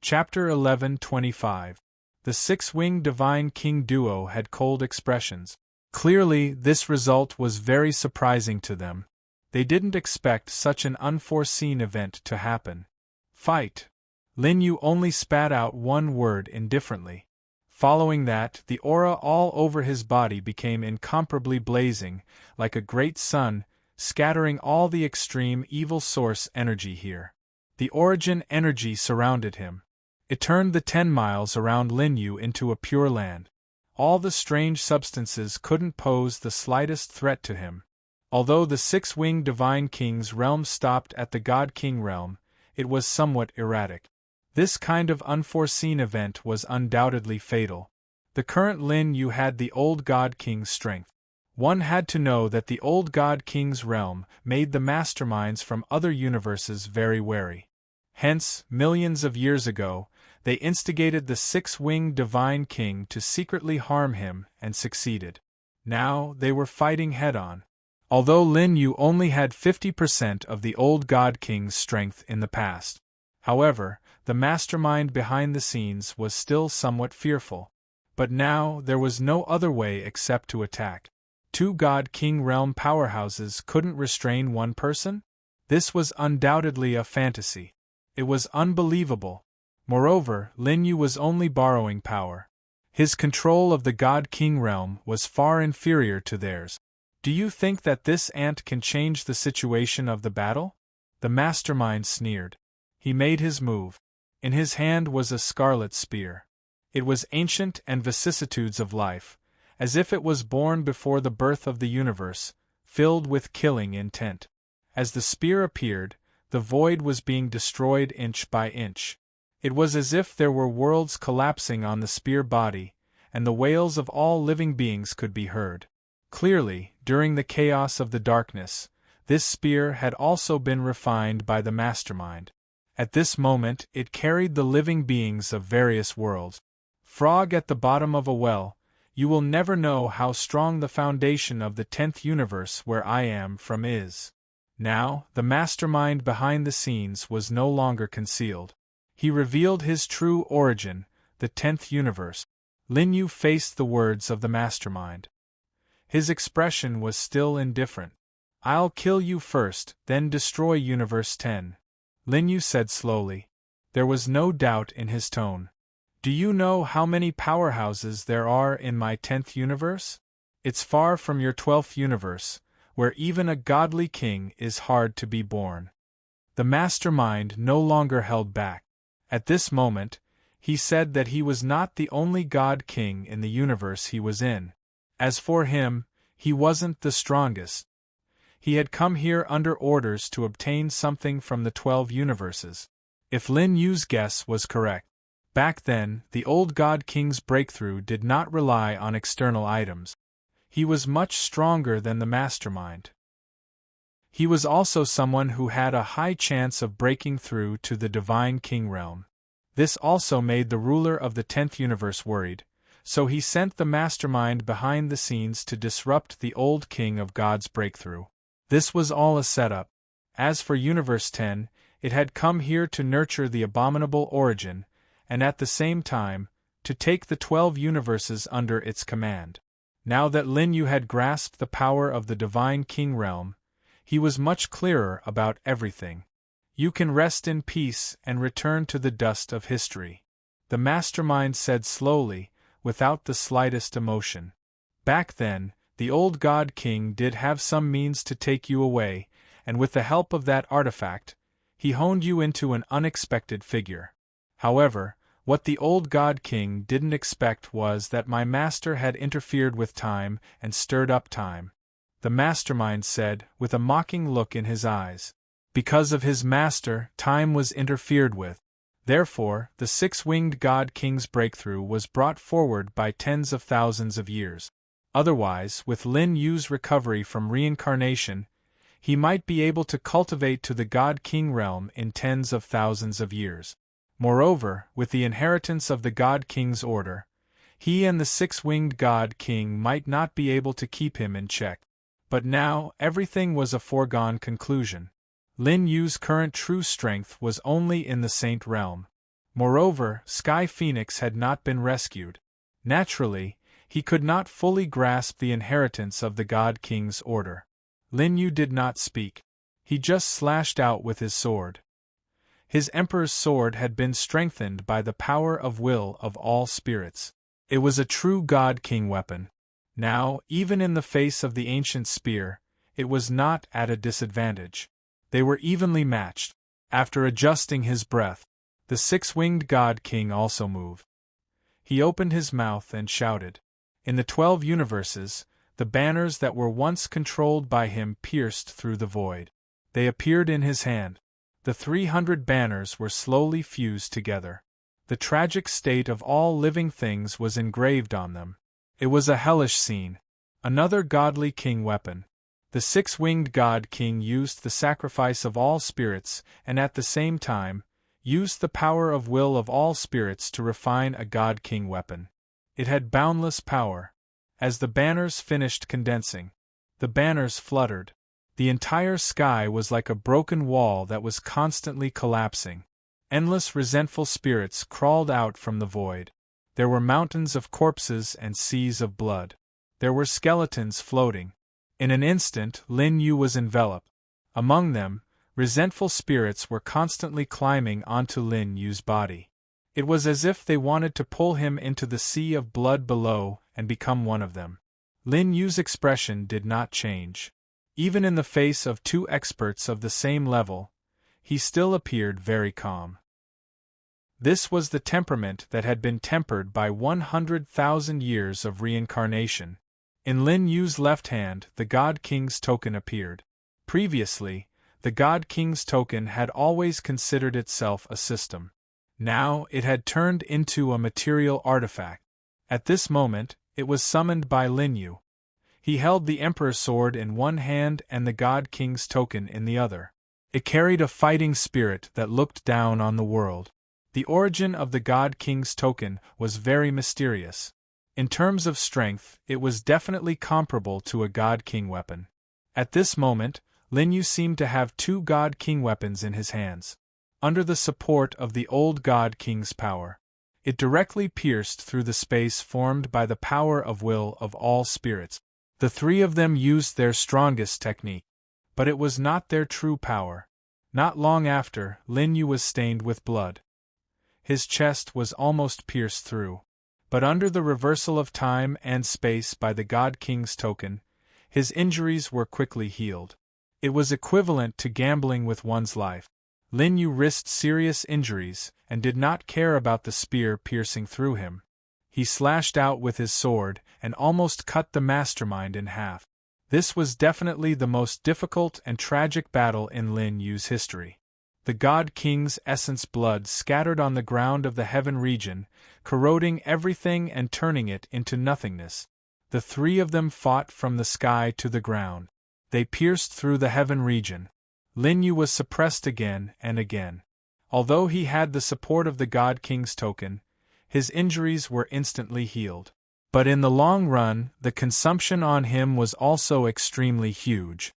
Chapter 11:25. The six-winged divine king duo had cold expressions. Clearly, this result was very surprising to them. They didn't expect such an unforeseen event to happen. Fight! Lin Yu only spat out one word indifferently. Following that, the aura all over his body became incomparably blazing, like a great sun, scattering all the extreme evil source energy here. The origin energy surrounded him. It turned the 10 miles around Lin Yu into a pure land. All the strange substances couldn't pose the slightest threat to him. Although the six-winged divine king's realm stopped at the god-king realm, it was somewhat erratic. This kind of unforeseen event was undoubtedly fatal. The current Lin Yu had the old god-king's strength. One had to know that the old god-king's realm made the masterminds from other universes very wary. Hence, millions of years ago, they instigated the six-winged divine king to secretly harm him and succeeded. Now, they were fighting head-on. Although Lin Yu only had 50% of the old god king's strength in the past. However, the mastermind behind the scenes was still somewhat fearful. But now, there was no other way except to attack. Two god king realm powerhouses couldn't restrain one person? This was undoubtedly a fantasy. It was unbelievable. Moreover, Lin Yu was only borrowing power. His control of the God King realm was far inferior to theirs. Do you think that this ant can change the situation of the battle? The mastermind sneered. He made his move. In his hand was a scarlet spear. It was ancient and vicissitudes of life, as if it was born before the birth of the universe, filled with killing intent. As the spear appeared, the void was being destroyed inch by inch. It was as if there were worlds collapsing on the spear body, and the wails of all living beings could be heard. Clearly, during the chaos of the darkness, this spear had also been refined by the mastermind. At this moment, it carried the living beings of various worlds. Frog at the bottom of a well, you will never know how strong the foundation of the 10th universe where I am from is. Now, the mastermind behind the scenes was no longer concealed. He revealed his true origin, the 10th universe. Lin Yu faced the words of the mastermind. His expression was still indifferent. I'll kill you first, then destroy Universe 10. Lin Yu said slowly. There was no doubt in his tone. Do you know how many powerhouses there are in my 10th universe? It's far from your 12th universe, where even a godly king is hard to be born. The mastermind no longer held back. At this moment, he said that he was not the only god king in the universe he was in. As for him, he wasn't the strongest. He had come here under orders to obtain something from the 12 universes. If Lin Yu's guess was correct. Back then, the old god king's breakthrough did not rely on external items. He was much stronger than the mastermind. He was also someone who had a high chance of breaking through to the divine king realm. This also made the ruler of the 10th universe worried, so he sent the mastermind behind the scenes to disrupt the old king of God's breakthrough. This was all a setup. As for Universe 10, it had come here to nurture the abominable origin, and at the same time, to take the 12 universes under its command. Now that Lin Yu had grasped the power of the divine king realm, he was much clearer about everything. You can rest in peace and return to the dust of history. The mastermind said slowly, without the slightest emotion. Back then, the old god king did have some means to take you away, and with the help of that artifact, he honed you into an unexpected figure. However, what the old god king didn't expect was that my master had interfered with time and stirred up time. The mastermind said, with a mocking look in his eyes. Because of his master, time was interfered with. Therefore, the six-winged god king's breakthrough was brought forward by tens of thousands of years. Otherwise, with Lin Yu's recovery from reincarnation, he might be able to cultivate to the god king realm in tens of thousands of years. Moreover, with the inheritance of the god king's order, he and the six-winged god king might not be able to keep him in check. But now, everything was a foregone conclusion. Lin Yu's current true strength was only in the saint realm. Moreover, Sky Phoenix had not been rescued. Naturally, he could not fully grasp the inheritance of the God King's order. Lin Yu did not speak. He just slashed out with his sword. His Emperor's sword had been strengthened by the power of will of all spirits. It was a true God King weapon. Now, even in the face of the ancient spear, it was not at a disadvantage. They were evenly matched. After adjusting his breath, the six-winged God King also moved. He opened his mouth and shouted. In the 12 universes, the banners that were once controlled by him pierced through the void. They appeared in his hand. The 300 banners were slowly fused together. The tragic state of all living things was engraved on them. It was a hellish scene. Another godly king weapon. The six-winged God King used the sacrifice of all spirits and at the same time, used the power of will of all spirits to refine a God King weapon. It had boundless power. As the banners finished condensing, the banners fluttered. The entire sky was like a broken wall that was constantly collapsing. Endless resentful spirits crawled out from the void. There were mountains of corpses and seas of blood. There were skeletons floating. In an instant, Lin Yu was enveloped. Among them, resentful spirits were constantly climbing onto Lin Yu's body. It was as if they wanted to pull him into the sea of blood below and become one of them. Lin Yu's expression did not change. Even in the face of two experts of the same level, he still appeared very calm. This was the temperament that had been tempered by 100,000 years of reincarnation. In Lin Yu's left hand, the God King's token appeared. Previously, the God King's token had always considered itself a system. Now it had turned into a material artifact. At this moment, it was summoned by Lin Yu. He held the Emperor's sword in one hand and the God King's token in the other. It carried a fighting spirit that looked down on the world. The origin of the God King's token was very mysterious. In terms of strength, it was definitely comparable to a God King weapon. At this moment, Lin Yu seemed to have two God King weapons in his hands. Under the support of the old God King's power, it directly pierced through the space formed by the power of will of all spirits. The three of them used their strongest technique, but it was not their true power. Not long after, Lin Yu was stained with blood. His chest was almost pierced through. But under the reversal of time and space by the God King's token, his injuries were quickly healed. It was equivalent to gambling with one's life. Lin Yu risked serious injuries and did not care about the spear piercing through him. He slashed out with his sword and almost cut the mastermind in half. This was definitely the most difficult and tragic battle in Lin Yu's history. The God King's essence blood scattered on the ground of the heaven region, corroding everything and turning it into nothingness. The three of them fought from the sky to the ground. They pierced through the heaven region. Lin Yu was suppressed again and again. Although he had the support of the God King's token, his injuries were instantly healed. But in the long run, the consumption on him was also extremely huge.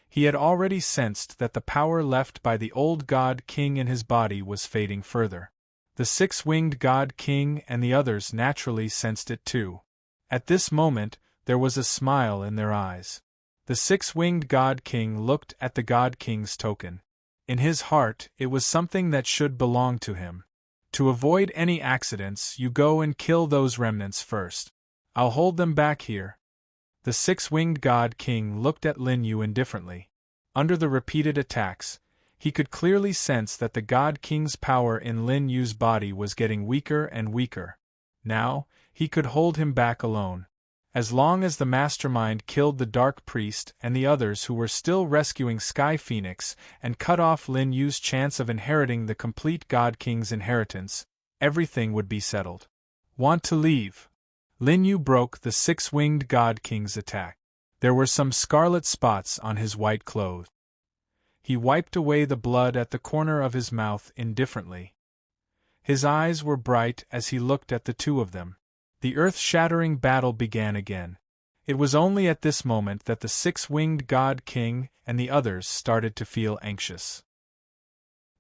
He had already sensed that the power left by the old God King in his body was fading further. The six-winged God King and the others naturally sensed it too. At this moment, there was a smile in their eyes. The six-winged God King looked at the God King's token. In his heart, it was something that should belong to him. To avoid any accidents, you go and kill those remnants first. I'll hold them back here. The six-winged God King looked at Lin Yu indifferently. Under the repeated attacks, he could clearly sense that the God King's power in Lin Yu's body was getting weaker and weaker. Now, he could hold him back alone. As long as the mastermind killed the Dark Priest and the others who were still rescuing Sky Phoenix and cut off Lin Yu's chance of inheriting the complete God King's inheritance, everything would be settled. Want to leave? Lin Yu broke the six-winged God King's attack. There were some scarlet spots on his white clothes. He wiped away the blood at the corner of his mouth indifferently. His eyes were bright as he looked at the two of them. The earth-shattering battle began again. It was only at this moment that the six-winged God King and the others started to feel anxious.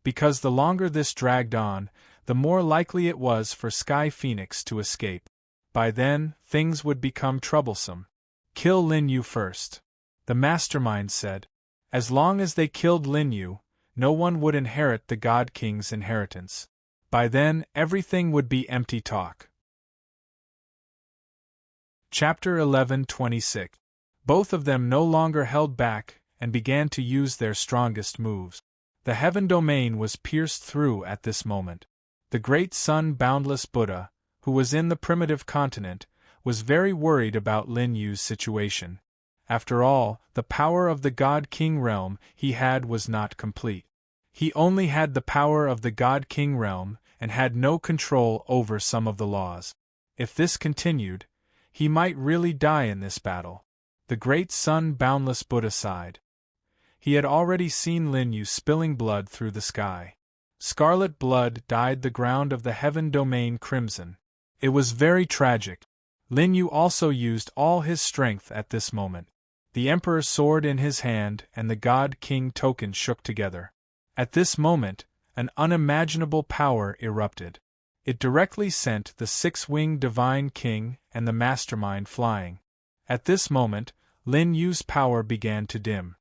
Because the longer this dragged on, the more likely it was for Sky Phoenix to escape. By then, things would become troublesome. Kill Lin Yu first, the mastermind said. As long as they killed Lin Yu, no one would inherit the God King's inheritance. By then, everything would be empty talk. Chapter 11:26. Both of them no longer held back and began to use their strongest moves. The heaven domain was pierced through at this moment. The great sun-boundless Buddha, who was in the primitive continent, was very worried about Lin Yu's situation. After all, the power of the God King realm he had was not complete. He only had the power of the God King realm and had no control over some of the laws. If this continued, he might really die in this battle. The great sun-boundless Buddha sighed. He had already seen Lin Yu spilling blood through the sky. Scarlet blood dyed the ground of the heaven domain crimson. It was very tragic. Lin Yu also used all his strength at this moment. The Emperor's sword in his hand and the God King token shook together. At this moment, an unimaginable power erupted. It directly sent the six-winged Divine King and the Mastermind flying. At this moment, Lin Yu's power began to dim.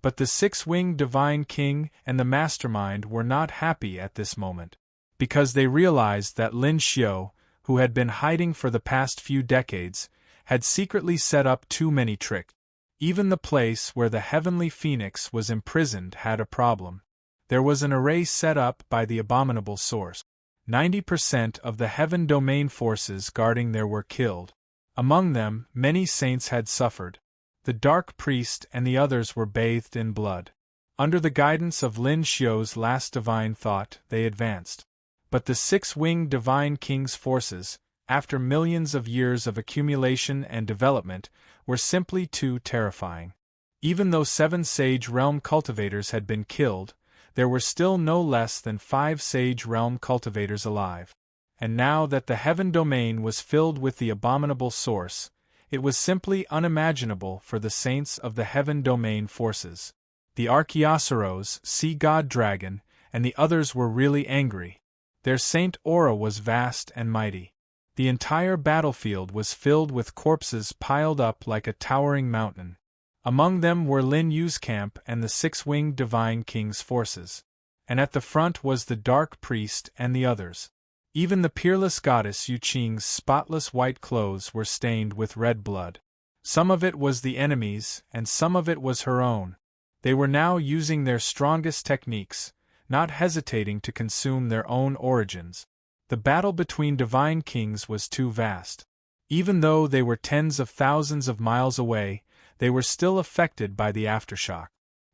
But the six-winged Divine King and the Mastermind were not happy at this moment, because they realized that Lin Xiu, who had been hiding for the past few decades, had secretly set up too many tricks. Even the place where the heavenly phoenix was imprisoned had a problem. There was an array set up by the abominable source. 90% of the heaven domain forces guarding there were killed. Among them, many saints had suffered. The dark priest and the others were bathed in blood. Under the guidance of Lin Xiu's last divine thought, they advanced. But the six-winged Divine King's forces, after millions of years of accumulation and development, were simply too terrifying. Even though 7 Sage Realm cultivators had been killed, there were still no less than 5 Sage Realm cultivators alive. And now that the heaven domain was filled with the abominable source, it was simply unimaginable for the saints of the heaven domain forces. The Archaeosaurus, Sea God Dragon, and the others were really angry. Their saint aura was vast and mighty. The entire battlefield was filled with corpses piled up like a towering mountain. Among them were Lin Yu's camp and the six-winged Divine King's forces. And at the front was the Dark Priest and the others. Even the peerless goddess Yu Qing's spotless white clothes were stained with red blood. Some of it was the enemy's, and some of it was her own. They were now using their strongest techniques, not hesitating to consume their own origins. The battle between Divine Kings was too vast. Even though they were tens of thousands of miles away, they were still affected by the aftershock.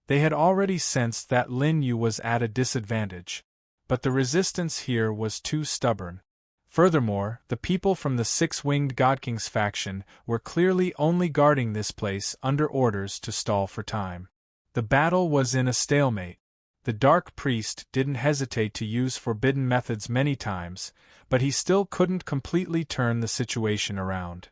They had already sensed that Lin Yu was at a disadvantage. But the resistance here was too stubborn. Furthermore, the people from the six-winged God King's faction were clearly only guarding this place under orders to stall for time. The battle was in a stalemate. The Dark Priest didn't hesitate to use forbidden methods many times, but he still couldn't completely turn the situation around.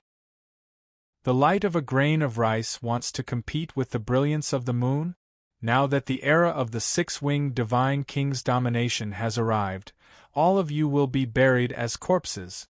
The light of a grain of rice wants to compete with the brilliance of the moon? Now that the era of the six-winged Divine King's domination has arrived, all of you will be buried as corpses.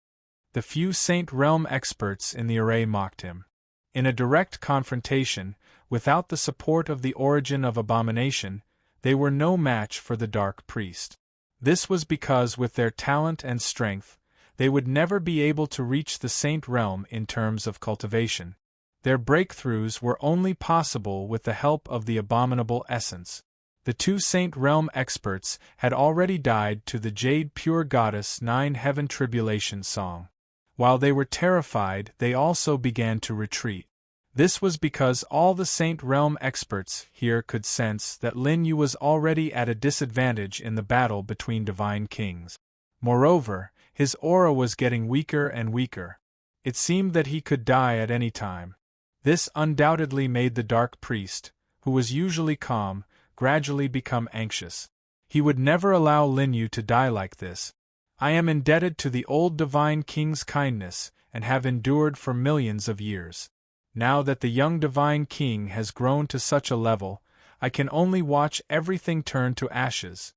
The few Saint Realm experts in the array mocked him. In a direct confrontation, without the support of the origin of abomination, they were no match for the Dark Priest. This was because with their talent and strength, they would never be able to reach the Saint Realm in terms of cultivation. Their breakthroughs were only possible with the help of the abominable essence. The 2 Saint Realm experts had already died to the Jade Pure Goddess 9 Heaven Tribulation song. While they were terrified, they also began to retreat. This was because all the Saint Realm experts here could sense that Lin Yu was already at a disadvantage in the battle between Divine Kings. Moreover, his aura was getting weaker and weaker. It seemed that he could die at any time. This undoubtedly made the Dark Priest, who was usually calm, gradually become anxious. He would never allow Lin Yu to die like this. I am indebted to the old Divine King's kindness, and have endured for millions of years. Now that the young Divine King has grown to such a level, I can only watch everything turn to ashes.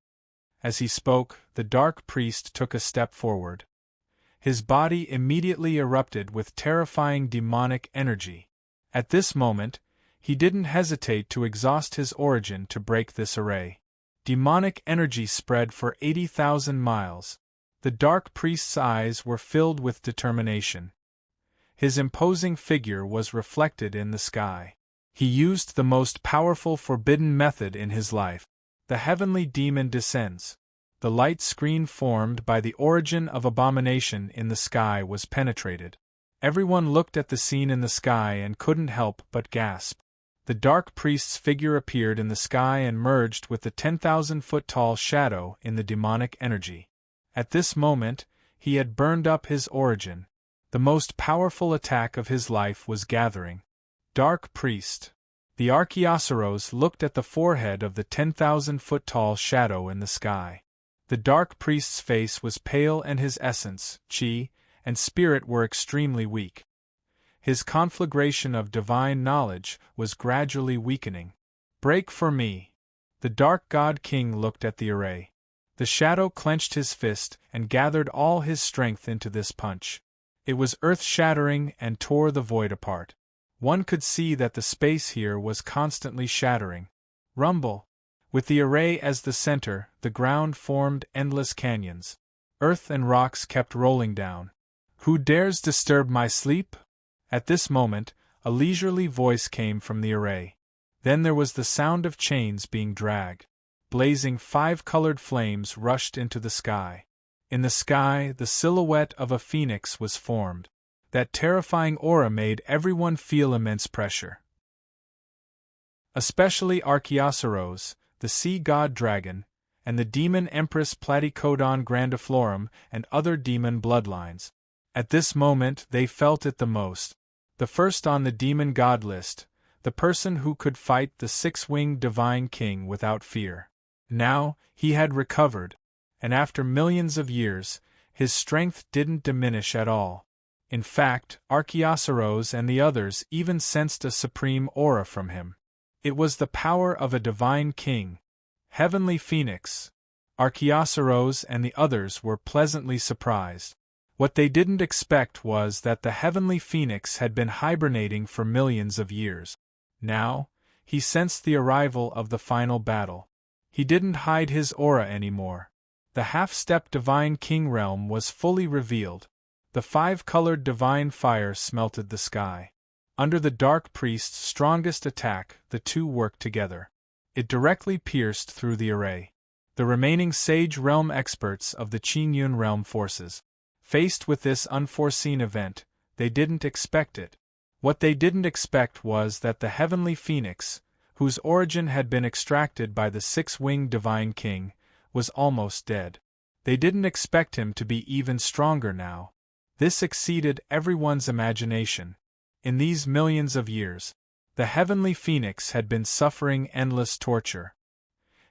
As he spoke, the dark priest took a step forward. His body immediately erupted with terrifying demonic energy. At this moment, he didn't hesitate to exhaust his origin to break this array. Demonic energy spread for 80,000 miles. The dark priest's eyes were filled with determination. His imposing figure was reflected in the sky. He used the most powerful forbidden method in his life. The heavenly demon descends. The light screen formed by the origin of abomination in the sky was penetrated. Everyone looked at the scene in the sky and couldn't help but gasp. The dark priest's figure appeared in the sky and merged with the 10,000-foot-tall shadow in the demonic energy. At this moment, he had burned up his origin. The most powerful attack of his life was gathering. Dark priest. The Archaeosaurus looked at the forehead of the 10,000-foot-tall shadow in the sky. The dark priest's face was pale and his essence, chi, and spirit were extremely weak. His conflagration of divine knowledge was gradually weakening. Break for me. The dark god king looked at the array. The shadow clenched his fist and gathered all his strength into this punch. It was earth-shattering and tore the void apart. One could see that the space here was constantly shattering. Rumble. With the array as the center, the ground formed endless canyons. Earth and rocks kept rolling down. Who dares disturb my sleep? At this moment, a leisurely voice came from the array. Then there was the sound of chains being dragged. Blazing 5-colored flames rushed into the sky. In the sky, the silhouette of a phoenix was formed. That terrifying aura made everyone feel immense pressure. Especially Archaeosaurus, the sea god dragon, and the demon empress Platycodon grandiflorum and other demon bloodlines. At this moment they felt it the most. The first on the demon god list, the person who could fight the six-winged divine king without fear. Now, he had recovered, and after millions of years, his strength didn't diminish at all. In fact, Archaeosaurus and the others even sensed a supreme aura from him. It was the power of a divine king. Heavenly Phoenix. Archaeosaurus and the others were pleasantly surprised. What they didn't expect was that the heavenly phoenix had been hibernating for millions of years. Now, he sensed the arrival of the final battle. He didn't hide his aura anymore. The half-step divine king realm was fully revealed. The 5-colored divine fire smelted the sky. Under the dark priest's strongest attack, the two worked together. It directly pierced through the array. The remaining sage realm experts of the Qingyun realm forces. Faced with this unforeseen event, they didn't expect it. What they didn't expect was that the heavenly phoenix, whose origin had been extracted by the six-winged divine king, was almost dead. They didn't expect him to be even stronger now. This exceeded everyone's imagination. In these millions of years, the heavenly phoenix had been suffering endless torture.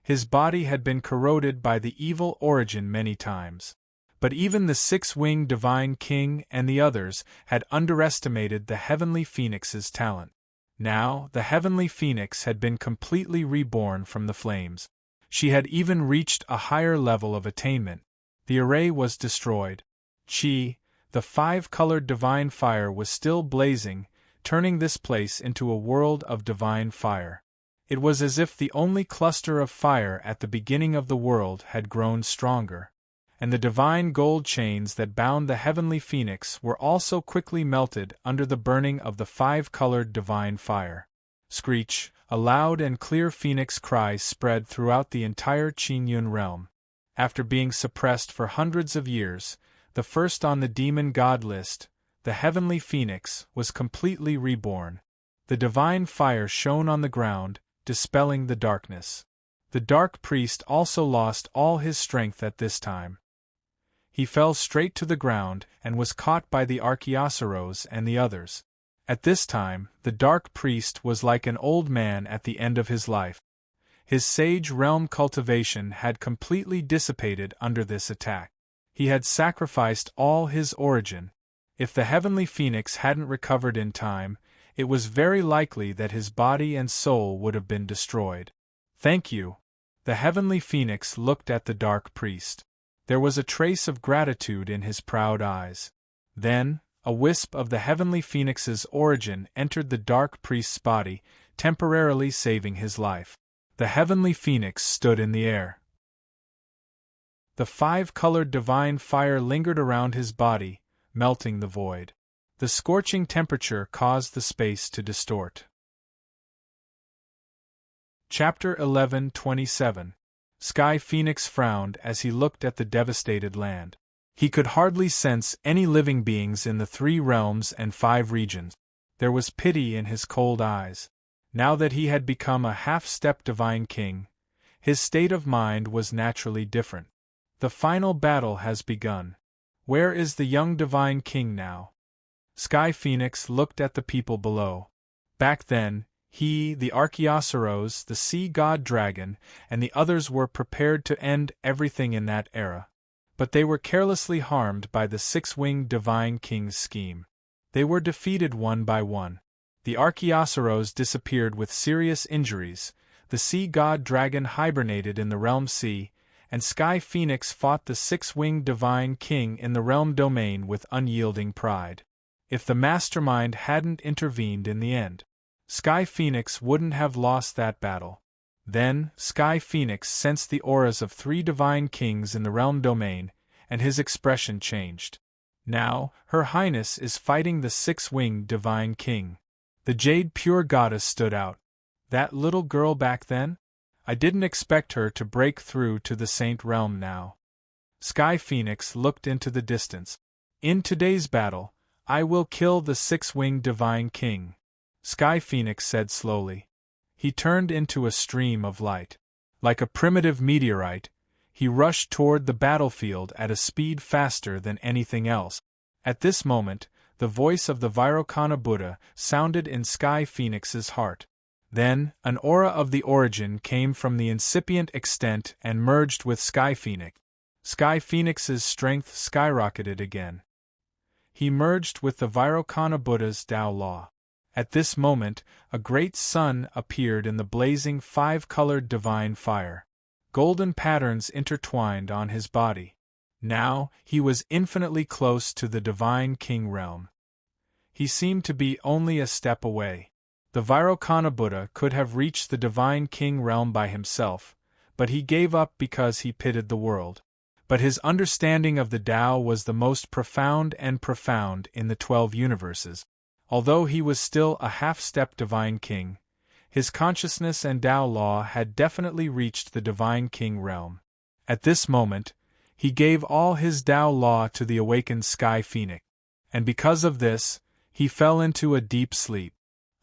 His body had been corroded by the evil origin many times. But even the six-winged divine king and the others had underestimated the heavenly phoenix's talent. Now, the heavenly phoenix had been completely reborn from the flames. She had even reached a higher level of attainment. The array was destroyed. Qi, the 5-colored divine fire, was still blazing, turning this place into a world of divine fire. It was as if the only cluster of fire at the beginning of the world had grown stronger. And the divine gold chains that bound the heavenly phoenix were also quickly melted under the burning of the 5-colored divine fire. Screech, a loud and clear phoenix cry spread throughout the entire Qingyun realm. After being suppressed for hundreds of years, the first on the demon god list, the heavenly phoenix, was completely reborn. The divine fire shone on the ground, dispelling the darkness. The dark priest also lost all his strength at this time. He fell straight to the ground and was caught by the Archaeosaurus and the others. At this time, the dark priest was like an old man at the end of his life. His sage realm cultivation had completely dissipated under this attack. He had sacrificed all his origin. If the heavenly phoenix hadn't recovered in time, it was very likely that his body and soul would have been destroyed. "Thank you," The heavenly phoenix looked at the dark priest. There was a trace of gratitude in his proud eyes. Then, a wisp of the heavenly phoenix's origin entered the dark priest's body, temporarily saving his life. The heavenly phoenix stood in the air. The five-colored divine fire lingered around his body, melting the void. The scorching temperature caused the space to distort. Chapter 11:27. Sky Phoenix frowned as he looked at the devastated land. He could hardly sense any living beings in the 3 realms and 5 regions. There was pity in his cold eyes. Now that he had become a half-step divine king, his state of mind was naturally different. The final battle has begun. Where is the young divine king now? Sky Phoenix looked at the people below. Back then, he, the Archaeosaurus, the sea god dragon, and the others were prepared to end everything in that era. But they were carelessly harmed by the 6-winged divine king's scheme. They were defeated one by one. The Archaeosaurus disappeared with serious injuries, the sea god dragon hibernated in the realm sea, and Sky Phoenix fought the 6-winged divine king in the realm domain with unyielding pride. If the mastermind hadn't intervened in the end, Sky Phoenix wouldn't have lost that battle. Then, Sky Phoenix sensed the auras of 3 divine kings in the realm domain, and his expression changed. Now, Her Highness is fighting the 6-winged divine king. The Jade Pure Goddess stood out. That little girl back then? I didn't expect her to break through to the Saint Realm now. Sky Phoenix looked into the distance. In today's battle, I will kill the 6-winged divine king, Sky Phoenix said slowly. He turned into a stream of light. Like a primitive meteorite, he rushed toward the battlefield at a speed faster than anything else. At this moment, the voice of the Vairocana Buddha sounded in Sky Phoenix's heart. Then, an aura of the origin came from the incipient extent and merged with Sky Phoenix. Sky Phoenix's strength skyrocketed again. He merged with the Vairocana Buddha's Tao law. At this moment, a great sun appeared in the blazing 5-colored divine fire. Golden patterns intertwined on his body. Now, he was infinitely close to the divine king realm. He seemed to be only a step away. The Vairocana Buddha could have reached the divine king realm by himself, but he gave up because he pitied the world. But his understanding of the Tao was the most profound in the 12 universes. Although he was still a half-step divine king, his consciousness and Tao law had definitely reached the divine king realm. At this moment, he gave all his Tao law to the awakened Sky Phoenix, and because of this, he fell into a deep sleep.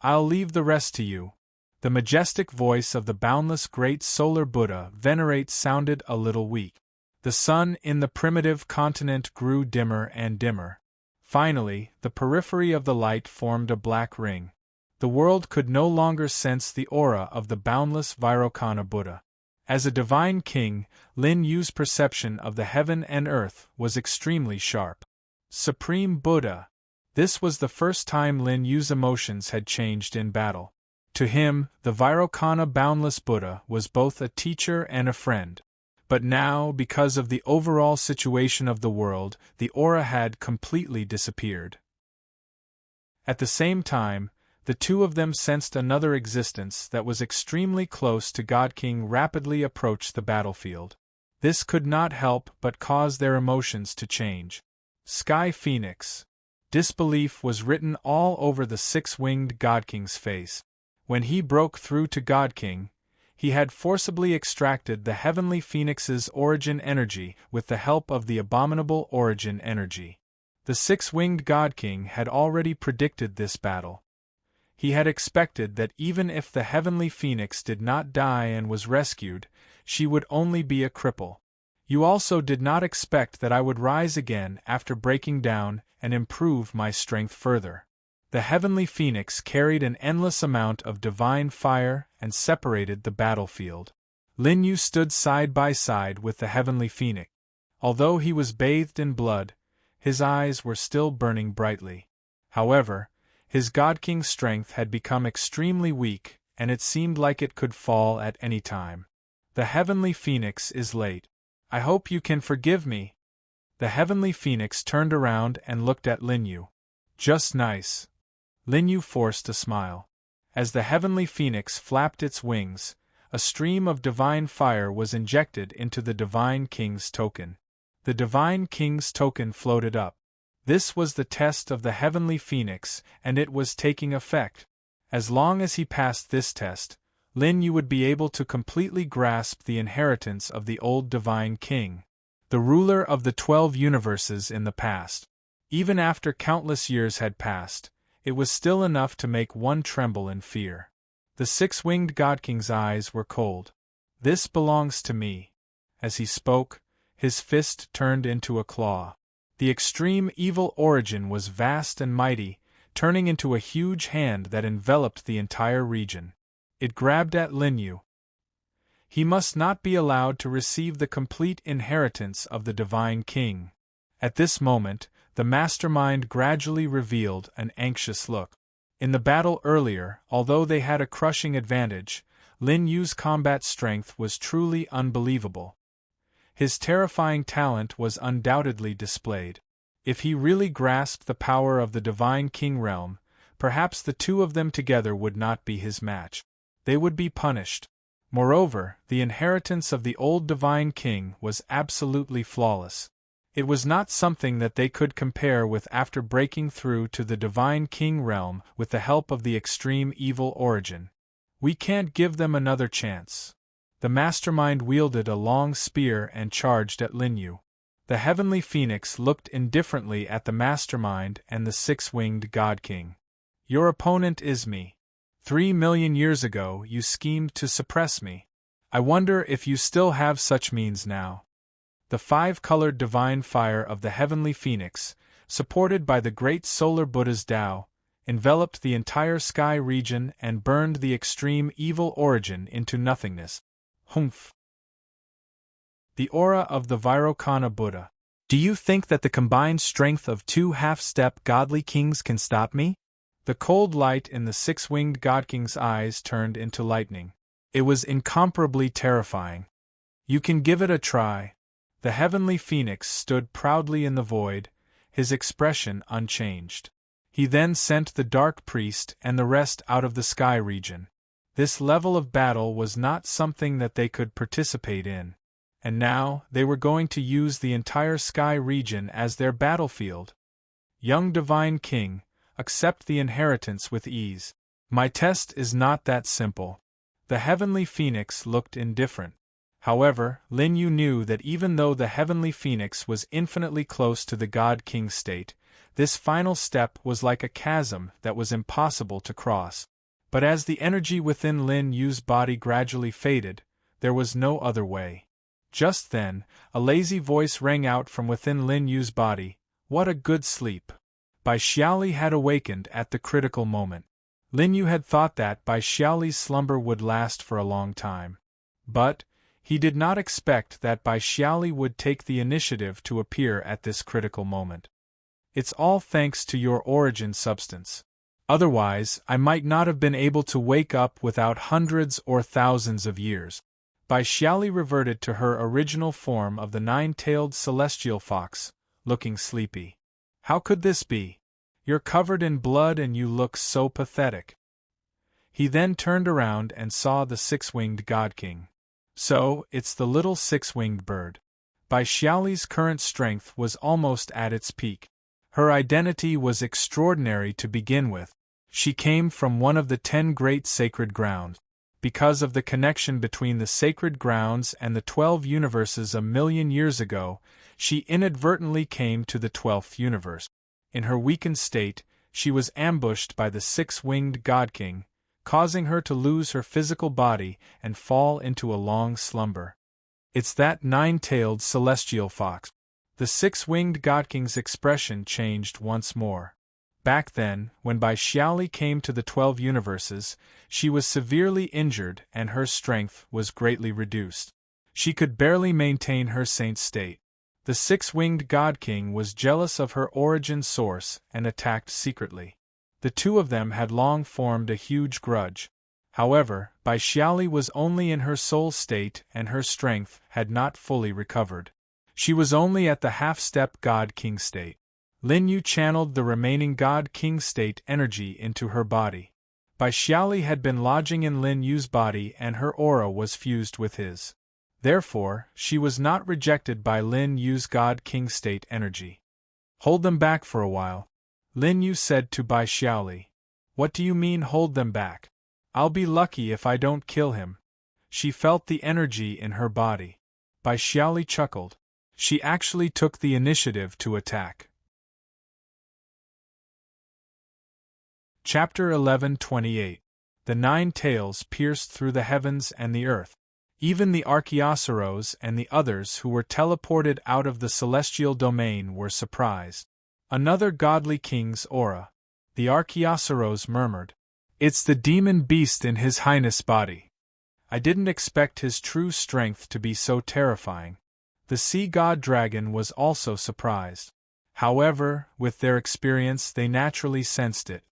I'll leave the rest to you. The majestic voice of the boundless great solar Buddha Venerate sounded a little weak. The sun in the primitive continent grew dimmer and dimmer. Finally, the periphery of the light formed a black ring. The world could no longer sense the aura of the boundless Vairocana Buddha. As a divine king, Lin Yu's perception of the heaven and earth was extremely sharp. Supreme Buddha. This was the first time Lin Yu's emotions had changed in battle. To him, the Vairocana boundless Buddha was both a teacher and a friend. But now, because of the overall situation of the world, the aura had completely disappeared. At the same time, the two of them sensed another existence that was extremely close to God King rapidly approach the battlefield. This could not help but cause their emotions to change. Sky Phoenix. Disbelief was written all over the 6-winged God King's face. When he broke through to God King, he had forcibly extracted the heavenly phoenix's origin energy with the help of the abominable origin energy. The 6-winged God King had already predicted this battle. He had expected that even if the heavenly phoenix did not die and was rescued, she would only be a cripple. You also did not expect that I would rise again after breaking down and improve my strength further. The heavenly phoenix carried an endless amount of divine fire and separated the battlefield. Lin Yu stood side by side with the heavenly phoenix. Although he was bathed in blood, his eyes were still burning brightly. However, his God King's strength had become extremely weak, and it seemed like it could fall at any time. The heavenly phoenix is late. I hope you can forgive me. The heavenly phoenix turned around and looked at Linyu. Just nice. Linyu forced a smile. As the heavenly phoenix flapped its wings, a stream of divine fire was injected into the Divine King's token. The Divine King's token floated up. This was the test of the heavenly phoenix, and it was taking effect. As long as he passed this test, Linyu would be able to completely grasp the inheritance of the old Divine King, the ruler of the 12 universes in the past. Even after countless years had passed, it was still enough to make one tremble in fear. The six-winged God King's eyes were cold. This belongs to me. As he spoke, his fist turned into a claw. The extreme evil origin was vast and mighty, turning into a huge hand that enveloped the entire region. It grabbed at Linyu. He must not be allowed to receive the complete inheritance of the Divine King. At this moment, the mastermind gradually revealed an anxious look. In the battle earlier, although they had a crushing advantage, Lin Yu's combat strength was truly unbelievable. His terrifying talent was undoubtedly displayed. If he really grasped the power of the Divine King realm, perhaps the two of them together would not be his match. They would be punished. Moreover, the inheritance of the old Divine King was absolutely flawless. It was not something that they could compare with after breaking through to the Divine King realm with the help of the extreme evil origin. We can't give them another chance. The mastermind wielded a long spear and charged at Linyu. The heavenly phoenix looked indifferently at the mastermind and the six-winged God King. Your opponent is me. 3 million years ago you schemed to suppress me. I wonder if you still have such means now. The five-colored divine fire of the heavenly phoenix, supported by the great solar Buddha's Tao, enveloped the entire sky region and burned the extreme evil origin into nothingness. Humph! The aura of the Vairocana Buddha. Do you think that the combined strength of two half-step godly kings can stop me? The cold light in the six-winged God King's eyes turned into lightning. It was incomparably terrifying. You can give it a try. The heavenly phoenix stood proudly in the void, his expression unchanged. He then sent the dark priest and the rest out of the sky region. This level of battle was not something that they could participate in. And now, they were going to use the entire sky region as their battlefield. Young Divine King, accept the inheritance with ease. My test is not that simple. The heavenly phoenix looked indifferent. However, Linyu knew that even though the heavenly phoenix was infinitely close to the God King state, this final step was like a chasm that was impossible to cross. But as the energy within Lin Yu's body gradually faded, there was no other way. Just then, a lazy voice rang out from within Lin Yu's body. What a good sleep! Bai Xiaoli had awakened at the critical moment. Lin Yu had thought that Bai Xiaoli's slumber would last for a long time. But he did not expect that Bai Xiaoli would take the initiative to appear at this critical moment. It's all thanks to your origin substance. Otherwise, I might not have been able to wake up without hundreds or thousands of years. Bai Xiaoli reverted to her original form of the nine-tailed celestial fox, looking sleepy. How could this be? You're covered in blood and you look so pathetic. He then turned around and saw the six-winged God King. So, it's the little six-winged bird. Bai Xiaoli's current strength was almost at its peak. Her identity was extraordinary to begin with. She came from one of the 10 great sacred grounds. Because of the connection between the sacred grounds and the 12 universes a million years ago, she inadvertently came to the 12th universe. In her weakened state, she was ambushed by the six-winged God King, causing her to lose her physical body and fall into a long slumber. It's that nine-tailed celestial fox. The six-winged God King's expression changed once more. Back then, when Bai Xiaoli came to the 12 universes, she was severely injured and her strength was greatly reduced. She could barely maintain her saint state. The six-winged God King was jealous of her origin source and attacked secretly. The two of them had long formed a huge grudge. However, Bai Xiaoli was only in her soul state and her strength had not fully recovered. She was only at the half-step God-King state. Lin Yu channeled the remaining God-King state energy into her body. Bai Xiaoli had been lodging in Lin Yu's body and her aura was fused with his. Therefore, she was not rejected by Lin Yu's God-King state energy. Hold them back for a while, Lin Yu said to Bai Xiaoli. What do you mean hold them back? I'll be lucky if I don't kill him. She felt the energy in her body. Bai Xiaoli chuckled. She actually took the initiative to attack. Chapter 11:28. The 9 tails pierced through the heavens and the earth. Even the Archaeosaurs and the others who were teleported out of the celestial domain were surprised. Another godly king's aura. The Archaeosaurs murmured. It's the demon beast in His Highness' body. I didn't expect his true strength to be so terrifying. The sea god dragon was also surprised. However, with their experience they naturally sensed it.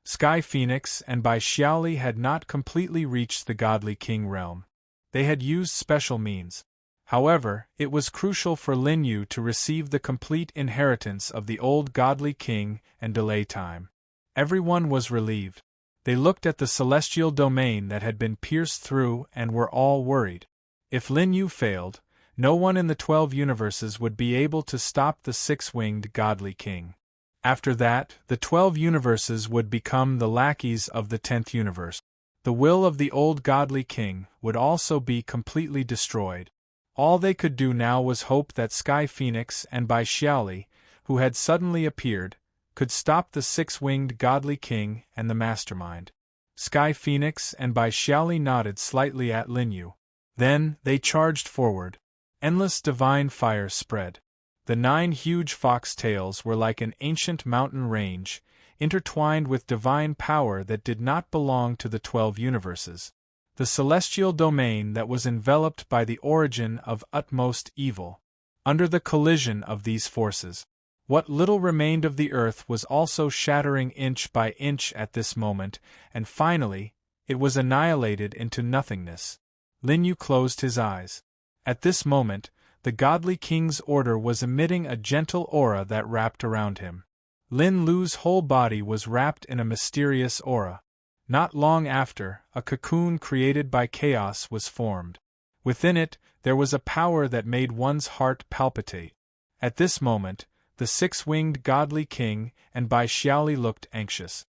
Sky Phoenix and Bai Xiaoli had not completely reached the godly king realm. They had used special means. However, it was crucial for Lin Yu to receive the complete inheritance of the old godly king and delay time. Everyone was relieved. They looked at the celestial domain that had been pierced through and were all worried. If Lin Yu failed, no one in the 12 universes would be able to stop the 6-winged godly king. After that, the 12 universes would become the lackeys of the 10th universe. The will of the old godly king would also be completely destroyed. All they could do now was hope that Sky Phoenix and Bai Xiaoli, who had suddenly appeared, could stop the 6-winged godly king and the mastermind. Sky Phoenix and Bai Xiaoli nodded slightly at Lin Yu. Then, they charged forward. Endless divine fire spread. The 9 huge fox tails were like an ancient mountain range, intertwined with divine power that did not belong to the 12 universes. The celestial domain that was enveloped by the origin of utmost evil. Under the collision of these forces, what little remained of the earth was also shattering inch by inch at this moment, and finally, it was annihilated into nothingness. Lin Yu closed his eyes. At this moment, the godly king's order was emitting a gentle aura that wrapped around him. Lin Lu's whole body was wrapped in a mysterious aura. Not long after, a cocoon created by chaos was formed. Within it, there was a power that made one's heart palpitate. At this moment, the 6-winged godly king and Bai Xiaoli looked anxious.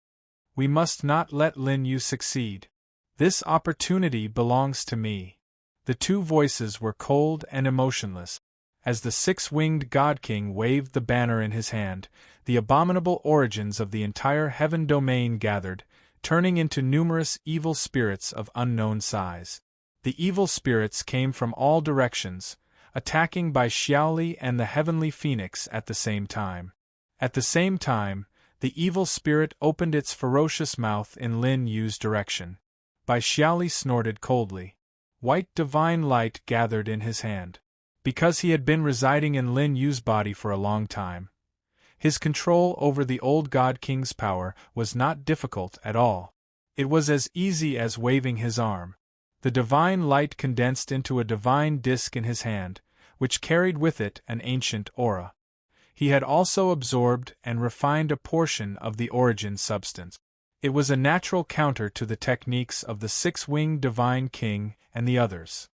We must not let Lin Yu succeed. This opportunity belongs to me. The 2 voices were cold and emotionless. As the 6-winged God King waved the banner in his hand, the abominable origins of the entire heaven domain gathered, turning into numerous evil spirits of unknown size. The evil spirits came from all directions, attacking Bai Xiaoli and the heavenly phoenix at the same time. At the same time, the evil spirit opened its ferocious mouth in Lin Yu's direction. Bai Xiaoli snorted coldly. White divine light gathered in his hand. Because he had been residing in Lin Yu's body for a long time, his control over the old God King's power was not difficult at all. It was as easy as waving his arm. The divine light condensed into a divine disk in his hand, which carried with it an ancient aura. He had also absorbed and refined a portion of the origin substance. It was a natural counter to the techniques of the 6-winged divine king and the others.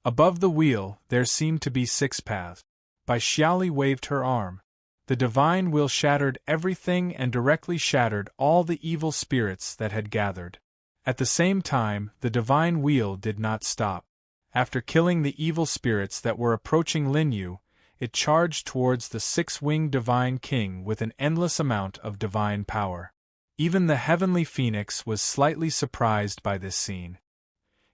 Above the wheel, there seemed to be 6 paths. Bai Xiaoli waved her arm. The divine will shattered everything and directly shattered all the evil spirits that had gathered. At the same time, the divine wheel did not stop. After killing the evil spirits that were approaching Lin Yu, it charged towards the 6-winged divine king with an endless amount of divine power. Even the heavenly phoenix was slightly surprised by this scene.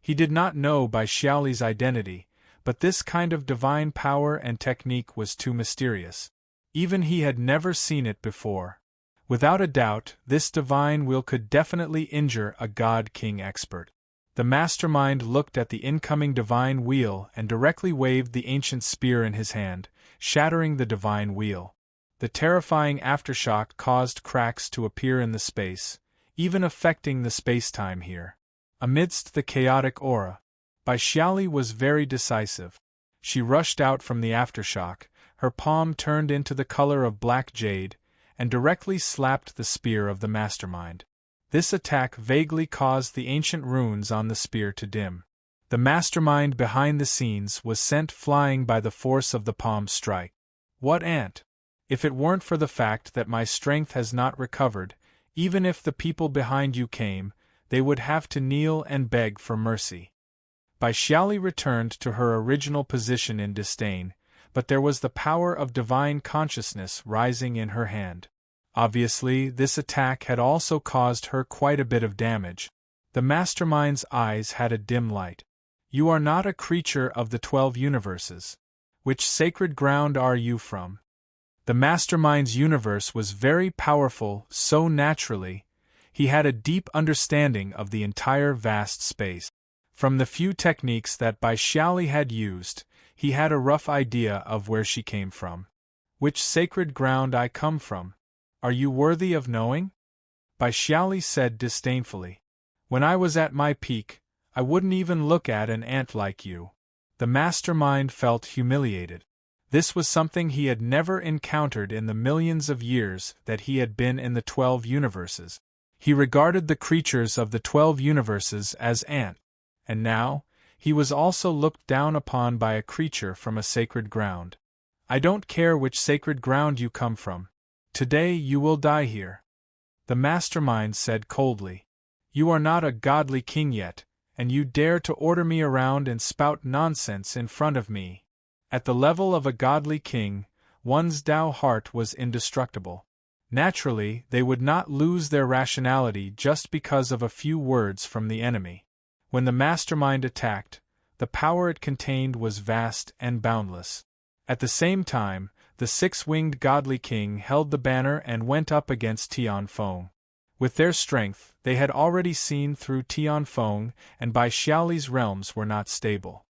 He did not know Bai Xiaoli's identity, but this kind of divine power and technique was too mysterious. Even he had never seen it before. Without a doubt, this divine will could definitely injure a God King expert. The mastermind looked at the incoming divine wheel and directly waved the ancient spear in his hand, shattering the divine wheel. The terrifying aftershock caused cracks to appear in the space, even affecting the space-time here. Amidst the chaotic aura, Bai Xiaoli was very decisive. She rushed out from the aftershock, her palm turned into the color of black jade, and directly slapped the spear of the mastermind. This attack vaguely caused the ancient runes on the spear to dim. The mastermind behind the scenes was sent flying by the force of the palm strike. What ant? If it weren't for the fact that my strength has not recovered, even if the people behind you came, they would have to kneel and beg for mercy. Bai Xiaoli returned to her original position in disdain, but there was the power of divine consciousness rising in her hand. Obviously, this attack had also caused her quite a bit of damage. The mastermind's eyes had a dim light. You are not a creature of the 12 universes. Which sacred ground are you from? The mastermind's universe was very powerful, so naturally, he had a deep understanding of the entire vast space. From the few techniques that Bai Xiaoli had used, he had a rough idea of where she came from. Which sacred ground I come from? Are you worthy of knowing? Bai Xiaoli said disdainfully. When I was at my peak, I wouldn't even look at an ant like you. The mastermind felt humiliated. This was something he had never encountered in the millions of years that he had been in the 12 universes. He regarded the creatures of the 12 universes as ant, and now, he was also looked down upon by a creature from a sacred ground. I don't care which sacred ground you come from. Today you will die here. The mastermind said coldly. You are not a godly king yet, and you dare to order me around and spout nonsense in front of me. At the level of a godly king, one's Tao heart was indestructible. Naturally, they would not lose their rationality just because of a few words from the enemy. When the mastermind attacked, the power it contained was vast and boundless. At the same time, the six-winged godly king held the banner and went up against Tianfeng. With their strength, they had already seen through Tianfeng, and Bai Xiaoli's realms were not stable.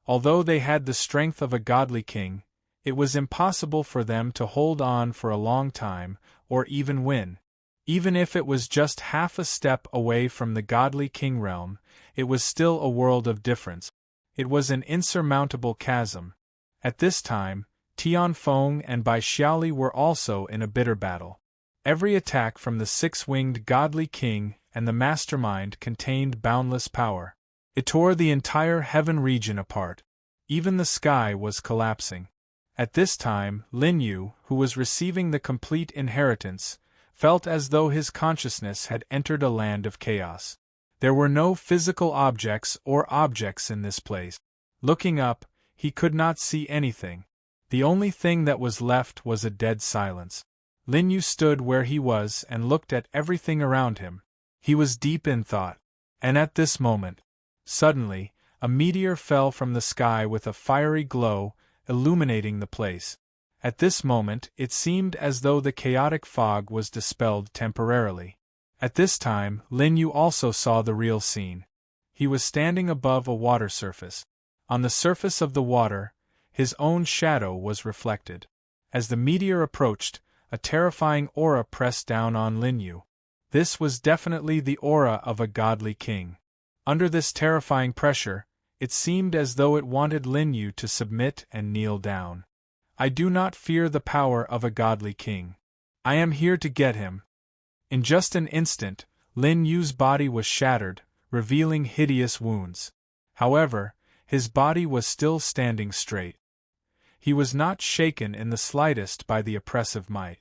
Although they had the strength of a godly king, it was impossible for them to hold on for a long time, or even win. Even if it was just half a step away from the godly king realm, it was still a world of difference. It was an insurmountable chasm. At this time, Tianfeng and Bai Xiaoli were also in a bitter battle. Every attack from the six-winged godly king and the mastermind contained boundless power. It tore the entire heaven region apart. Even the sky was collapsing. At this time, Lin Yu, who was receiving the complete inheritance, felt as though his consciousness had entered a land of chaos. There were no physical objects or objects in this place. Looking up, he could not see anything. The only thing that was left was a dead silence. Lin Yu stood where he was and looked at everything around him. He was deep in thought. And at this moment, suddenly, a meteor fell from the sky with a fiery glow, illuminating the place. At this moment, it seemed as though the chaotic fog was dispelled temporarily. At this time, Lin Yu also saw the real scene. He was standing above a water surface. On the surface of the water, his own shadow was reflected. As the meteor approached, a terrifying aura pressed down on Lin Yu. This was definitely the aura of a godly king. Under this terrifying pressure, it seemed as though it wanted Lin Yu to submit and kneel down. I do not fear the power of a godly king. I am here to get him. In just an instant, Lin Yu's body was shattered, revealing hideous wounds. However, his body was still standing straight. He was not shaken in the slightest by the oppressive might.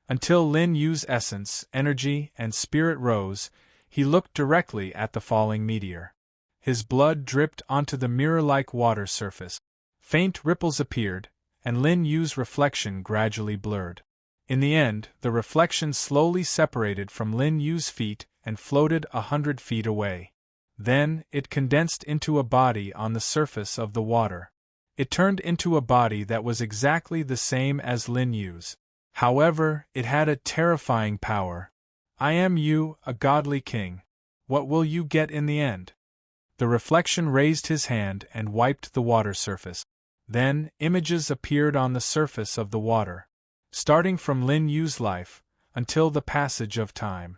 Until Lin Yu's essence, energy, and spirit rose, he looked directly at the falling meteor. His blood dripped onto the mirror-like water surface. Faint ripples appeared, and Lin Yu's reflection gradually blurred. In the end, the reflection slowly separated from Lin Yu's feet and floated 100 feet away. Then, it condensed into a body on the surface of the water. It turned into a body that was exactly the same as Lin Yu's. However, it had a terrifying power. I am you, a godly king. What will you get in the end? The reflection raised his hand and wiped the water surface. Then, images appeared on the surface of the water. Starting from Lin Yu's life, until the passage of time.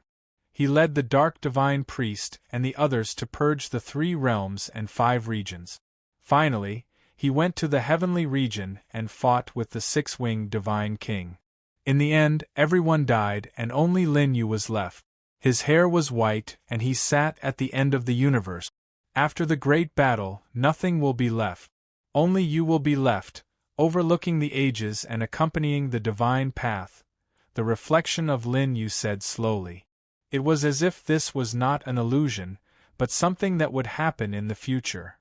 He led the dark divine priest and the others to purge the 3 realms and 5 regions. Finally, he went to the heavenly region and fought with the 6-winged divine king. In the end, everyone died and only Lin Yu was left. His hair was white and he sat at the end of the universe. After the great battle, nothing will be left. Only you will be left, overlooking the ages and accompanying the divine path. The reflection of Lin Yu said slowly. It was as if this was not an illusion, but something that would happen in the future.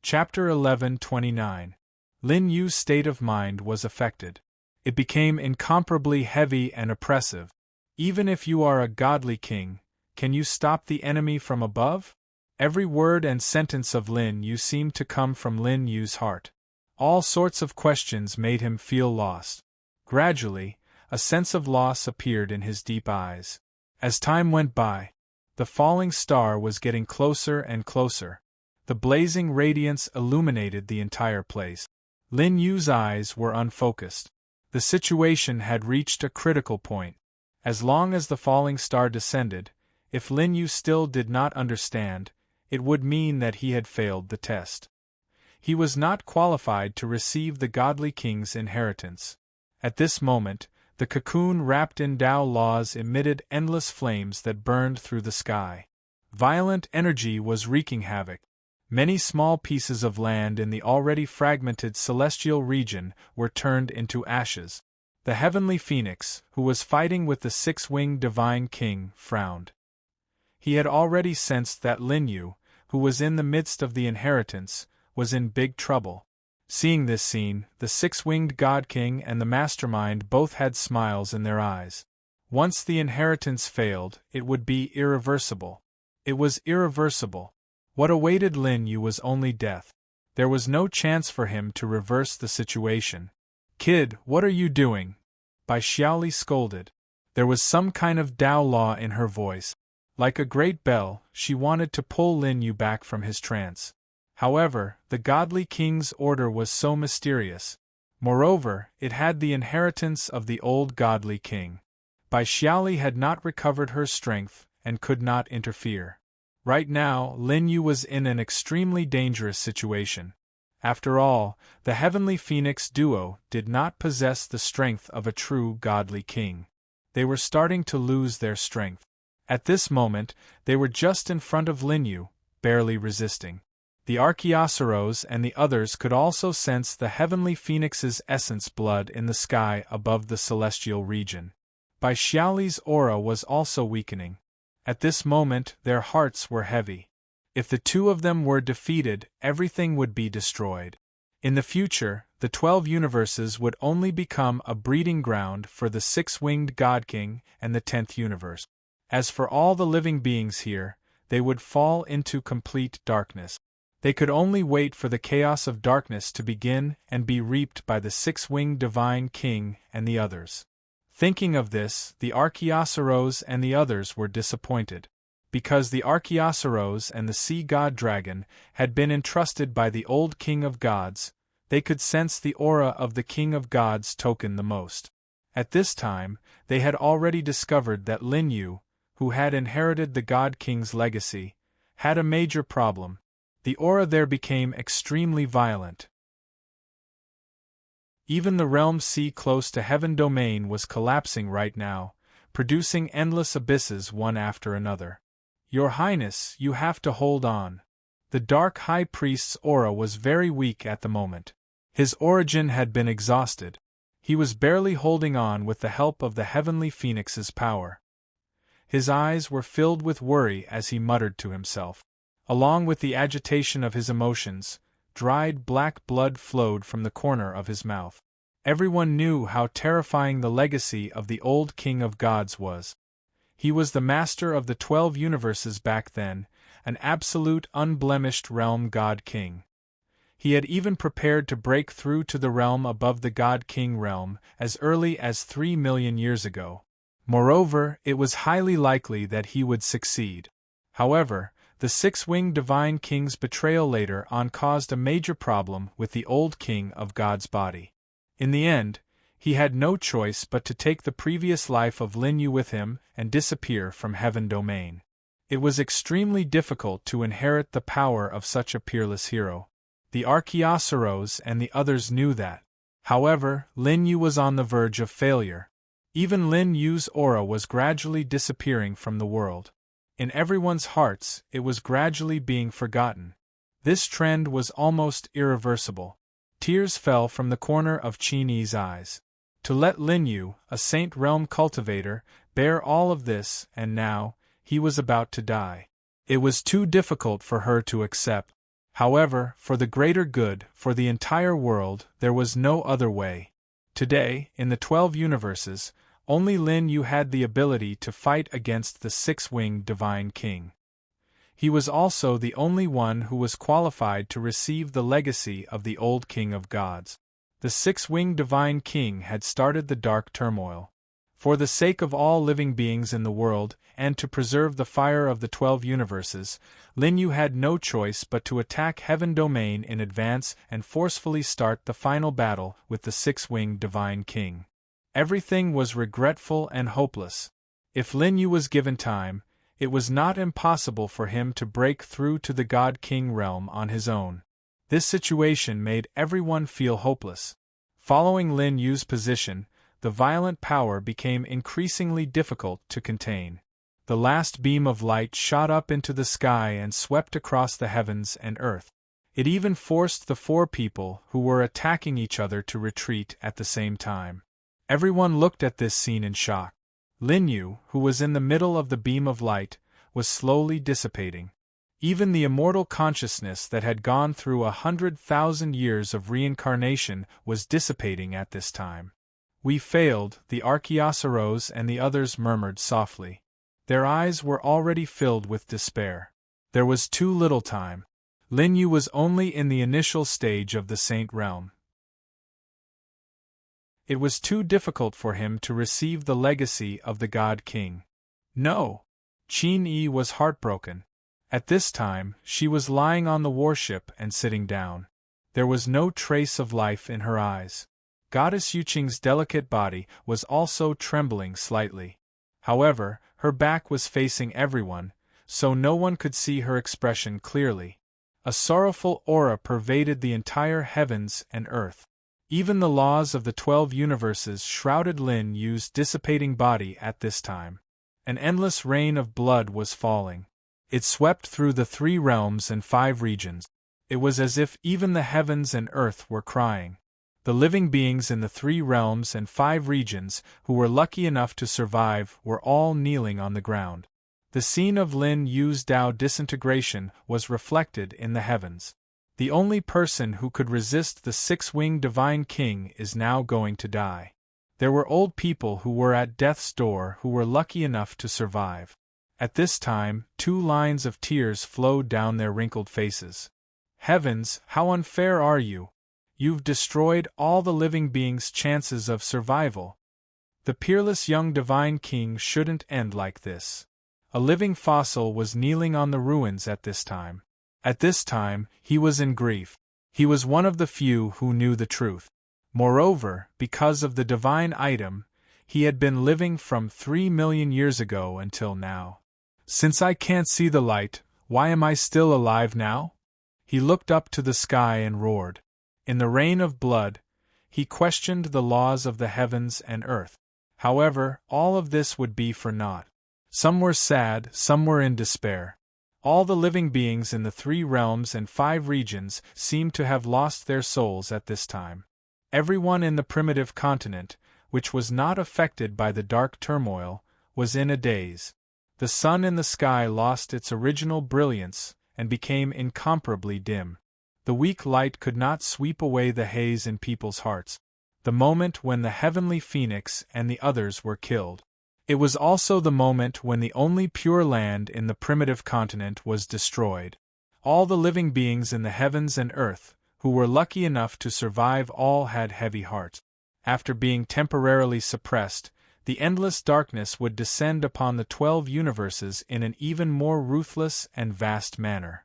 Chapter 11:29. Lin Yu's state of mind was affected. It became incomparably heavy and oppressive. Even if you are a godly king, can you stop the enemy from above? Every word and sentence of Lin Yu seemed to come from Lin Yu's heart. All sorts of questions made him feel lost. Gradually, a sense of loss appeared in his deep eyes. As time went by, the falling star was getting closer and closer. The blazing radiance illuminated the entire place. Lin Yu's eyes were unfocused. The situation had reached a critical point. As long as the falling star descended, if Lin Yu still did not understand, it would mean that he had failed the test. He was not qualified to receive the godly king's inheritance. At this moment, the cocoon wrapped in Tao laws emitted endless flames that burned through the sky. Violent energy was wreaking havoc. Many small pieces of land in the already fragmented celestial region were turned into ashes. The heavenly phoenix, who was fighting with the 6-winged divine king, frowned. He had already sensed that Lin Yu, who was in the midst of the inheritance, was in big trouble. Seeing this scene, the 6-winged God King and the mastermind both had smiles in their eyes. Once the inheritance failed, it would be irreversible. It was irreversible. What awaited Lin Yu was only death. There was no chance for him to reverse the situation. "Kid, what are you doing?" Bai Xiaoli scolded. There was some kind of Tao law in her voice. Like a great bell, she wanted to pull Lin Yu back from his trance. However, the godly king's order was so mysterious. Moreover, it had the inheritance of the old godly king. Bai Xiaoli had not recovered her strength and could not interfere. Right now, Lin Yu was in an extremely dangerous situation. After all, the heavenly phoenix duo did not possess the strength of a true godly king. They were starting to lose their strength. At this moment, they were just in front of Lin Yu, barely resisting. The Archaeosaurus and the others could also sense the heavenly phoenix's essence blood in the sky above the celestial region. Bai Xiaoli's aura was also weakening. At this moment, their hearts were heavy. If the 2 of them were defeated, everything would be destroyed. In the future, the 12 universes would only become a breeding ground for the 6-winged God King and the 10th universe. As for all the living beings here, they would fall into complete darkness. They could only wait for the chaos of darkness to begin and be reaped by the 6-winged divine king and the others. Thinking of this, the Archaeosaurus and the others were disappointed. Because the Archaeosaurus and the sea god dragon had been entrusted by the old king of gods, they could sense the aura of the king of gods token the most. At this time, they had already discovered that Lin Yu, who had inherited the god king's legacy, had a major problem. The aura there became extremely violent. Even the realm sea close to heaven domain was collapsing right now, producing endless abysses one after another. "Your Highness, you have to hold on." The dark high priest's aura was very weak at the moment. His origin had been exhausted. He was barely holding on with the help of the heavenly phoenix's power. His eyes were filled with worry as he muttered to himself. Along with the agitation of his emotions, dried black blood flowed from the corner of his mouth. Everyone knew how terrifying the legacy of the old King of Gods was. He was the master of the 12 universes back then, an absolute unblemished realm god king. He had even prepared to break through to the realm above the god king realm as early as 3 million years ago. Moreover, it was highly likely that he would succeed. However, the 6-winged divine king's betrayal later on caused a major problem with the old king of God's body. In the end, He had no choice but to take the previous life of Lin Yu with him and disappear from Heaven Domain. It was extremely difficult to inherit the power of such a peerless hero. The Archaeosaurus and the others knew that. However, Lin Yu was on the verge of failure. Even Lin Yu's aura was gradually disappearing from the world. In everyone's hearts, it was gradually being forgotten. This trend was almost irreversible. Tears fell from the corner of Qin Yi's eyes. To let Lin Yu, a Saint Realm cultivator, bear all of this, and now, he was about to die. It was too difficult for her to accept. However, for the greater good, for the entire world, there was no other way. Today, in the 12 universes, only Lin Yu had the ability to fight against the six-winged Divine King. He was also the only one who was qualified to receive the legacy of the old King of Gods. The six-winged Divine King had started the dark turmoil. For the sake of all living beings in the world, and to preserve the fire of the 12 universes, Lin Yu had no choice but to attack Heaven Domain in advance and forcefully start the final battle with the six-winged Divine King. Everything was regretful and hopeless. If Lin Yu was given time, it was not impossible for him to break through to the God King realm on his own. This situation made everyone feel hopeless. Following Lin Yu's position, the violent power became increasingly difficult to contain. The last beam of light shot up into the sky and swept across the heavens and earth. It even forced the four people who were attacking each other to retreat at the same time. Everyone looked at this scene in shock. Lin Yu, who was in the middle of the beam of light, was slowly dissipating. Even the immortal consciousness that had gone through 100,000 years of reincarnation was dissipating at this time. "We failed," the Archaeosaurus and the others murmured softly. Their eyes were already filled with despair. There was too little time. Lin Yu was only in the initial stage of the Saint Realm. It was too difficult for him to receive the legacy of the God King. No! Qin Yi was heartbroken. At this time, she was lying on the warship and sitting down. There was no trace of life in her eyes. Goddess Yuqing's delicate body was also trembling slightly. However, her back was facing everyone, so no one could see her expression clearly. A sorrowful aura pervaded the entire heavens and earth. Even the laws of the 12 universes shrouded Lin Yu's dissipating body at this time. An endless rain of blood was falling. It swept through the 3 realms and 5 regions. It was as if even the heavens and earth were crying. The living beings in the 3 realms and 5 regions, who were lucky enough to survive, were all kneeling on the ground. The scene of Lin Yu's Dao disintegration was reflected in the heavens. The only person who could resist the six-winged Divine King is now going to die. There were old people who were at death's door who were lucky enough to survive. At this time, 2 lines of tears flowed down their wrinkled faces. Heavens, how unfair are you! You've destroyed all the living beings' chances of survival. The peerless young Divine King shouldn't end like this. A living fossil was kneeling on the ruins at this time. At this time, he was in grief. He was one of the few who knew the truth. Moreover, because of the divine item, he had been living from 3 million years ago until now. Since I can't see the light, why am I still alive now? He looked up to the sky and roared. In the rain of blood, he questioned the laws of the heavens and earth. However, all of this would be for naught. Some were sad, some were in despair. All the living beings in the 3 realms and 5 regions seemed to have lost their souls at this time. Everyone in the primitive continent, which was not affected by the dark turmoil, was in a daze. The sun in the sky lost its original brilliance and became incomparably dim. The weak light could not sweep away the haze in people's hearts. The moment when the heavenly phoenix and the others were killed. It was also the moment when the only pure land in the primitive continent was destroyed. All the living beings in the heavens and earth, who were lucky enough to survive, all had heavy hearts. After being temporarily suppressed, the endless darkness would descend upon the 12 universes in an even more ruthless and vast manner.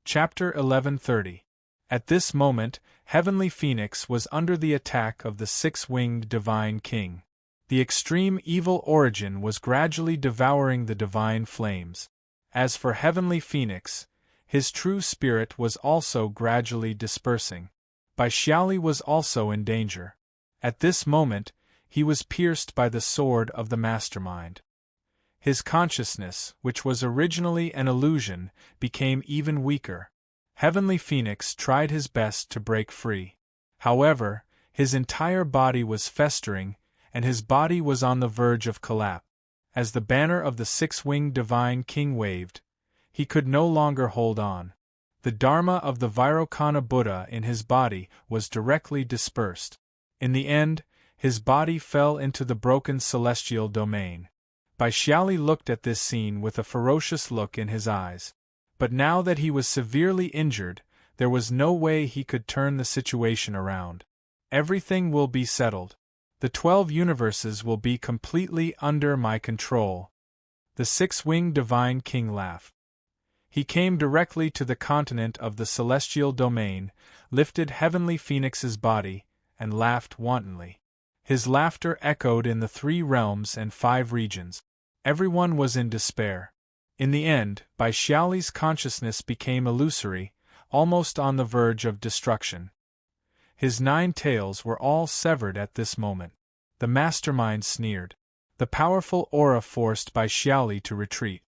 Chapter 1130. At this moment, Heavenly Phoenix was under the attack of the six-winged Divine King. The extreme evil origin was gradually devouring the divine flames. As for Heavenly Phoenix, his true spirit was also gradually dispersing. Bai Xiaoli was also in danger. At this moment, he was pierced by the sword of the mastermind. His consciousness, which was originally an illusion, became even weaker. Heavenly Phoenix tried his best to break free. However, his entire body was festering, and his body was on the verge of collapse. As the banner of the six-winged Divine King waved, he could no longer hold on. The Dharma of the Vairocana Buddha in his body was directly dispersed. In the end, his body fell into the broken celestial domain. Bai Xiaoli looked at this scene with a ferocious look in his eyes. But now that he was severely injured, there was no way he could turn the situation around. Everything will be settled. The 12 universes will be completely under my control. The six-winged Divine King laughed. He came directly to the continent of the celestial domain, lifted Heavenly Phoenix's body, and laughed wantonly. His laughter echoed in the 3 realms and 5 regions. Everyone was in despair. In the end, Bai Xiaoli's consciousness became illusory, almost on the verge of destruction. His 9 tails were all severed at this moment. The mastermind sneered. The powerful aura forced Bai Xiaoli to retreat.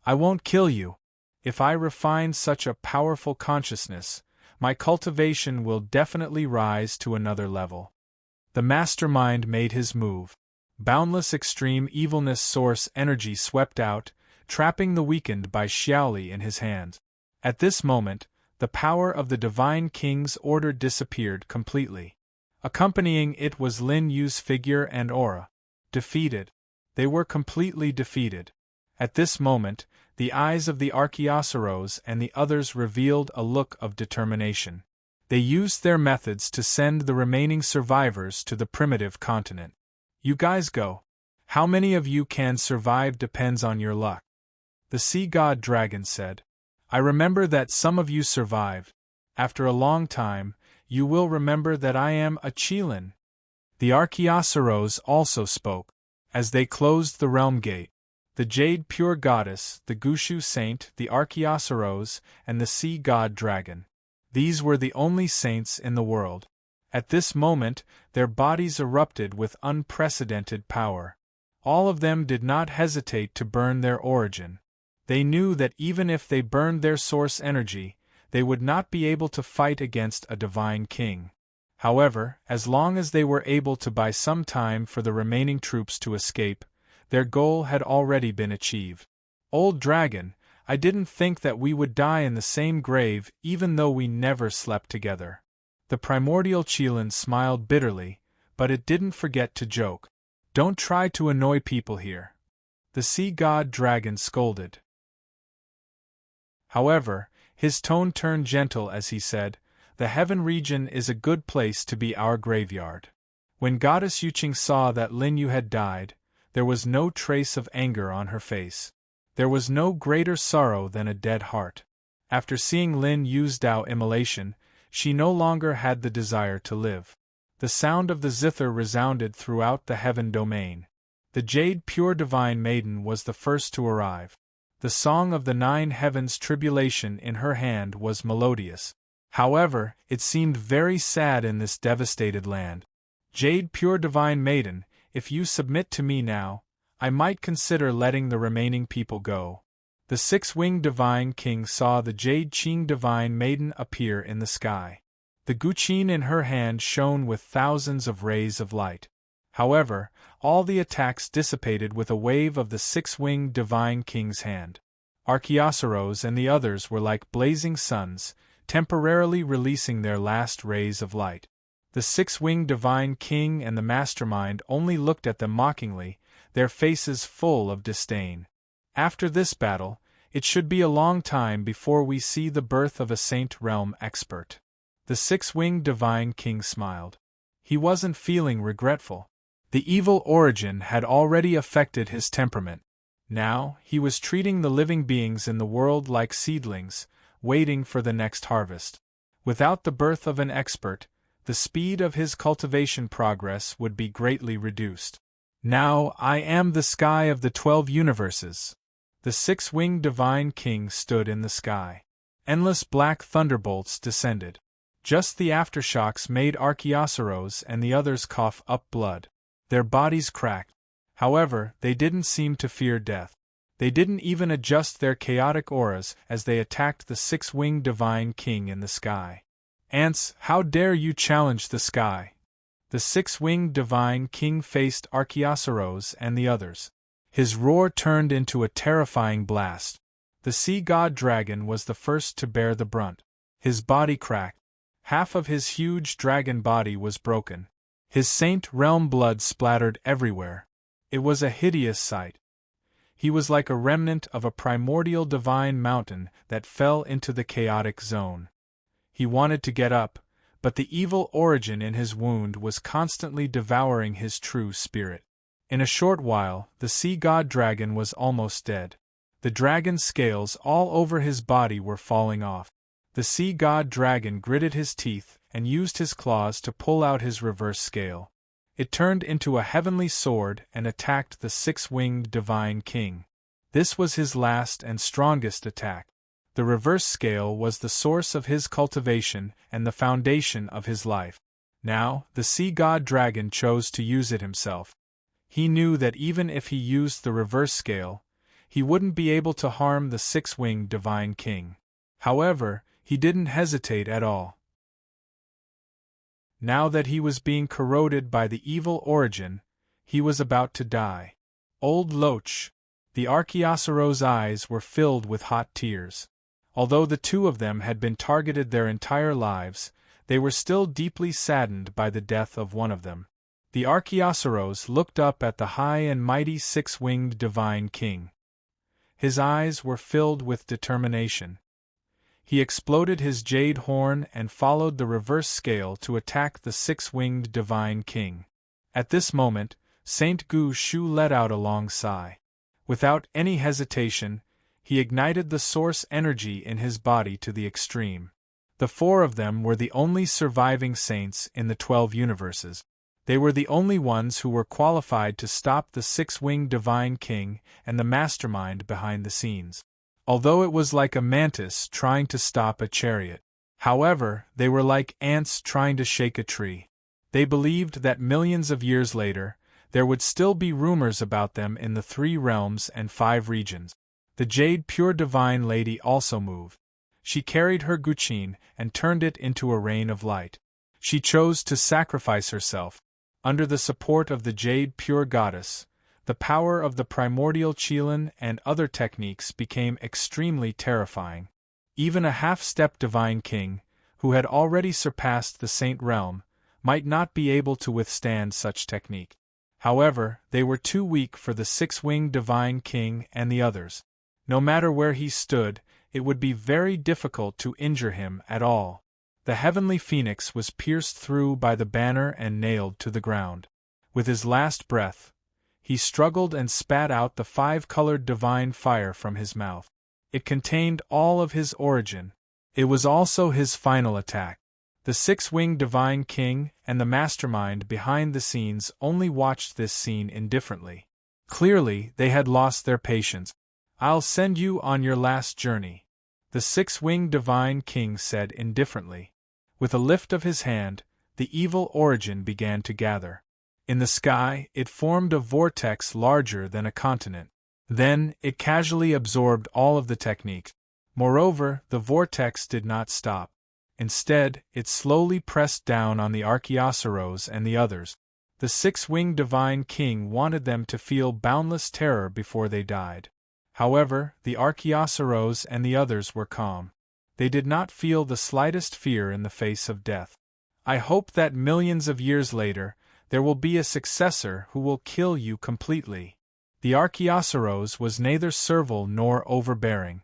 I won't kill you. If I refine such a powerful consciousness, my cultivation will definitely rise to another level. The mastermind made his move. Boundless extreme evilness source energy swept out, trapping the weakened Bai Xiaoli in his hands. At this moment, the power of the Divine King's order disappeared completely. Accompanying it was Lin Yu's figure and aura. Defeated. They were completely defeated. At this moment, the eyes of the Archaeosaurus and the others revealed a look of determination. They used their methods to send the remaining survivors to the primitive continent. You guys go. How many of you can survive depends on your luck. The sea god dragon said. I remember that some of you survived. After a long time, you will remember that I am a Qilin. The Archaeosaurus also spoke. As they closed the realm gate, the Jade Pure Goddess, the Gushu Saint, the Archaeosaurus, and the Sea God Dragon. These were the only saints in the world. At this moment, their bodies erupted with unprecedented power. All of them did not hesitate to burn their origin. They knew that even if they burned their source energy, they would not be able to fight against a divine king. However, as long as they were able to buy some time for the remaining troops to escape, their goal had already been achieved. Old dragon, I didn't think that we would die in the same grave even though we never slept together. The primordial Qilin smiled bitterly, but it didn't forget to joke. Don't try to annoy people here. The sea god dragon scolded. However, his tone turned gentle as he said, the heaven region is a good place to be our graveyard. When Goddess Yuqing saw that Lin Yu had died, there was no trace of anger on her face. There was no greater sorrow than a dead heart. After seeing Lin Yu's Dao immolation, she no longer had the desire to live. The sound of the zither resounded throughout the heaven domain. The Jade Pure Divine Maiden was the first to arrive. The song of the 9 heavens' tribulation in her hand was melodious. However, it seemed very sad in this devastated land. Jade Pure Divine Maiden, if you submit to me now, I might consider letting the remaining people go. The 6-winged Divine King saw the Jade Qing Divine Maiden appear in the sky. The Guqin in her hand shone with thousands of rays of light. However, all the attacks dissipated with a wave of the 6-winged Divine King's hand. Archaeosaurus and the others were like blazing suns, temporarily releasing their last rays of light. The 6-winged Divine King and the Mastermind only looked at them mockingly, their faces full of disdain. After this battle, it should be a long time before we see the birth of a Saint Realm expert. The 6-winged Divine King smiled. He wasn't feeling regretful. The evil origin had already affected his temperament. Now, he was treating the living beings in the world like seedlings, waiting for the next harvest. Without the birth of an expert, the speed of his cultivation progress would be greatly reduced. Now I am the sky of the 12 universes. The six-winged divine king stood in the sky. Endless black thunderbolts descended. Just the aftershocks made Archaeosaurus and the others cough up blood. Their bodies cracked. However, they didn't seem to fear death. They didn't even adjust their chaotic auras as they attacked the six-winged divine king in the sky. Ants, how dare you challenge the sky? The six-winged divine king faced Archaeosaurus and the others. His roar turned into a terrifying blast. The sea god dragon was the first to bear the brunt. His body cracked. Half of his huge dragon body was broken. His saint realm blood splattered everywhere. It was a hideous sight. He was like a remnant of a primordial divine mountain that fell into the chaotic zone. He wanted to get up, but the evil origin in his wound was constantly devouring his true spirit. In a short while, the sea god dragon was almost dead. The dragon's scales all over his body were falling off. The sea god dragon gritted his teeth and used his claws to pull out his reverse scale. It turned into a heavenly sword and attacked the six-winged divine king. This was his last and strongest attack. The reverse scale was the source of his cultivation and the foundation of his life. Now, the sea god dragon chose to use it himself. He knew that even if he used the reverse scale, he wouldn't be able to harm the six-winged divine king. However, he didn't hesitate at all. Now that he was being corroded by the evil origin, he was about to die. Old Loach! The Archaeosaurus' eyes were filled with hot tears. Although the two of them had been targeted their entire lives, they were still deeply saddened by the death of one of them. The Archaeosaurus looked up at the high and mighty six-winged divine king. His eyes were filled with determination. He exploded his jade horn and followed the reverse scale to attack the six-winged divine king. At this moment, Saint Gu Shu let out a long sigh. Without any hesitation, he ignited the source energy in his body to the extreme. The four of them were the only surviving saints in the 12 universes. They were the only ones who were qualified to stop the six-winged divine king and the mastermind behind the scenes. Although it was like a mantis trying to stop a chariot. However, they were like ants trying to shake a tree. They believed that millions of years later, there would still be rumors about them in the 3 realms and 5 regions. The Jade Pure Divine Lady also moved. She carried her guqin and turned it into a rain of light. She chose to sacrifice herself. Under the support of the Jade Pure Goddess, the power of the primordial qilin and other techniques became extremely terrifying. Even a half-step divine king, who had already surpassed the saint realm, might not be able to withstand such technique. However, they were too weak for the six-winged divine king and the others. No matter where he stood, it would be very difficult to injure him at all. The heavenly phoenix was pierced through by the banner and nailed to the ground. With his last breath, he struggled and spat out the 5-colored divine fire from his mouth. It contained all of his origin. It was also his final attack. The six-winged divine king and the mastermind behind the scenes only watched this scene indifferently. Clearly, they had lost their patience. "I'll send you on your last journey," the six-winged divine king said indifferently. With a lift of his hand, the evil origin began to gather. In the sky, it formed a vortex larger than a continent. Then, it casually absorbed all of the techniques. Moreover, the vortex did not stop. Instead, it slowly pressed down on the Archaeosaurus and the others. The six-winged divine king wanted them to feel boundless terror before they died. However, the Archaeosaurus and the others were calm. They did not feel the slightest fear in the face of death. "I hope that millions of years later, there will be a successor who will kill you completely." The Archaeosaurus was neither servile nor overbearing.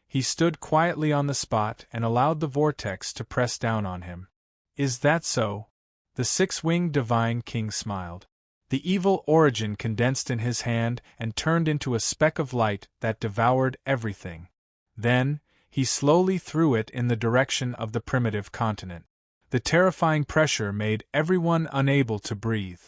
He stood quietly on the spot and allowed the vortex to press down on him. "Is that so?" The six-winged divine king smiled. The evil origin condensed in his hand and turned into a speck of light that devoured everything. Then, He slowly threw it in the direction of the primitive continent. The terrifying pressure made everyone unable to breathe.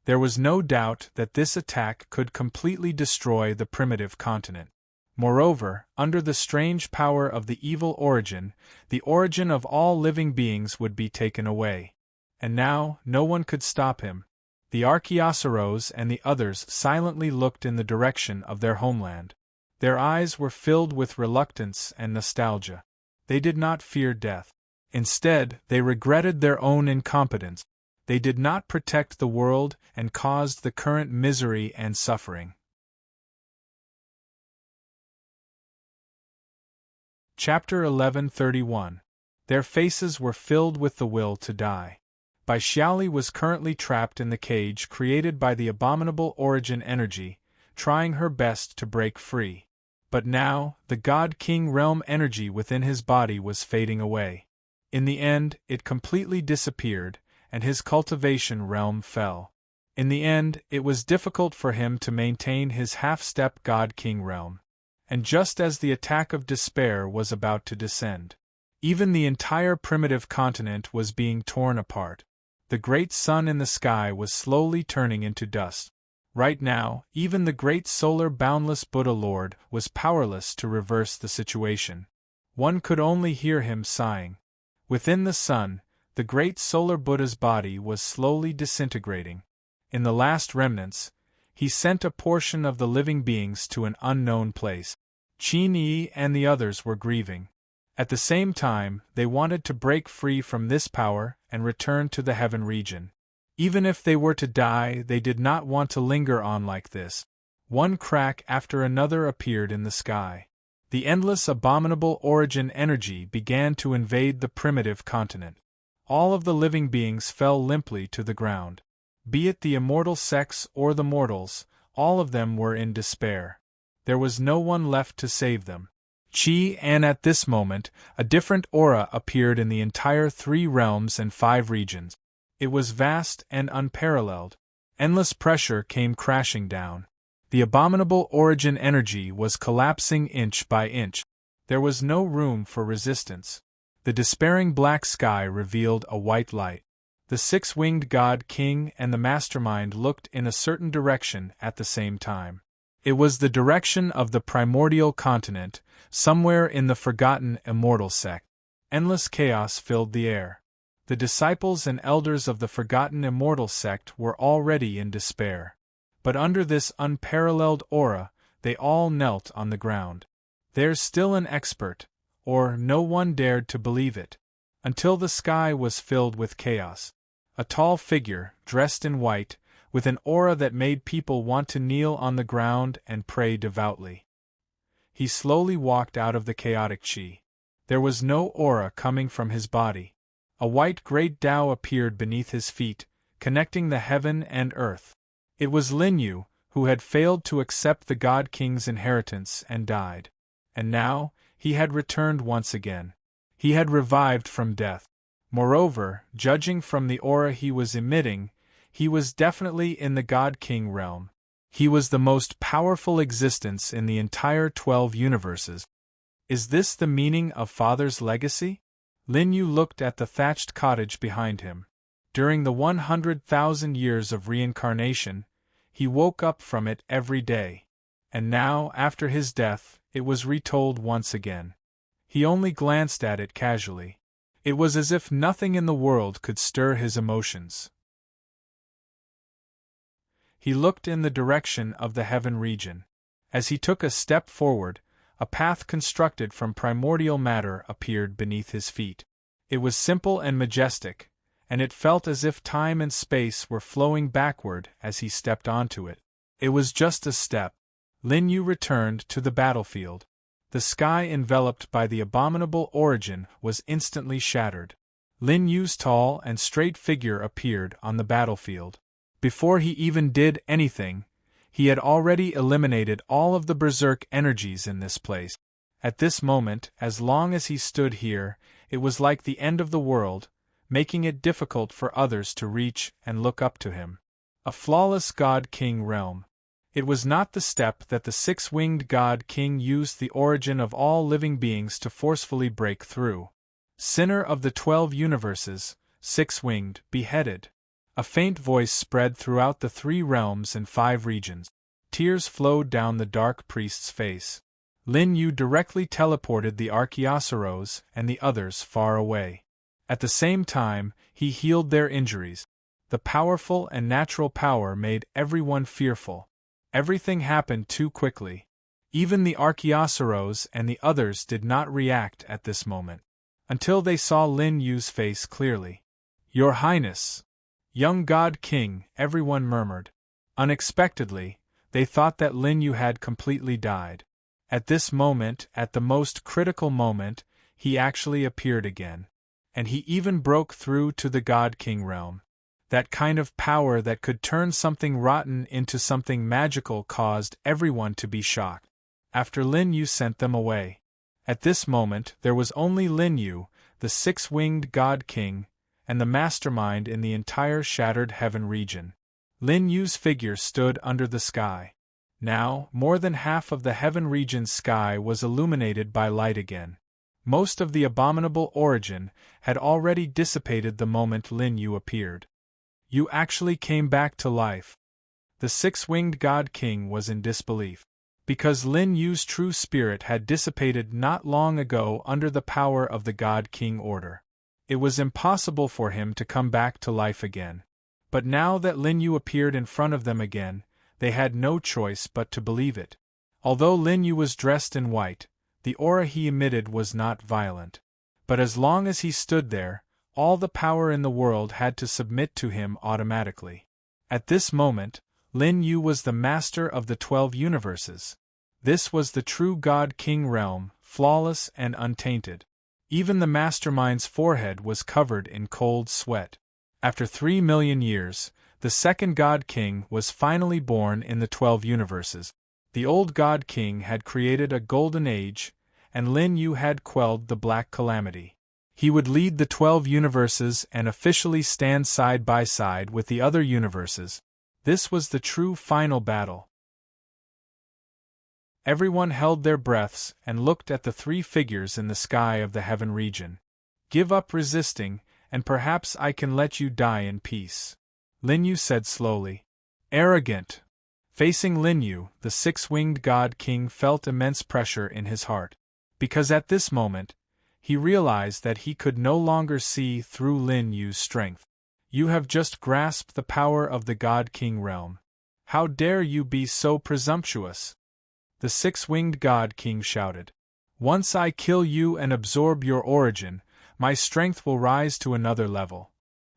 There was no doubt that this attack could completely destroy the primitive continent. Moreover, under the strange power of the evil origin, the origin of all living beings would be taken away. And now, no one could stop him. The Archaeosaurs and the others silently looked in the direction of their homeland. Their eyes were filled with reluctance and nostalgia. They did not fear death. Instead, they regretted their own incompetence. They did not protect the world and caused the current misery and suffering. Chapter 11:31. Their faces were filled with the will to die. Bai Xiaoli was currently trapped in the cage created by the abominable origin energy, trying her best to break free. But now, the God King realm energy within his body was fading away. In the end, it completely disappeared, and his cultivation realm fell. In the end, it was difficult for him to maintain his half-step God King realm. And just as the attack of despair was about to descend, even the entire primitive continent was being torn apart. The great sun in the sky was slowly turning into dust. Right now, even the great solar boundless Buddha Lord was powerless to reverse the situation. One could only hear him sighing. Within the sun, the great solar Buddha's body was slowly disintegrating. In the last remnants, he sent a portion of the living beings to an unknown place. Qin Yi and the others were grieving. At the same time, they wanted to break free from this power and return to the heaven region. Even if they were to die, they did not want to linger on like this. One crack after another appeared in the sky. The endless abominable origin energy began to invade the primitive continent. All of the living beings fell limply to the ground. Be it the immortal sex or the mortals, all of them were in despair. There was no one left to save them. And at this moment, a different aura appeared in the entire 3 realms and 5 regions. It was vast and unparalleled. Endless pressure came crashing down. The abominable origin energy was collapsing inch by inch. There was no room for resistance. The despairing black sky revealed a white light. The 6-winged God King and the Mastermind looked in a certain direction at the same time. It was the direction of the primordial continent, somewhere in the forgotten immortal sect. Endless chaos filled the air. The disciples and elders of the forgotten immortal sect were already in despair. But under this unparalleled aura, they all knelt on the ground. There's still an expert, or no one dared to believe it. Until the sky was filled with chaos. A tall figure, dressed in white, with an aura that made people want to kneel on the ground and pray devoutly. He slowly walked out of the chaotic chi. There was no aura coming from his body. A white great Tao appeared beneath his feet, connecting the heaven and earth. It was Lin Yu, who had failed to accept the God King's inheritance and died. And now, he had returned once again. He had revived from death. Moreover, judging from the aura he was emitting, he was definitely in the God King realm. He was the most powerful existence in the entire 12 universes. Is this the meaning of Father's legacy? Lin Yu looked at the thatched cottage behind him. During the 100,000 years of reincarnation, he woke up from it every day. And now, after his death, it was retold once again. He only glanced at it casually. It was as if nothing in the world could stir his emotions. He looked in the direction of the heaven region. As he took a step forward, a path constructed from primordial matter appeared beneath his feet. It was simple and majestic, and it felt as if time and space were flowing backward as he stepped onto it. It was just a step. Lin Yu returned to the battlefield. The sky enveloped by the abominable origin was instantly shattered. Lin Yu's tall and straight figure appeared on the battlefield. Before he even did anything, he had already eliminated all of the berserk energies in this place. At this moment, as long as he stood here, it was like the end of the world, making it difficult for others to reach and look up to him. A flawless God King realm. It was not the step that the six-winged god king used the origin of all living beings to forcefully break through. Sinner of the 12 universes, six-winged, beheaded. A faint voice spread throughout the 3 realms and 5 regions. Tears flowed down the dark priest's face. Lin Yu directly teleported the Archaeosaurus and the others far away. At the same time, he healed their injuries. The powerful and natural power made everyone fearful. Everything happened too quickly. Even the Archaeosaurus and the others did not react at this moment, until they saw Lin Yu's face clearly. "Your Highness! Young God King," everyone murmured. Unexpectedly, they thought that Lin Yu had completely died. At this moment, at the most critical moment, he actually appeared again. And he even broke through to the God King realm. That kind of power that could turn something rotten into something magical caused everyone to be shocked. After Lin Yu sent them away. At this moment, there was only Lin Yu, the six-winged God King, and the mastermind in the entire Shattered Heaven region. Lin Yu's figure stood under the sky. Now, more than half of the Heaven region's sky was illuminated by light again. Most of the abominable origin had already dissipated the moment Lin Yu appeared. "You actually came back to life." The six-winged God King was in disbelief. Because Lin Yu's true spirit had dissipated not long ago under the power of the God King order. It was impossible for him to come back to life again. But now that Lin Yu appeared in front of them again, they had no choice but to believe it. Although Lin Yu was dressed in white, the aura he emitted was not violent. But as long as he stood there, all the power in the world had to submit to him automatically. At this moment, Lin Yu was the master of the 12 universes. This was the true God King realm, flawless and untainted. Even the mastermind's forehead was covered in cold sweat. After 3 million years, the second God King was finally born in the 12 universes. The old God King had created a golden age, and Lin Yu had quelled the black calamity. He would lead the 12 universes and officially stand side by side with the other universes. This was the true final battle. Everyone held their breaths and looked at the 3 figures in the sky of the Heaven region. "Give up resisting, and perhaps I can let you die in peace," Lin Yu said slowly. "Arrogant." Facing Lin Yu, the six-winged God King felt immense pressure in his heart. Because at this moment, he realized that he could no longer see through Lin Yu's strength. "You have just grasped the power of the God King realm. How dare you be so presumptuous?" The six-winged God King shouted. "Once I kill you and absorb your origin, my strength will rise to another level."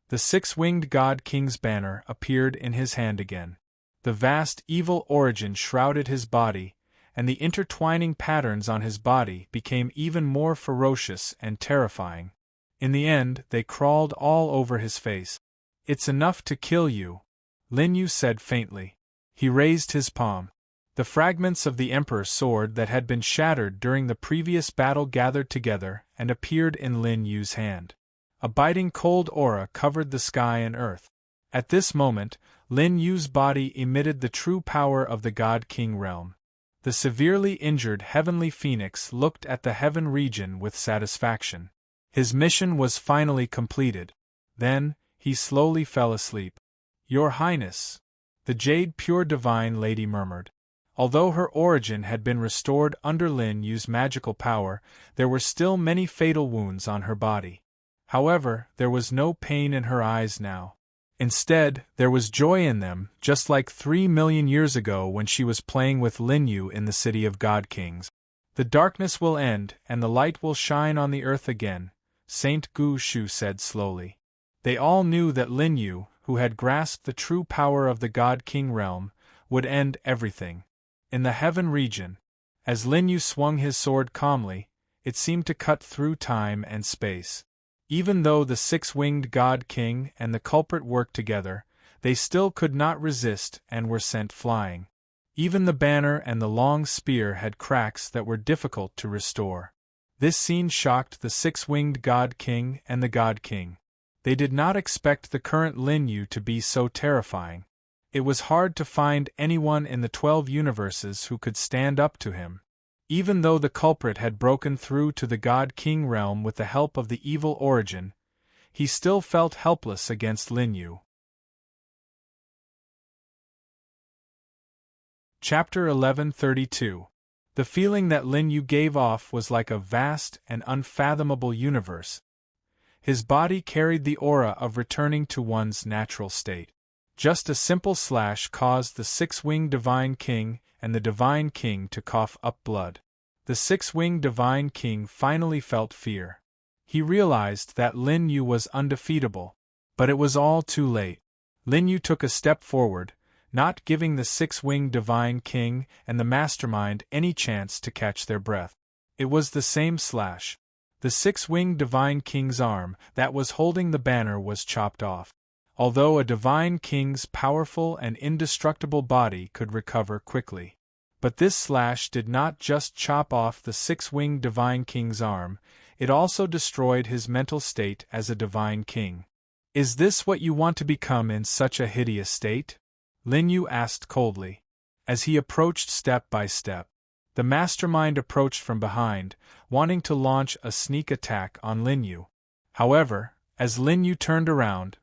The six-winged God King's banner appeared in his hand again. The vast evil origin shrouded his body, and the intertwining patterns on his body became even more ferocious and terrifying. In the end, they crawled all over his face. "It's enough to kill you," Lin Yu said faintly. He raised his palm. The fragments of the Emperor's sword that had been shattered during the previous battle gathered together and appeared in Lin Yu's hand. A biting cold aura covered the sky and earth. At this moment, Lin Yu's body emitted the true power of the God King realm. The severely injured heavenly phoenix looked at the Heaven region with satisfaction. His mission was finally completed. Then, he slowly fell asleep. "Your Highness," the Jade Pure Divine Lady murmured. Although her origin had been restored under Lin Yu's magical power, there were still many fatal wounds on her body. However, there was no pain in her eyes now. Instead, there was joy in them, just like 3 million years ago when she was playing with Lin Yu in the City of God Kings. "The darkness will end, and the light will shine on the earth again," Saint Gu Shu said slowly. They all knew that Lin Yu, who had grasped the true power of the God King realm, would end everything. In the Heaven region, as Lin Yu swung his sword calmly, it seemed to cut through time and space. Even though the six-winged God King and the culprit worked together, they still could not resist and were sent flying. Even the banner and the long spear had cracks that were difficult to restore. This scene shocked the six-winged God King and the God King. They did not expect the current Lin Yu to be so terrifying. It was hard to find anyone in the 12 universes who could stand up to him. Even though the culprit had broken through to the God-King realm with the help of the evil Origin, he still felt helpless against Lin Yu. Chapter 1132. The feeling that Lin Yu gave off was like a vast and unfathomable universe. His body carried the aura of returning to one's natural state. Just a simple slash caused the six-winged Divine King and the Divine King to cough up blood. The six-winged Divine King finally felt fear. He realized that Lin Yu was undefeatable, but it was all too late. Lin Yu took a step forward, not giving the six-winged Divine King and the Mastermind any chance to catch their breath. It was the same slash. The six-winged Divine King's arm that was holding the banner was chopped off. Although a Divine King's powerful and indestructible body could recover quickly. But this slash did not just chop off the six-winged Divine King's arm, it also destroyed his mental state as a Divine King. "Is this what you want to become in such a hideous state?" Lin Yu asked coldly. As he approached step by step, the Mastermind approached from behind, wanting to launch a sneak attack on Lin Yu. However, as Lin Yu turned around,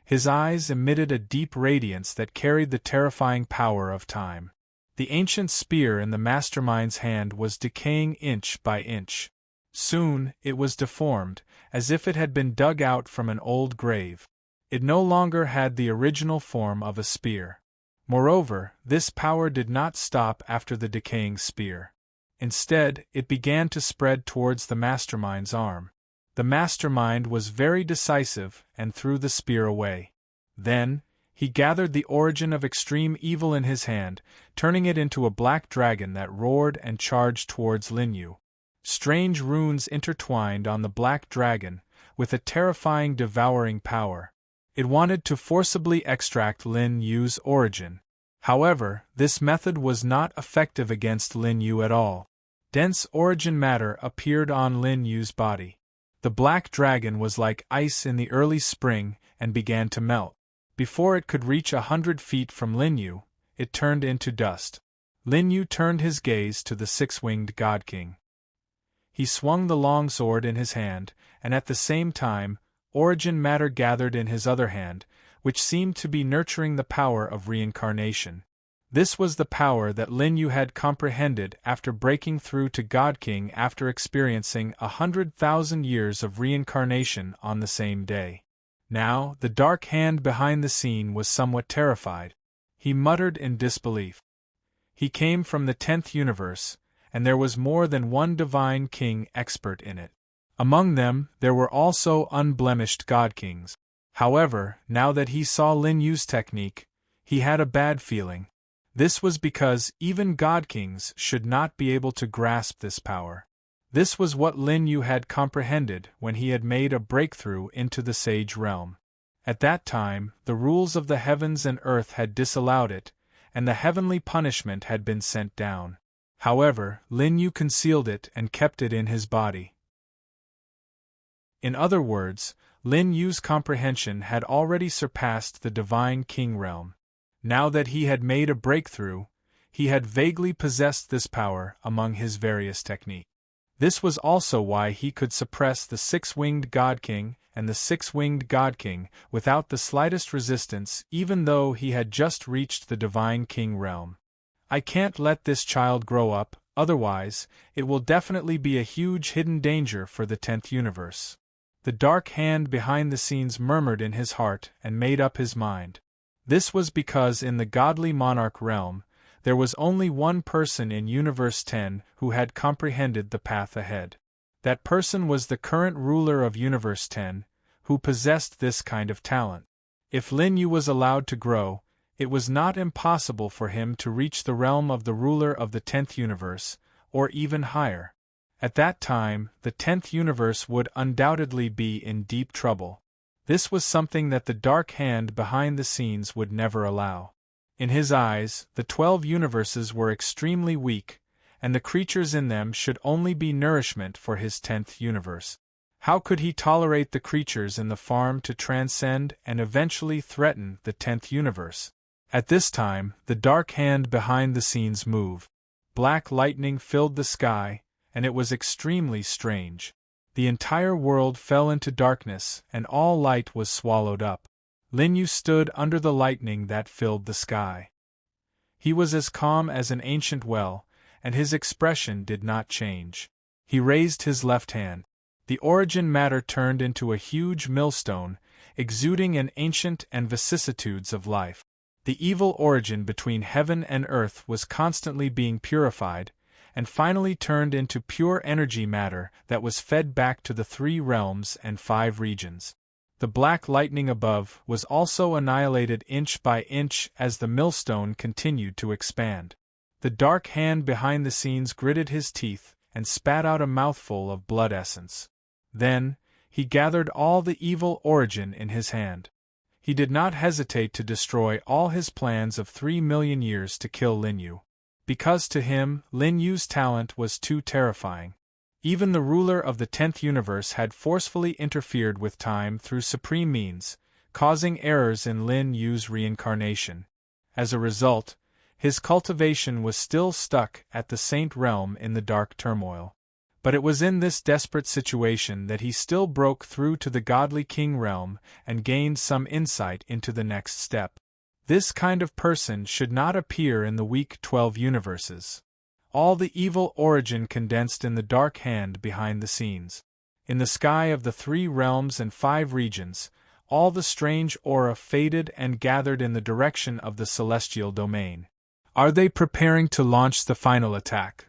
his eyes emitted a deep radiance that carried the terrifying power of time. The ancient spear in the Mastermind's hand was decaying inch by inch. Soon, it was deformed, as if it had been dug out from an old grave. It no longer had the original form of a spear. Moreover, this power did not stop after the decaying spear. Instead, it began to spread towards the Mastermind's arm. The Mastermind was very decisive and threw the spear away. Then, he gathered the origin of extreme evil in his hand, turning it into a black dragon that roared and charged towards Lin Yu. Strange runes intertwined on the black dragon, with a terrifying devouring power. It wanted to forcibly extract Lin Yu's origin. However, this method was not effective against Lin Yu at all. Dense origin matter appeared on Lin Yu's body. The black dragon was like ice in the early spring and began to melt. Before it could reach 100 feet from Lin Yu, it turned into dust. Lin Yu turned his gaze to the six-winged God King. He swung the longsword in his hand, and at the same time, origin matter gathered in his other hand, which seemed to be nurturing the power of reincarnation. This was the power that Lin Yu had comprehended after breaking through to God King after experiencing 100,000 years of reincarnation on the same day. Now, the dark hand behind the scene was somewhat terrified. He muttered in disbelief. He came from the 10th universe, and there was more than one Divine King expert in it. Among them, there were also unblemished God Kings. However, now that he saw Lin Yu's technique, he had a bad feeling. This was because even God Kings should not be able to grasp this power. This was what Lin Yu had comprehended when he had made a breakthrough into the Sage realm. At that time, the rules of the heavens and earth had disallowed it, and the heavenly punishment had been sent down. However, Lin Yu concealed it and kept it in his body. In other words, Lin Yu's comprehension had already surpassed the Divine King realm. Now that he had made a breakthrough, he had vaguely possessed this power among his various techniques. This was also why he could suppress the six-winged God King and the six-winged God King without the slightest resistance, even though he had just reached the Divine King realm. "I can't let this child grow up, otherwise, it will definitely be a huge hidden danger for the 10th universe." The dark hand behind the scenes murmured in his heart and made up his mind. This was because in the godly monarch realm, there was only one person in Universe 10 who had comprehended the path ahead. That person was the current ruler of Universe 10, who possessed this kind of talent. If Lin Yu was allowed to grow, it was not impossible for him to reach the realm of the ruler of the 10th universe, or even higher. At that time, the 10th universe would undoubtedly be in deep trouble. This was something that the dark hand behind the scenes would never allow. In his eyes, the 12 universes were extremely weak, and the creatures in them should only be nourishment for his 10th universe. How could he tolerate the creatures in the farm to transcend and eventually threaten the 10th universe? At this time, the dark hand behind the scenes moved. Black lightning filled the sky, and it was extremely strange. The entire world fell into darkness, and all light was swallowed up. Lin Yu stood under the lightning that filled the sky. He was as calm as an ancient well, and his expression did not change. He raised his left hand. The origin matter turned into a huge millstone, exuding an ancient and vicissitudes of life. The evil origin between heaven and earth was constantly being purified, and finally turned into pure energy matter that was fed back to the 3 realms and 5 regions. The black lightning above was also annihilated inch by inch as the millstone continued to expand. The dark hand behind the scenes gritted his teeth and spat out a mouthful of blood essence. Then, he gathered all the evil origin in his hand. He did not hesitate to destroy all his plans of 3 million years to kill Lin Yu. Because to him, Lin Yu's talent was too terrifying. Even the ruler of the 10th universe had forcefully interfered with time through supreme means, causing errors in Lin Yu's reincarnation. As a result, his cultivation was still stuck at the Saint Realm in the dark turmoil. But it was in this desperate situation that he still broke through to the godly king realm and gained some insight into the next step. This kind of person should not appear in the weak 12 universes. All the evil origin condensed in the dark hand behind the scenes. In the sky of the 3 realms and 5 regions, all the strange aura faded and gathered in the direction of the celestial domain. Are they preparing to launch the final attack?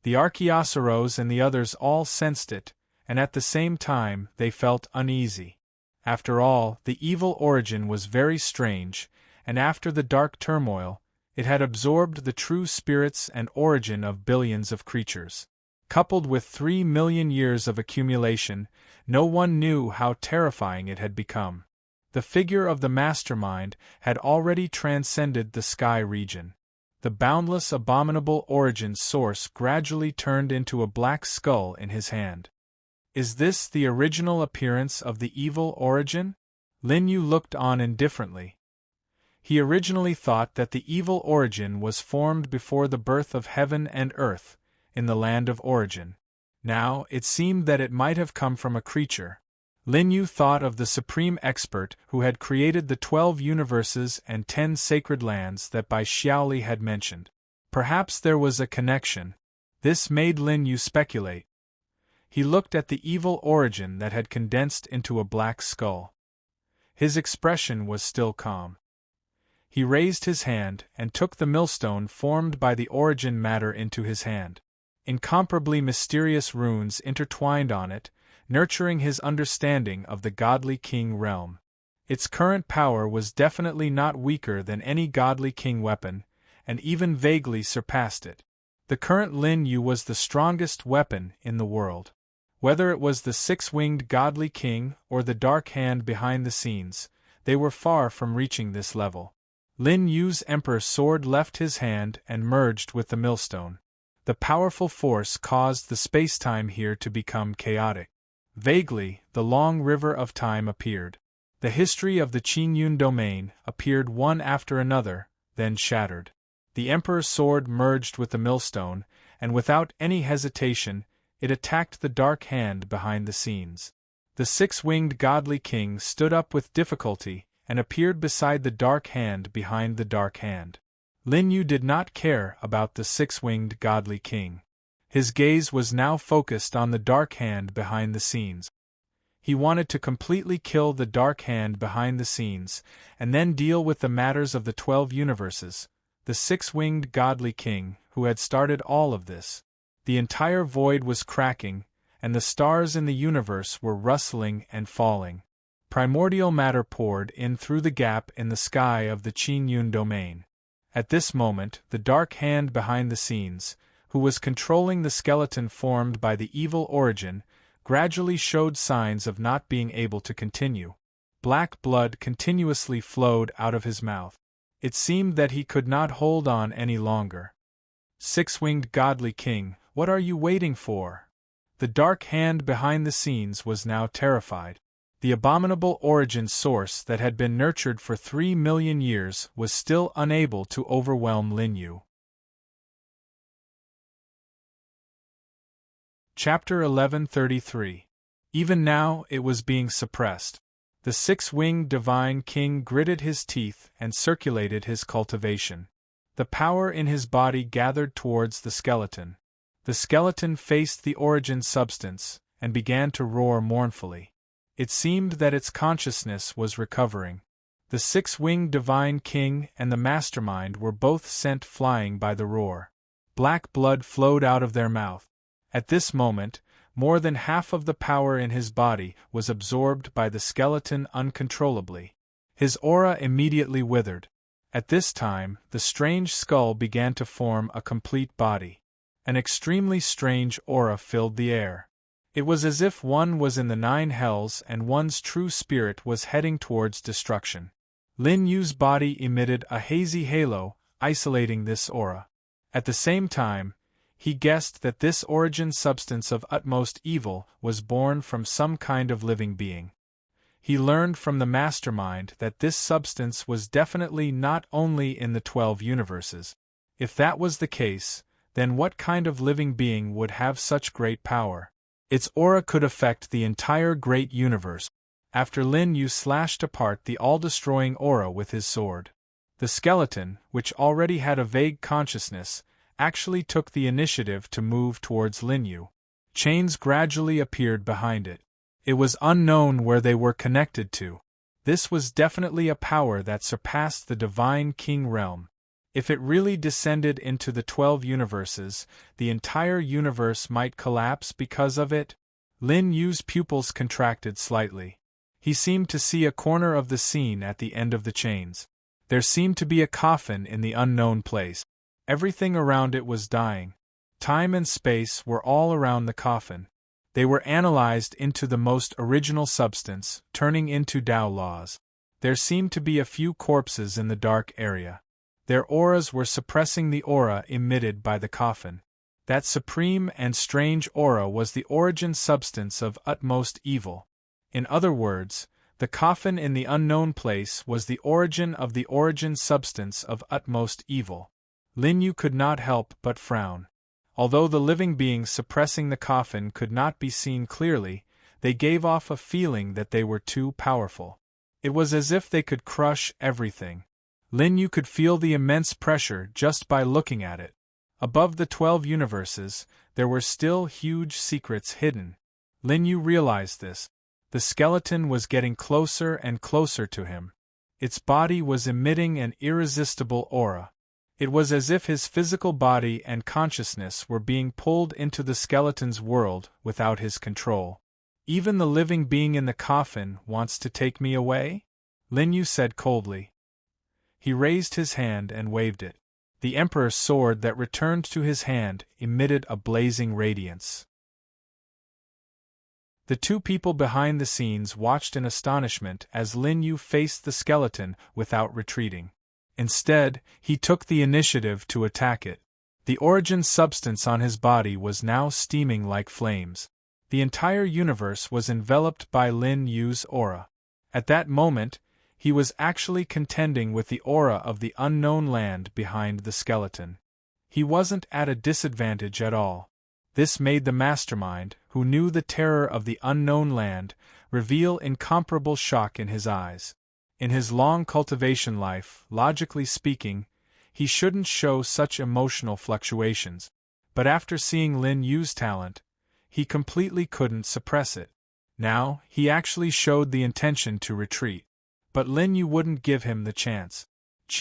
The Archaeosaurus and the others all sensed it, and at the same time they felt uneasy. After all, the evil origin was very strange, and after the dark turmoil, it had absorbed the true spirits and origin of billions of creatures. Coupled with 3 million years of accumulation, no one knew how terrifying it had become. The figure of the mastermind had already transcended the sky region. The boundless abominable origin source gradually turned into a black skull in his hand. Is this the original appearance of the evil origin? Lin Yu looked on indifferently. He originally thought that the evil origin was formed before the birth of heaven and earth, in the land of origin. Now, it seemed that it might have come from a creature. Lin Yu thought of the supreme expert who had created the 12 universes and 10 sacred lands that Bai Xiaoli had mentioned. Perhaps there was a connection. This made Lin Yu speculate. He looked at the evil origin that had condensed into a black skull. His expression was still calm. He raised his hand and took the millstone formed by the origin matter into his hand. Incomparably mysterious runes intertwined on it, nurturing his understanding of the godly king realm. Its current power was definitely not weaker than any godly king weapon, and even vaguely surpassed it. The current Lin Yu was the strongest weapon in the world. Whether it was the 6-winged godly king or the dark hand behind the scenes, they were far from reaching this level. Lin Yu's emperor sword left his hand and merged with the millstone. The powerful force caused the space-time here to become chaotic. Vaguely, the long river of time appeared. The history of the Qingyun domain appeared one after another, then shattered. The emperor's sword merged with the millstone, and without any hesitation, it attacked the dark hand behind the scenes. The 6-winged godly king stood up with difficulty and appeared beside the dark hand behind the dark hand. Lin Yu did not care about the 6-winged godly king. His gaze was now focused on the dark hand behind the scenes. He wanted to completely kill the dark hand behind the scenes, and then deal with the matters of the 12 universes, the 6-winged godly king, who had started all of this. The entire void was cracking, and the stars in the universe were rustling and falling. Primordial matter poured in through the gap in the sky of the Qingyun domain. At this moment, the dark hand behind the scenes, who was controlling the skeleton formed by the evil origin, gradually showed signs of not being able to continue. Black blood continuously flowed out of his mouth. It seemed that he could not hold on any longer. 6-winged godly king, what are you waiting for? The dark hand behind the scenes was now terrified. The abominable origin source that had been nurtured for 3 million years was still unable to overwhelm Lin Yu. Chapter 1133. Even now it was being suppressed. The six-winged divine king gritted his teeth and circulated his cultivation. The power in his body gathered towards the skeleton. The skeleton faced the origin substance and began to roar mournfully. It seemed that its consciousness was recovering. The six-winged divine king and the mastermind were both sent flying by the roar. Black blood flowed out of their mouth. At this moment, more than half of the power in his body was absorbed by the skeleton uncontrollably. His aura immediately withered. At this time, the strange skull began to form a complete body. An extremely strange aura filled the air. It was as if one was in the 9 hells and one's true spirit was heading towards destruction. Lin Yu's body emitted a hazy halo, isolating this aura. At the same time, he guessed that this origin substance of utmost evil was born from some kind of living being. He learned from the mastermind that this substance was definitely not only in the 12 universes. If that was the case, then what kind of living being would have such great power? Its aura could affect the entire great universe. After Lin Yu slashed apart the all-destroying aura with his sword, the skeleton, which already had a vague consciousness, actually took the initiative to move towards Lin Yu. Chains gradually appeared behind it. It was unknown where they were connected to. This was definitely a power that surpassed the Divine King realm. If it really descended into the 12 universes, the entire universe might collapse because of it. Lin Yu's pupils contracted slightly. He seemed to see a corner of the scene at the end of the chains. There seemed to be a coffin in the unknown place. Everything around it was dying. Time and space were all around the coffin. They were analyzed into the most original substance, turning into Tao laws. There seemed to be a few corpses in the dark area. Their auras were suppressing the aura emitted by the coffin. That supreme and strange aura was the origin substance of utmost evil. In other words, the coffin in the unknown place was the origin of the origin substance of utmost evil. Lin Yu could not help but frown. Although the living beings suppressing the coffin could not be seen clearly, they gave off a feeling that they were too powerful. It was as if they could crush everything. Lin Yu could feel the immense pressure just by looking at it. Above the 12 universes, there were still huge secrets hidden. Lin Yu realized this. The skeleton was getting closer and closer to him. Its body was emitting an irresistible aura. It was as if his physical body and consciousness were being pulled into the skeleton's world without his control. Even the living being in the coffin wants to take me away? Lin Yu said coldly. He raised his hand and waved it. The Emperor's sword that returned to his hand emitted a blazing radiance. The two people behind the scenes watched in astonishment as Lin Yu faced the skeleton without retreating. Instead, he took the initiative to attack it. The origin substance on his body was now steaming like flames. The entire universe was enveloped by Lin Yu's aura. At that moment, he was actually contending with the aura of the unknown land behind the skeleton. He wasn't at a disadvantage at all. This made the mastermind, who knew the terror of the unknown land, reveal incomparable shock in his eyes. In his long cultivation life, logically speaking, he shouldn't show such emotional fluctuations. But after seeing Lin Yu's talent, he completely couldn't suppress it. Now, he actually showed the intention to retreat. But Lin Yu wouldn't give him the chance.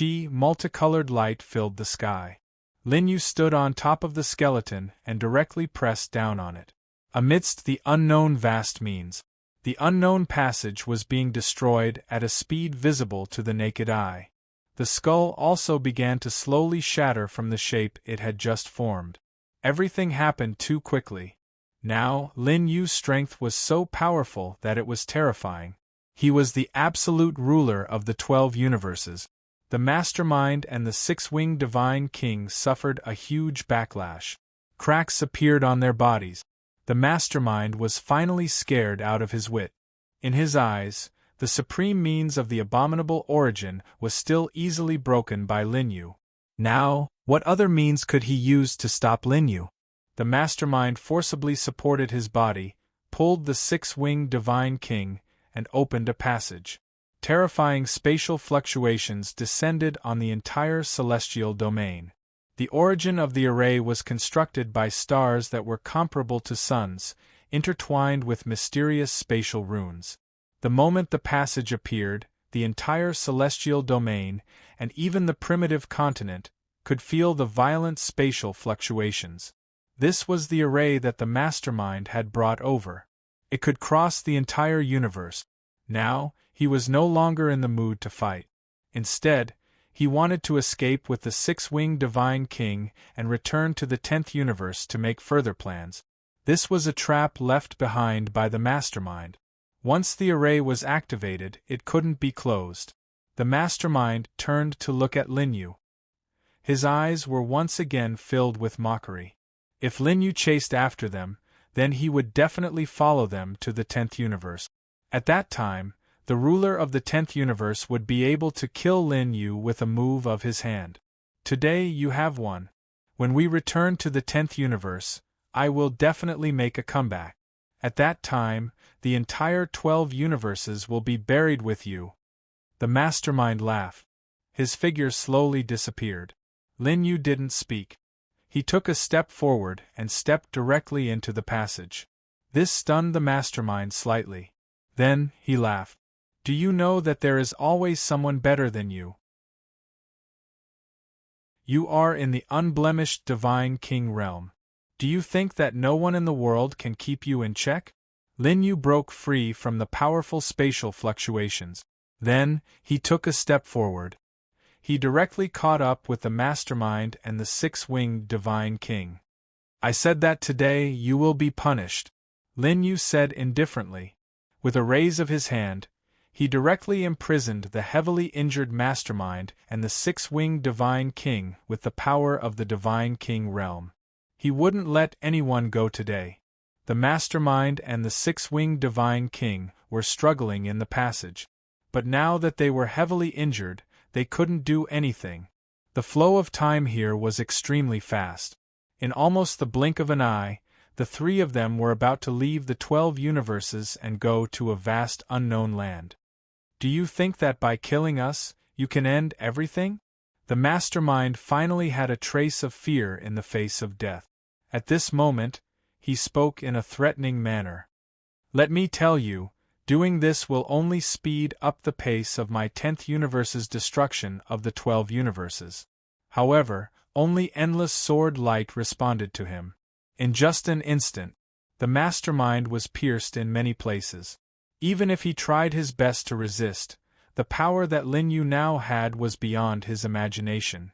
Multicolored light filled the sky. Lin Yu stood on top of the skeleton and directly pressed down on it. Amidst the unknown vast means, the unknown passage was being destroyed at a speed visible to the naked eye. The skull also began to slowly shatter from the shape it had just formed. Everything happened too quickly. Now, Lin Yu's strength was so powerful that it was terrifying. He was the absolute ruler of the 12 universes. The mastermind and the six-winged divine king suffered a huge backlash. Cracks appeared on their bodies. The mastermind was finally scared out of his wit. In his eyes, the supreme means of the abominable origin was still easily broken by Linyu. Now, what other means could he use to stop Linyu? The mastermind forcibly supported his body, pulled the six-winged divine king, and opened a passage. Terrifying spatial fluctuations descended on the entire celestial domain. The origin of the array was constructed by stars that were comparable to suns, intertwined with mysterious spatial runes. The moment the passage appeared, the entire celestial domain, and even the primitive continent, could feel the violent spatial fluctuations. This was the array that the mastermind had brought over. It could cross the entire universe. Now, he was no longer in the mood to fight. Instead, he wanted to escape with the six-winged divine king and return to the 10th universe to make further plans. This was a trap left behind by the mastermind. Once the array was activated, it couldn't be closed. The mastermind turned to look at Linyu. His eyes were once again filled with mockery. If Linyu chased after them, then he would definitely follow them to the 10th universe. At that time, the ruler of the 10th universe would be able to kill Linyu with a move of his hand. Today you have one. When we return to the 10th universe, I will definitely make a comeback. At that time, the entire 12 universes will be buried with you. The mastermind laughed. His figure slowly disappeared. Linyu didn't speak. He took a step forward and stepped directly into the passage. This stunned the mastermind slightly. Then, he laughed. Do you know that there is always someone better than you? You are in the unblemished divine king realm. Do you think that no one in the world can keep you in check? Linyu broke free from the powerful spatial fluctuations. Then, he took a step forward. He directly caught up with the mastermind and the six-winged divine king. I said that today you will be punished, Linyu said indifferently. With a raise of his hand, he directly imprisoned the heavily injured mastermind and the six-winged divine king with the power of the divine king realm. He wouldn't let anyone go today. The mastermind and the six-winged divine king were struggling in the passage. But now that they were heavily injured, they couldn't do anything. The flow of time here was extremely fast. In almost the blink of an eye, the three of them were about to leave the 12 universes and go to a vast unknown land. Do you think that by killing us, you can end everything? The mastermind finally had a trace of fear in the face of death. At this moment, he spoke in a threatening manner. Let me tell you, doing this will only speed up the pace of my 10th universe's destruction of the 12 universes. However, only endless sword light responded to him. In just an instant, the mastermind was pierced in many places. Even if he tried his best to resist, the power that Linyu now had was beyond his imagination.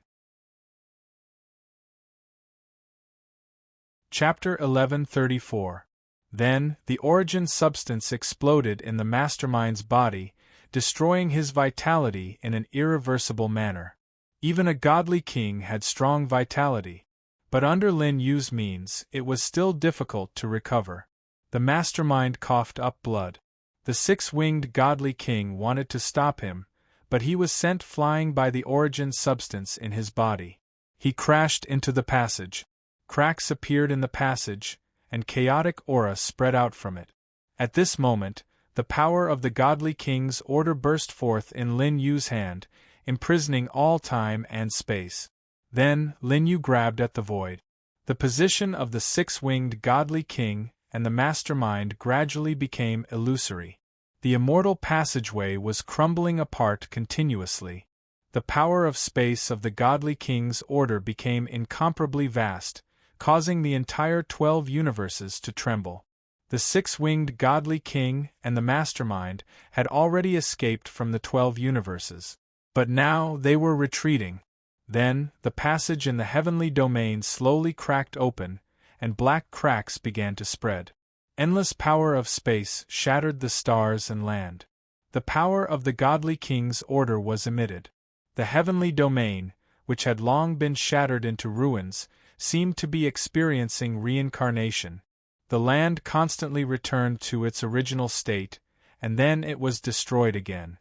Chapter 1134. Then, the origin substance exploded in the mastermind's body, destroying his vitality in an irreversible manner. Even a godly king had strong vitality. But under Lin Yu's means, it was still difficult to recover. The mastermind coughed up blood. The six-winged godly king wanted to stop him, but he was sent flying by the origin substance in his body. He crashed into the passage. Cracks appeared in the passage, and chaotic aura spread out from it. At this moment, the power of the godly king's order burst forth in Lin Yu's hand, imprisoning all time and space. Then, Lin Yu grabbed at the void. The position of the six-winged godly king and the mastermind gradually became illusory. The immortal passageway was crumbling apart continuously. The power of space of the godly king's order became incomparably vast, causing the entire 12 universes to tremble. The six-winged godly king and the mastermind had already escaped from the 12 universes. But now they were retreating. Then, the passage in the heavenly domain slowly cracked open, and black cracks began to spread. Endless power of space shattered the stars and land. The power of the godly king's order was emitted. The heavenly domain, which had long been shattered into ruins, seemed to be experiencing reincarnation. The land constantly returned to its original state, and then it was destroyed again.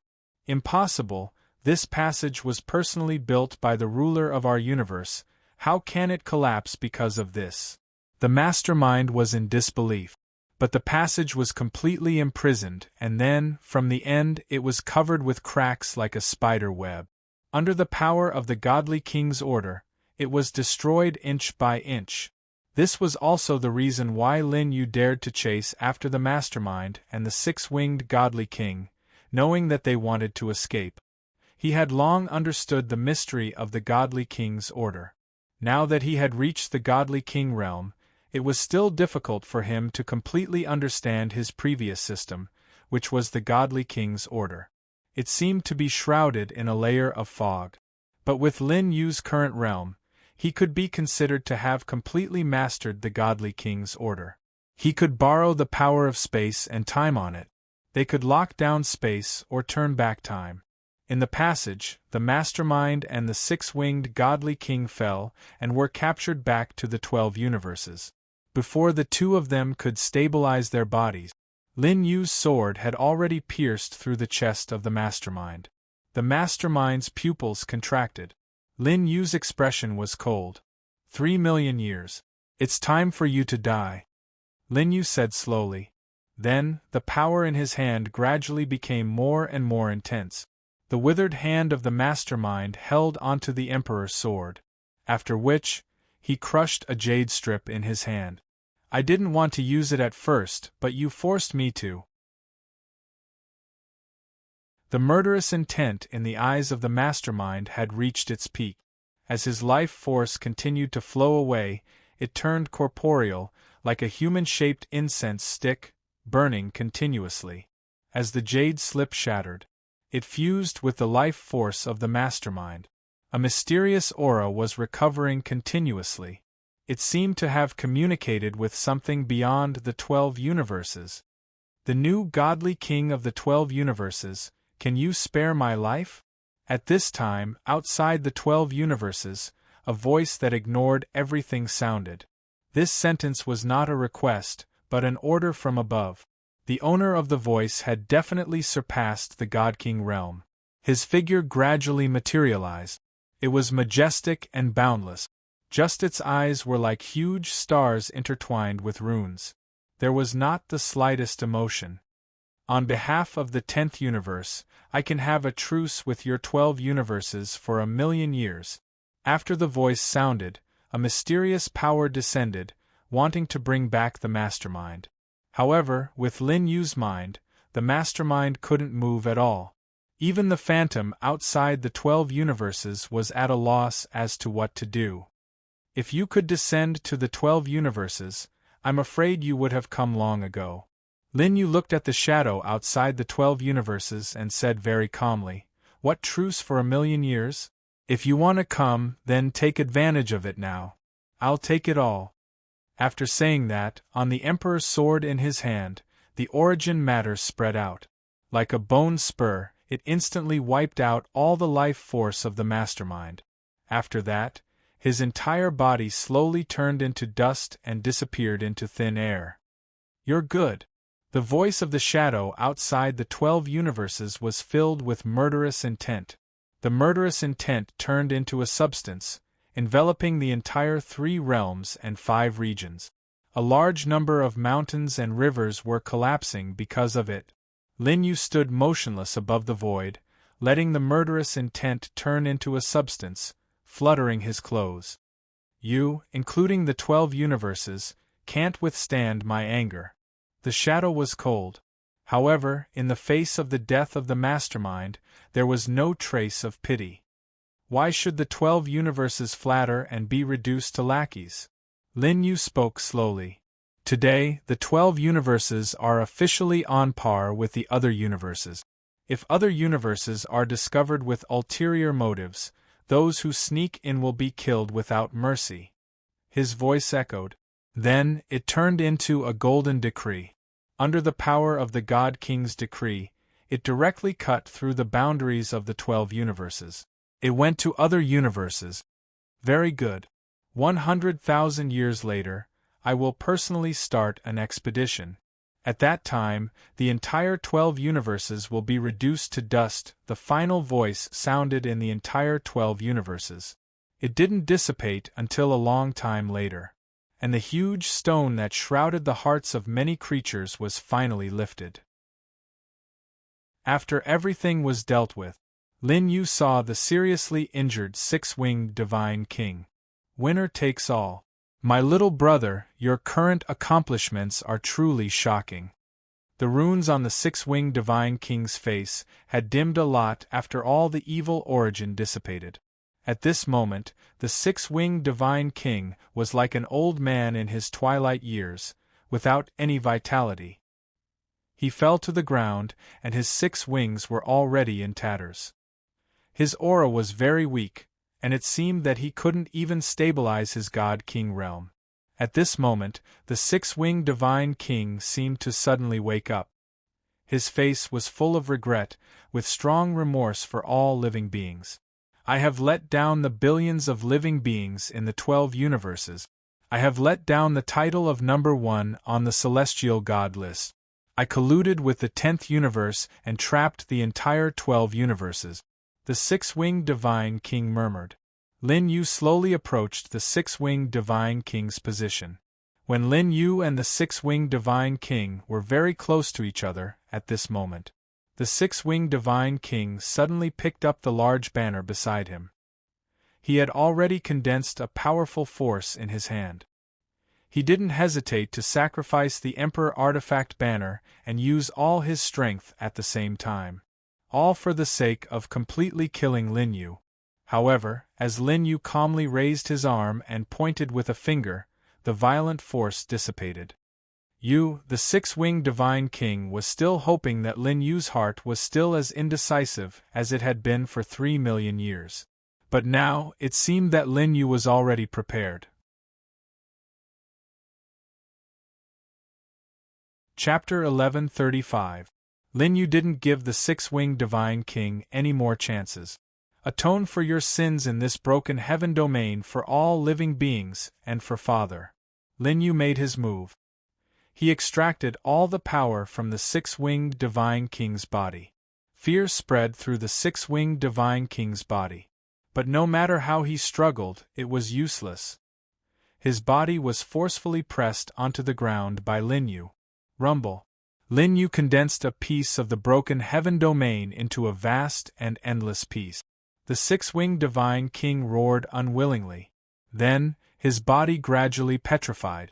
Impossible, this passage was personally built by the ruler of our universe, how can it collapse because of this? The mastermind was in disbelief. But the passage was completely imprisoned, and then, from the end, it was covered with cracks like a spider web. Under the power of the godly king's order, it was destroyed inch by inch. This was also the reason why Lin Yu dared to chase after the mastermind and the six-winged godly king, knowing that they wanted to escape. He had long understood the mystery of the godly king's order. Now that he had reached the godly king realm, it was still difficult for him to completely understand his previous system, which was the godly king's order. It seemed to be shrouded in a layer of fog. But with Lin Yu's current realm, he could be considered to have completely mastered the godly king's order. He could borrow the power of space and time on it. They could lock down space or turn back time. In the passage, the mastermind and the six-winged godly king fell and were captured back to the 12 universes. Before the two of them could stabilize their bodies, Lin Yu's sword had already pierced through the chest of the mastermind. The mastermind's pupils contracted. Lin Yu's expression was cold. 3 million years. It's time for you to die, Lin Yu said slowly. Then, the power in his hand gradually became more and more intense. The withered hand of the mastermind held onto the Emperor's sword, after which, he crushed a jade strip in his hand. I didn't want to use it at first, but you forced me to. The murderous intent in the eyes of the mastermind had reached its peak. As his life force continued to flow away, it turned corporeal, like a human-shaped incense stick, burning continuously. As the jade slip shattered, it fused with the life force of the mastermind. A mysterious aura was recovering continuously. It seemed to have communicated with something beyond the 12 universes. The new godly king of the 12 universes, can you spare my life? At this time, outside the 12 universes, a voice that ignored everything sounded. This sentence was not a request, but an order from above. The owner of the voice had definitely surpassed the God King realm. His figure gradually materialized. It was majestic and boundless. Just its eyes were like huge stars intertwined with runes. There was not the slightest emotion. On behalf of the 10th universe, I can have a truce with your 12 universes for 1,000,000 years. After the voice sounded, a mysterious power descended, wanting to bring back the mastermind. However, with Lin Yu's mind, the mastermind couldn't move at all. Even the phantom outside the 12 universes was at a loss as to what to do. If you could descend to the 12 universes, I'm afraid you would have come long ago. Lin Yu looked at the shadow outside the 12 universes and said very calmly, "What truce for 1,000,000 years? If you want to come, then take advantage of it now. I'll take it all." After saying that, on the Emperor's sword in his hand, the origin matter spread out. Like a bone spur, it instantly wiped out all the life force of the mastermind. After that, his entire body slowly turned into dust and disappeared into thin air. "You're good." The voice of the shadow outside the 12 universes was filled with murderous intent. The murderous intent turned into a substance, enveloping the entire 3 realms and 5 regions. A large number of mountains and rivers were collapsing because of it. Lin Yu stood motionless above the void, letting the murderous intent turn into a substance, fluttering his clothes. "You, including the 12 universes, can't withstand my anger." The shadow was cold. However, in the face of the death of the mastermind, there was no trace of pity. Why should the 12 universes flatter and be reduced to lackeys? Lin Yu spoke slowly. Today, the 12 universes are officially on par with the other universes. If other universes are discovered with ulterior motives, those who sneak in will be killed without mercy. His voice echoed. Then, it turned into a golden decree. Under the power of the God King's decree, it directly cut through the boundaries of the 12 universes. It went to other universes. Very good. 100,000 years later, I will personally start an expedition. At that time, the entire 12 universes will be reduced to dust. The final voice sounded in the entire 12 universes. It didn't dissipate until a long time later. And the huge stone that shrouded the hearts of many creatures was finally lifted. After everything was dealt with, Lin Yu saw the seriously injured six-winged Divine King. Winner takes all. My little brother, your current accomplishments are truly shocking. The runes on the six-winged Divine King's face had dimmed a lot after all the evil origin dissipated. At this moment, the six-winged Divine King was like an old man in his twilight years, without any vitality. He fell to the ground, and his 6 wings were already in tatters. His aura was very weak, and it seemed that he couldn't even stabilize his God-King realm. At this moment, the 6-winged Divine King seemed to suddenly wake up. His face was full of regret, with strong remorse for all living beings. I have let down the billions of living beings in the 12 universes. I have let down the title of number 1 on the celestial god list. I colluded with the 10th universe and trapped the entire 12 universes. The 6-winged Divine King murmured. Lin Yu slowly approached the 6-winged Divine King's position. When Lin Yu and the 6-winged Divine King were very close to each other at this moment, the 6-winged Divine King suddenly picked up the large banner beside him. He had already condensed a powerful force in his hand. He didn't hesitate to sacrifice the Emperor Artifact banner and use all his strength at the same time. All for the sake of completely killing Lin Yu. However, as Lin Yu calmly raised his arm and pointed with a finger, the violent force dissipated. Yu, the 6-winged Divine King, was still hoping that Lin Yu's heart was still as indecisive as it had been for 3 million years. But now, it seemed that Lin Yu was already prepared. Chapter 1135. Lin Yu didn't give the 6-winged Divine King any more chances. Atone for your sins in this broken heaven domain for all living beings, and for Father. Lin Yu made his move. He extracted all the power from the 6-winged Divine King's body. Fear spread through the 6-winged Divine King's body. But no matter how he struggled, it was useless. His body was forcefully pressed onto the ground by Lin Yu. Rumble. Lin Yu condensed a piece of the broken heaven domain into a vast and endless piece. The 6-winged Divine King roared unwillingly. Then, his body gradually petrified.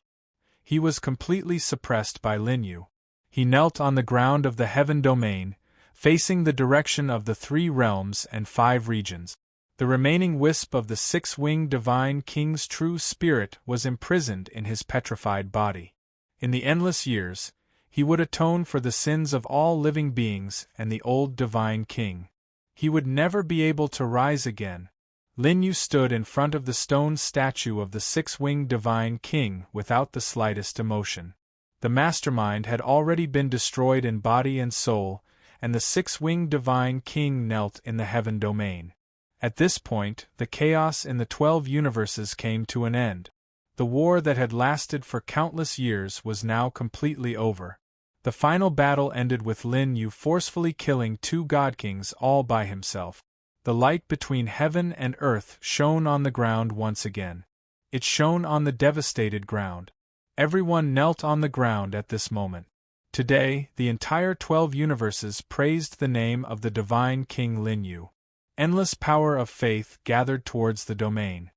He was completely suppressed by Lin Yu. He knelt on the ground of the heaven domain, facing the direction of the 3 realms and 5 regions. The remaining wisp of the 6-winged Divine King's true spirit was imprisoned in his petrified body. In the endless years, he would atone for the sins of all living beings and the old Divine King. He would never be able to rise again. Lin Yu stood in front of the stone statue of the 6-winged Divine King without the slightest emotion. The mastermind had already been destroyed in body and soul, and the 6-winged Divine King knelt in the heaven domain. At this point, the chaos in the 12 universes came to an end. The war that had lasted for countless years was now completely over. The final battle ended with Lin Yu forcefully killing 2 God-Kings all by himself. The light between heaven and earth shone on the ground once again. It shone on the devastated ground. Everyone knelt on the ground at this moment. Today, the entire 12 universes praised the name of the Divine King Lin Yu. Endless power of faith gathered towards the domain.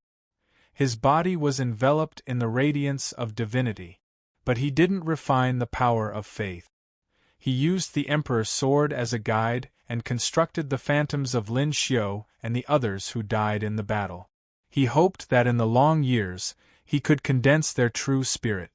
His body was enveloped in the radiance of divinity. But he didn't refine the power of faith. He used the Emperor's sword as a guide and constructed the phantoms of Lin Xiu and the others who died in the battle. He hoped that in the long years, he could condense their true spirit.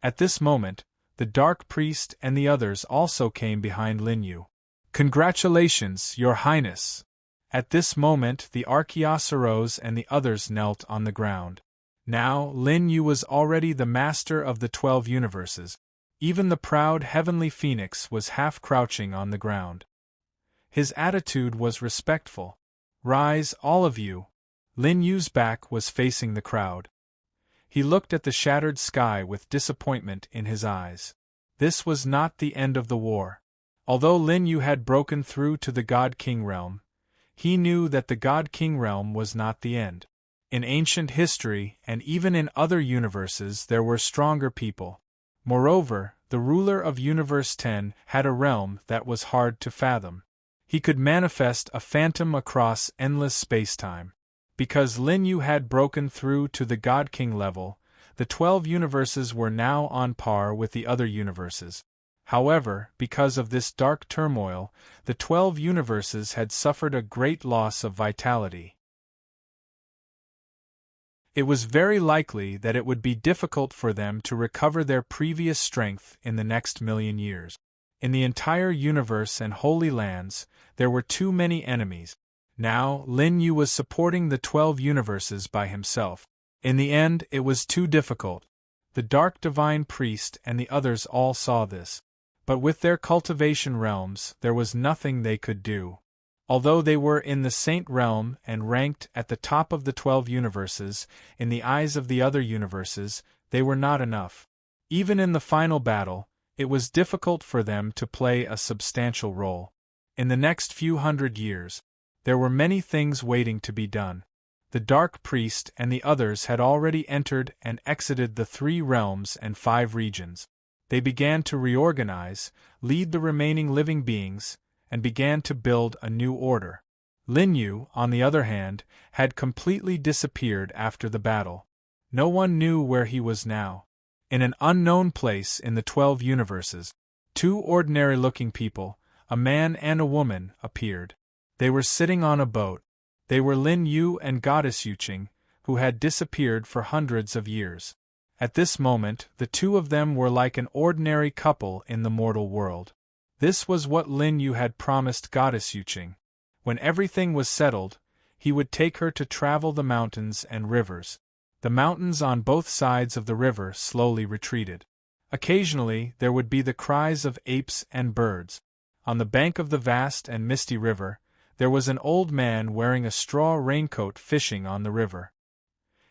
At this moment, the Dark Priest and the others also came behind Lin Yu. Congratulations, Your Highness! At this moment the Archeos arose and the others knelt on the ground. Now, Lin Yu was already the master of the 12 universes. Even the proud heavenly phoenix was half crouching on the ground. His attitude was respectful. Rise, all of you. Lin Yu's back was facing the crowd. He looked at the shattered sky with disappointment in his eyes. This was not the end of the war. Although Lin Yu had broken through to the God King realm, he knew that the God King realm was not the end. In ancient history, and even in other universes, there were stronger people. Moreover, the ruler of Universe 10 had a realm that was hard to fathom. He could manifest a phantom across endless spacetime. Because Lin Yu had broken through to the God King level, the 12 universes were now on par with the other universes. However, because of this dark turmoil, the 12 universes had suffered a great loss of vitality. It was very likely that it would be difficult for them to recover their previous strength in the next million years. In the entire universe and Holy Lands, there were too many enemies. Now, Lin Yu was supporting the 12 universes by himself. In the end, it was too difficult. The Dark Divine Priest and the others all saw this. But with their cultivation realms, there was nothing they could do. Although they were in the Saint realm and ranked at the top of the 12 universes, in the eyes of the other universes, they were not enough. Even in the final battle, it was difficult for them to play a substantial role. In the next few hundred years, there were many things waiting to be done. The Dark Priest and the others had already entered and exited the 3 realms and 5 regions. They began to reorganize, lead the remaining living beings, and began to build a new order. Lin Yu, on the other hand, had completely disappeared after the battle. No one knew where he was now. In an unknown place in the 12 universes, 2 ordinary-looking people, a man and a woman, appeared. They were sitting on a boat. They were Lin Yu and Goddess Yuqing, who had disappeared for hundreds of years. At this moment, the 2 of them were like an ordinary couple in the mortal world. This was what Lin Yu had promised Goddess Yuqing. When everything was settled, he would take her to travel the mountains and rivers. The mountains on both sides of the river slowly retreated. Occasionally, there would be the cries of apes and birds. On the bank of the vast and misty river, there was an old man wearing a straw raincoat fishing on the river.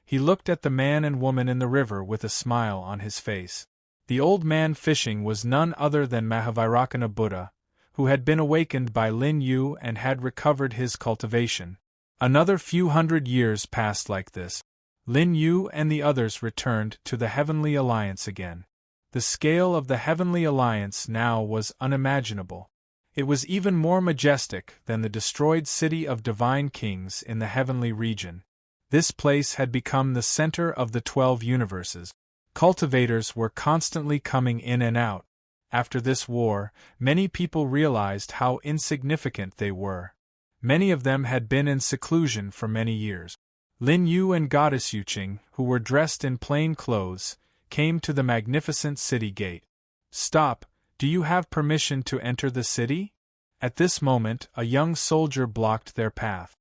He looked at the man and woman in the river with a smile on his face. The old man fishing was none other than Mahavairakana Buddha, who had been awakened by Lin Yu and had recovered his cultivation. Another few hundred years passed like this. Lin Yu and the others returned to the Heavenly Alliance again. The scale of the Heavenly Alliance now was unimaginable. It was even more majestic than the destroyed city of Divine Kings in the Heavenly region. This place had become the center of the 12 universes. Cultivators were constantly coming in and out. After this war, many people realized how insignificant they were. Many of them had been in seclusion for many years. Lin Yu and Goddess Yuqing, who were dressed in plain clothes, came to the magnificent city gate. "Stop, do you have permission to enter the city?" At this moment, a young soldier blocked their path.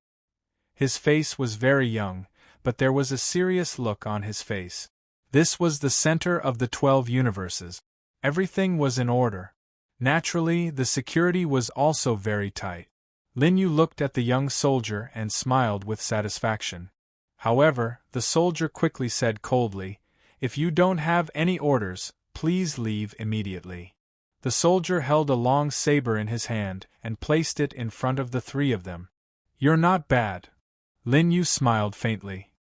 His face was very young, but there was a serious look on his face. This was the center of the 12 universes. Everything was in order. Naturally, the security was also very tight. Lin Yu looked at the young soldier and smiled with satisfaction. However, the soldier quickly said coldly, "If you don't have any orders, please leave immediately." The soldier held a long saber in his hand and placed it in front of the 3 of them. "You're not bad." Lin Yu smiled faintly.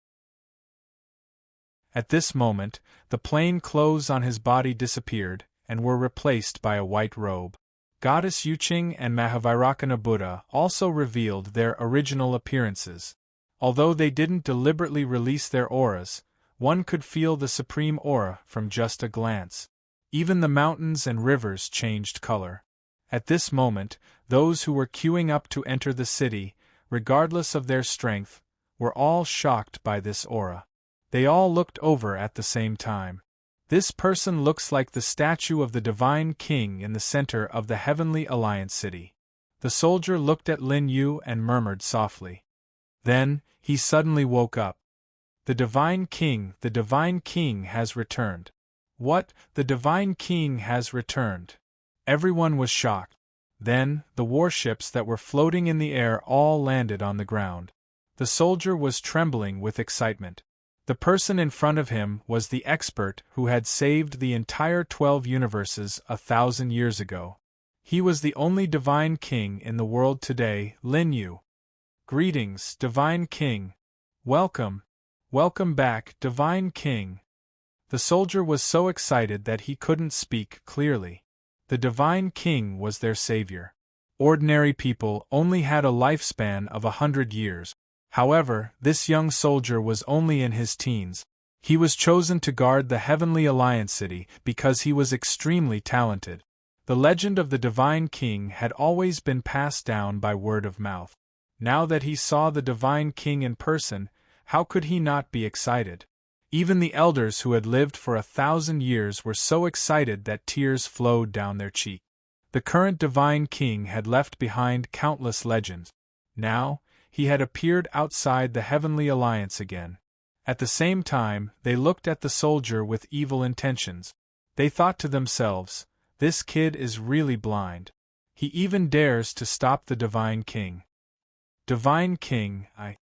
At this moment, the plain clothes on his body disappeared and were replaced by a white robe. Goddess Yuqing and Mahavairakana Buddha also revealed their original appearances. Although they didn't deliberately release their auras, one could feel the supreme aura from just a glance. Even the mountains and rivers changed color. At this moment, those who were queuing up to enter the city, regardless of their strength, were all shocked by this aura. They all looked over at the same time. "This person looks like the statue of the Divine King in the center of the Heavenly Alliance city." The soldier looked at Lin Yu and murmured softly. Then, he suddenly woke up. The Divine King has returned." "What? The Divine King has returned?" Everyone was shocked. Then, the warships that were floating in the air all landed on the ground. The soldier was trembling with excitement. The person in front of him was the expert who had saved the entire 12 universes 1,000 years ago. He was the only Divine King in the world today, Lin Yu. Greetings, Divine King. Welcome. Welcome back, Divine King. The soldier was so excited that he couldn't speak clearly. The Divine King was their savior. Ordinary people only had a lifespan of 100 years. However, this young soldier was only in his teens. He was chosen to guard the Heavenly Alliance city because he was extremely talented. The legend of the Divine King had always been passed down by word of mouth. Now that he saw the Divine King in person, how could he not be excited? Even the elders who had lived for 1,000 years were so excited that tears flowed down their cheeks. The current Divine King had left behind countless legends. Now, he had appeared outside the Heavenly Alliance again. At the same time, they looked at the soldier with evil intentions. They thought to themselves, "This kid is really blind. He even dares to stop the Divine King." "Divine King, I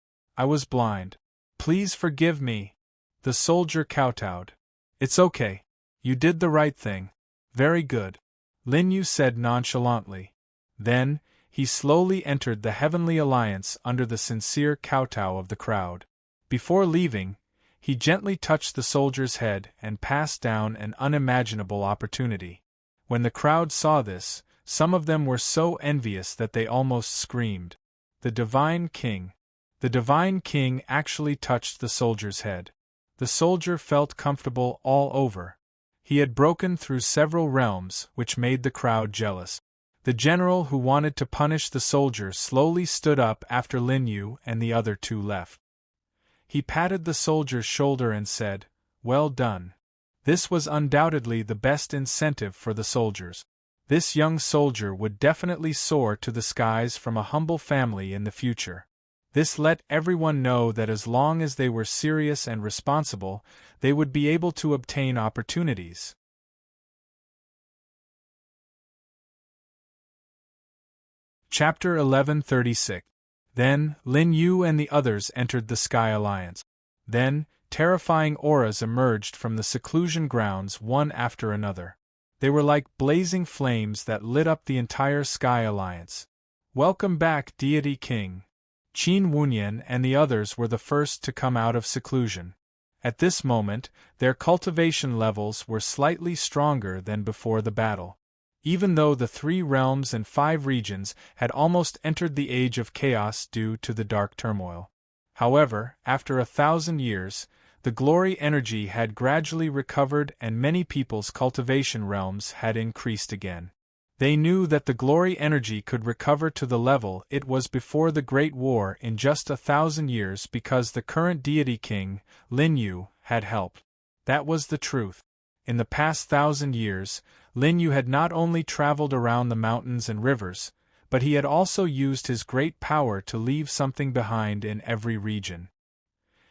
was blind. Please forgive me." The soldier kowtowed. "It's okay. You did the right thing. Very good," Lin Yu said nonchalantly. Then, he slowly entered the Heavenly Alliance under the sincere kowtow of the crowd. Before leaving, he gently touched the soldier's head and passed down an unimaginable opportunity. When the crowd saw this, some of them were so envious that they almost screamed. The Divine King. The Divine King actually touched the soldier's head. The soldier felt comfortable all over. He had broken through several realms, which made the crowd jealous. The general who wanted to punish the soldier slowly stood up after Lin Yu and the other two left. He patted the soldier's shoulder and said, "Well done." This was undoubtedly the best incentive for the soldiers. This young soldier would definitely soar to the skies from a humble family in the future. This let everyone know that as long as they were serious and responsible, they would be able to obtain opportunities. Chapter 1136. Then, Lin Yu and the others entered the Sky Alliance. Then, terrifying auras emerged from the seclusion grounds one after another. They were like blazing flames that lit up the entire Sky Alliance. "Welcome back, Deity King." Qin Wunyan and the others were the first to come out of seclusion. At this moment, their cultivation levels were slightly stronger than before the battle. Even though the 3 realms and 5 regions had almost entered the age of chaos due to the dark turmoil. However, after 1,000 years, the glory energy had gradually recovered and many people's cultivation realms had increased again. They knew that the glory energy could recover to the level it was before the Great War in just 1,000 years because the current deity king, Lin Yu, had helped. That was the truth. In the past 1,000 years, Lin Yu had not only traveled around the mountains and rivers, but he had also used his great power to leave something behind in every region.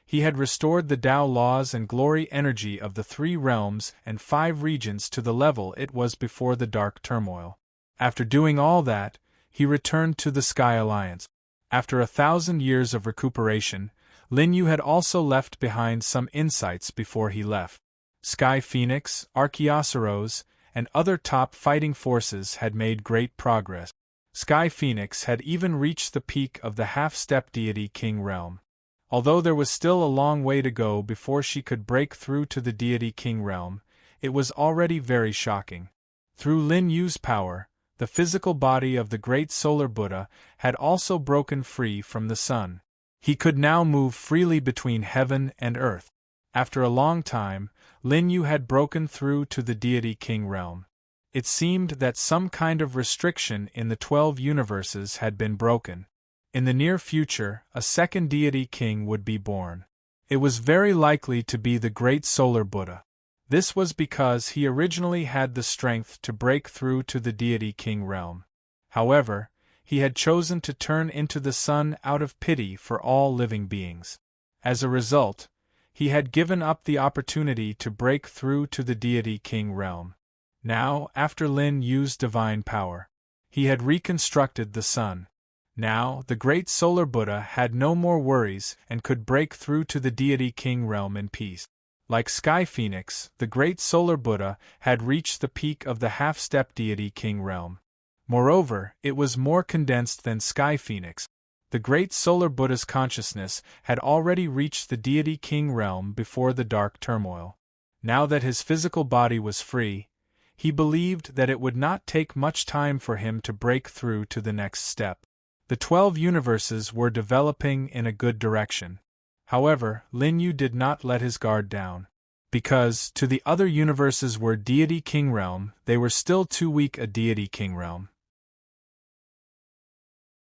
He had restored the Tao laws and glory energy of the 3 realms and 5 regions to the level it was before the dark turmoil. After doing all that, he returned to the Sky Alliance. After 1,000 years of recuperation, Lin Yu had also left behind some insights before he left. Sky Phoenix, Archaeosaurus, and other top fighting forces had made great progress. Sky Phoenix had even reached the peak of the half-step deity king realm. Although there was still a long way to go before she could break through to the deity king realm, it was already very shocking. Through Lin Yu's power, the physical body of the great solar Buddha had also broken free from the sun. He could now move freely between heaven and earth. After a long time, Lin Yu had broken through to the deity king realm. It seemed that some kind of restriction in the 12 universes had been broken. In the near future, a second deity king would be born. It was very likely to be the great solar Buddha. This was because he originally had the strength to break through to the deity king realm. However, he had chosen to turn into the sun out of pity for all living beings. As a result, he had given up the opportunity to break through to the deity king realm. Now, after Lin Yu's divine power, he had reconstructed the sun. Now, the great solar Buddha had no more worries and could break through to the deity king realm in peace. Like Sky Phoenix, the great solar Buddha had reached the peak of the half-step deity king realm. Moreover, it was more condensed than Sky Phoenix. The great solar Buddha's consciousness had already reached the deity king realm before the dark turmoil. Now that his physical body was free, he believed that it would not take much time for him to break through to the next step. The 12 universes were developing in a good direction. However, Lin Yu did not let his guard down. Because, to the other universes were deity king realm, they were still too weak a deity king realm.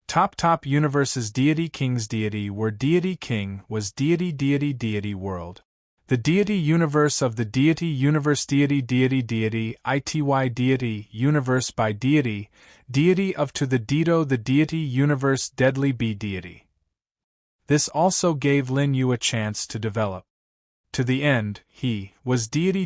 Top universes deity king's deity were deity king was deity world. The deity universe of the deity universe deity ity deity universe by deity of to the Dito the deity universe deadly be deity. This also gave Lin Yu a chance to develop. To the end, he was deity.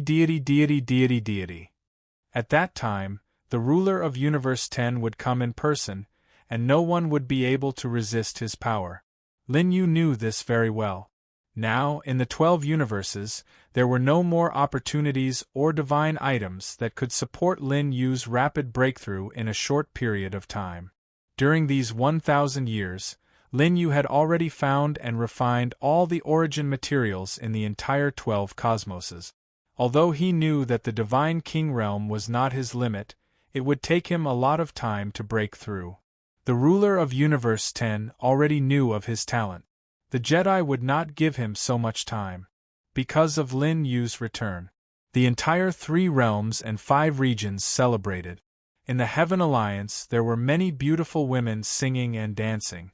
At that time, the ruler of Universe 10 would come in person, and no one would be able to resist his power. Lin Yu knew this very well. Now, in the 12 universes, there were no more opportunities or divine items that could support Lin Yu's rapid breakthrough in a short period of time. During these 1,000 years, Lin Yu had already found and refined all the origin materials in the entire 12 cosmoses. Although he knew that the divine king realm was not his limit, it would take him a lot of time to break through. The ruler of Universe 10 already knew of his talent. The Jedi would not give him so much time. Because of Lin Yu's return, the entire 3 realms and 5 regions celebrated. In the Heaven Alliance there were many beautiful women singing and dancing.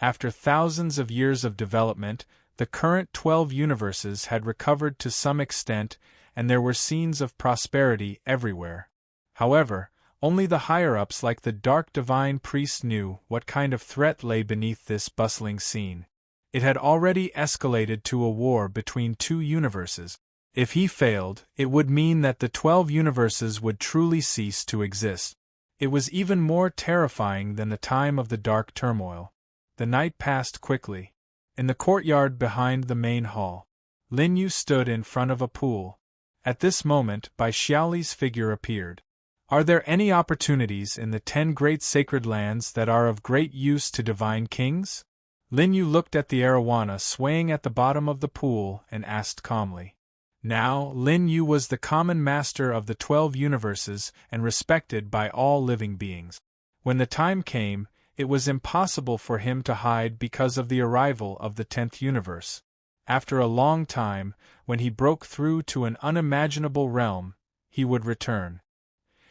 After thousands of years of development, the current 12 universes had recovered to some extent, and there were scenes of prosperity everywhere. However, only the higher-ups like the Dark Divine Priest knew what kind of threat lay beneath this bustling scene. It had already escalated to a war between 2 universes. If he failed, it would mean that the 12 universes would truly cease to exist. It was even more terrifying than the time of the dark turmoil. The night passed quickly. In the courtyard behind the main hall, Lin Yu stood in front of a pool. At this moment, Bai Xiaoli's figure appeared. Are there any opportunities in the 10 great sacred lands that are of great use to divine kings? Lin Yu looked at the arowana swaying at the bottom of the pool and asked calmly. Now, Lin Yu was the common master of the 12 universes and respected by all living beings. When the time came, it was impossible for him to hide because of the arrival of the 10th universe. After a long time, when he broke through to an unimaginable realm, he would return.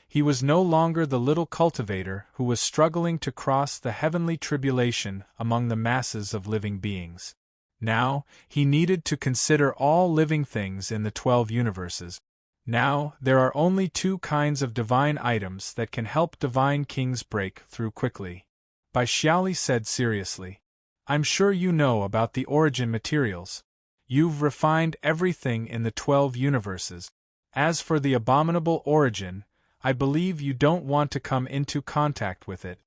He was no longer the little cultivator who was struggling to cross the heavenly tribulation among the masses of living beings. Now, he needed to consider all living things in the 12 universes. Now, there are only 2 kinds of divine items that can help divine kings break through quickly. Bai Xiaoli said seriously. I'm sure you know about the origin materials. You've refined everything in the 12 universes. As for the abominable origin, I believe you don't want to come into contact with it.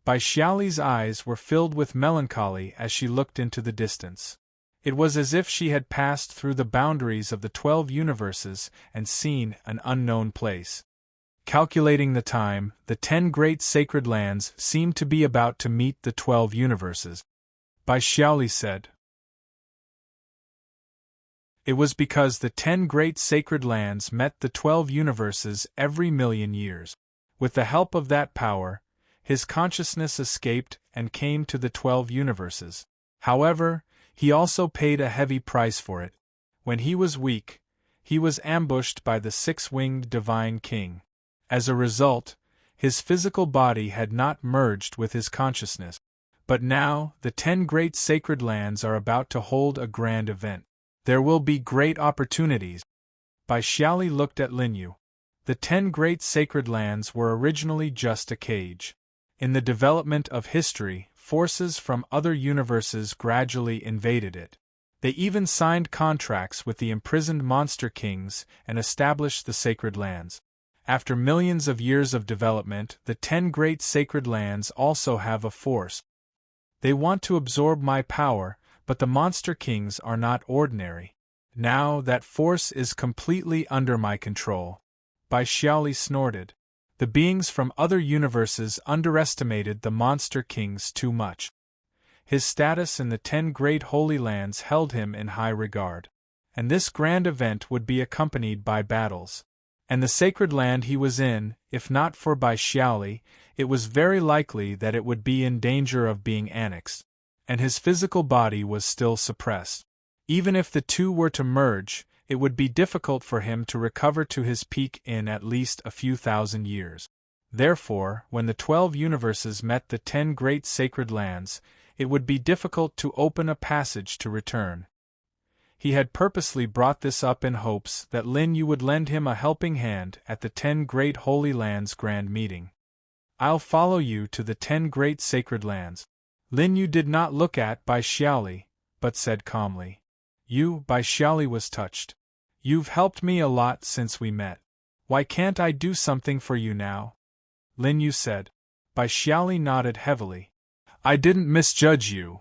Bai Xiaoli's eyes were filled with melancholy as she looked into the distance. It was as if she had passed through the boundaries of the 12 universes and seen an unknown place. Calculating the time, the 10 great sacred lands seemed to be about to meet the 12 universes. Bai Xiaoli said. It was because the 10 great sacred lands met the 12 universes every million years. With the help of that power, his consciousness escaped and came to the 12 universes. However, he also paid a heavy price for it. When he was weak, he was ambushed by the 6-winged divine king. As a result, his physical body had not merged with his consciousness. But now, the 10 great sacred lands are about to hold a grand event. There will be great opportunities. Bai Xiaoli looked at Lin Yu. The 10 great sacred lands were originally just a cage. In the development of history, forces from other universes gradually invaded it. They even signed contracts with the imprisoned monster kings and established the sacred lands. After millions of years of development, the 10 great sacred lands also have a force. They want to absorb my power, but the monster kings are not ordinary. Now that force is completely under my control. Bai Xiaoli snorted. The beings from other universes underestimated the monster kings too much. His status in the 10 great holy lands held him in high regard. And this grand event would be accompanied by battles. And the sacred land he was in, if not for Bai Xiaoli, it was very likely that it would be in danger of being annexed. And his physical body was still suppressed. Even if the two were to merge, it would be difficult for him to recover to his peak in at least a few thousand years. Therefore, when the 12 universes met the 10 great sacred lands, it would be difficult to open a passage to return. He had purposely brought this up in hopes that Lin Yu would lend him a helping hand at the 10 great holy lands grand meeting. I'll follow you to the 10 great sacred lands. Lin Yu did not look at Bai Xiaoli, but said calmly. Bai Xiaoli was touched. You've helped me a lot since we met. Why can't I do something for you now? Lin Yu said. Bai Xiaoli nodded heavily. I didn't misjudge you.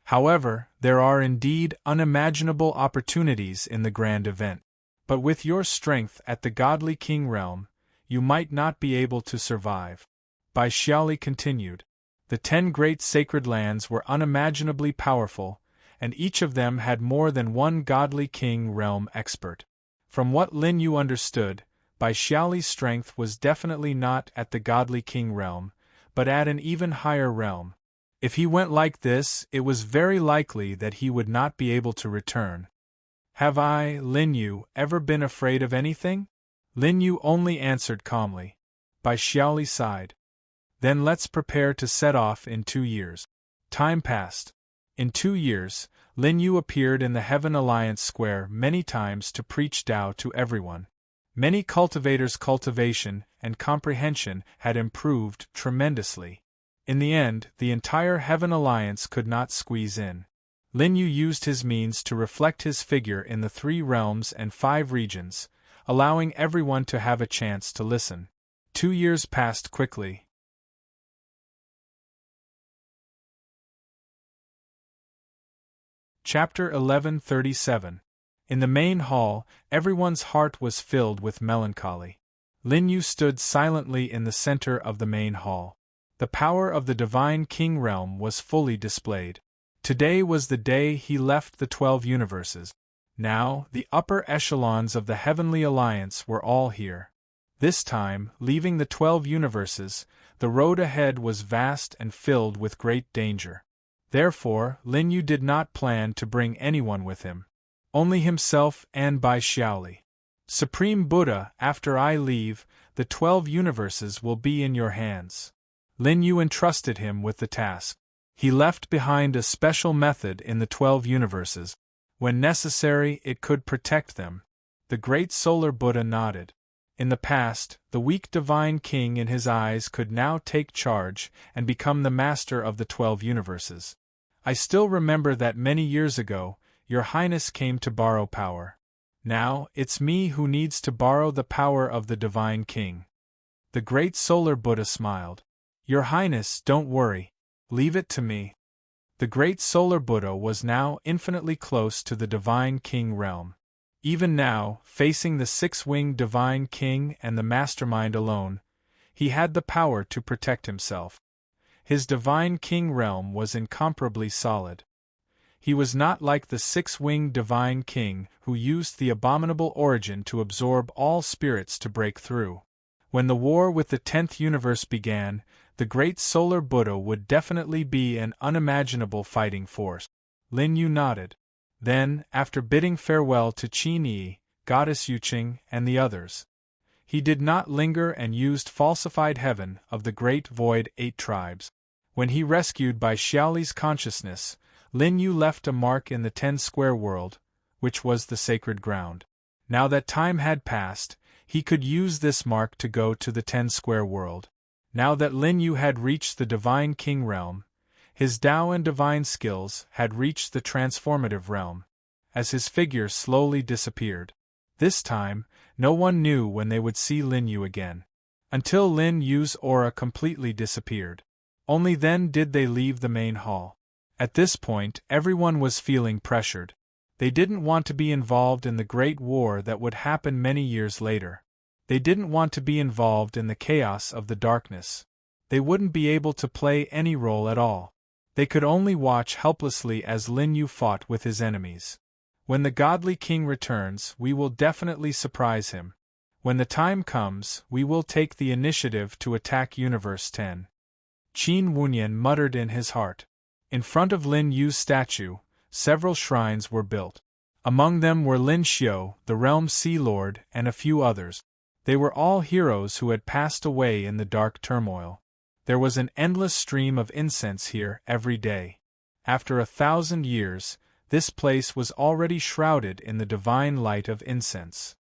However, there are indeed unimaginable opportunities in the grand event. But with your strength at the godly king realm, you might not be able to survive. Bai Xiaoli continued. The 10 great sacred lands were unimaginably powerful, and each of them had more than one godly king realm expert. From what Lin Yu understood, Bai Xiaoli's strength was definitely not at the godly king realm, but at an even higher realm. If he went like this, it was very likely that he would not be able to return. Have I, Lin Yu, ever been afraid of anything? Lin Yu only answered calmly. Bai Xiaoli sighed. Then let's prepare to set off in 2 years. Time passed. In 2 years, Lin Yu appeared in the Heaven Alliance Square many times to preach Tao to everyone. Many cultivators' cultivation and comprehension had improved tremendously. In the end, the entire Heaven Alliance could not squeeze in. Lin Yu used his means to reflect his figure in the 3 realms and 5 regions, allowing everyone to have a chance to listen. 2 years passed quickly. Chapter 1137. In the main hall, everyone's heart was filled with melancholy. Lin Yu stood silently in the center of the main hall. The power of the divine king realm was fully displayed. Today was the day he left the 12 universes. Now, the upper echelons of the Heavenly Alliance were all here. This time, leaving the 12 universes, the road ahead was vast and filled with great danger. Therefore, Lin Yu did not plan to bring anyone with him. Only himself and Bai Xiaoli. Supreme Buddha, after I leave, the 12 universes will be in your hands. Lin Yu entrusted him with the task. He left behind a special method in the 12 universes. When necessary, it could protect them. The great solar Buddha nodded. In the past, the weak divine king in his eyes could now take charge and become the master of the 12 universes. I still remember that many years ago, Your Highness came to borrow power. Now, it's me who needs to borrow the power of the divine king. The great solar Buddha smiled. Your Highness, don't worry. Leave it to me. The great solar Buddha was now infinitely close to the divine king realm. Even now, facing the 6-winged divine king and the mastermind alone, he had the power to protect himself. His divine king realm was incomparably solid. He was not like the 6-winged divine king who used the abominable origin to absorb all spirits to break through. When the war with the 10th universe began, the great solar Buddha would definitely be an unimaginable fighting force. Lin Yu nodded. Then, after bidding farewell to Qin Yi, Goddess Yuqing, and the others, he did not linger and used falsified heaven of the great void 8 tribes. When he rescued Bai Xiaoli's consciousness, Lin Yu left a mark in the 10-square world, which was the sacred ground. Now that time had passed, he could use this mark to go to the 10-square world. Now that Lin Yu had reached the divine king realm, his Tao and divine skills had reached the transformative realm. As his figure slowly disappeared. This time, no one knew when they would see Lin Yu again. Until Lin Yu's aura completely disappeared. Only then did they leave the main hall. At this point, everyone was feeling pressured. They didn't want to be involved in the great war that would happen many years later. They didn't want to be involved in the chaos of the darkness. They wouldn't be able to play any role at all. They could only watch helplessly as Lin Yu fought with his enemies. When the godly king returns, we will definitely surprise him. When the time comes, we will take the initiative to attack Universe 10. Qin Wunyan muttered in his heart. In front of Lin Yu's statue, several shrines were built. Among them were Lin Xiu, the realm's Sea Lord, and a few others. They were all heroes who had passed away in the dark turmoil. There was an endless stream of incense here every day. After 1,000 years, this place was already shrouded in the divine light of incense.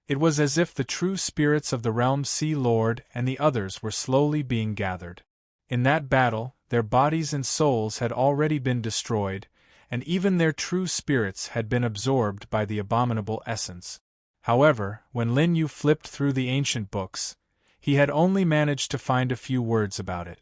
It was as if the true spirits of the realm's Sea Lord and the others were slowly being gathered. In that battle, their bodies and souls had already been destroyed, and even their true spirits had been absorbed by the abominable essence. However, when Lin Yu flipped through the ancient books, he had only managed to find a few words about it.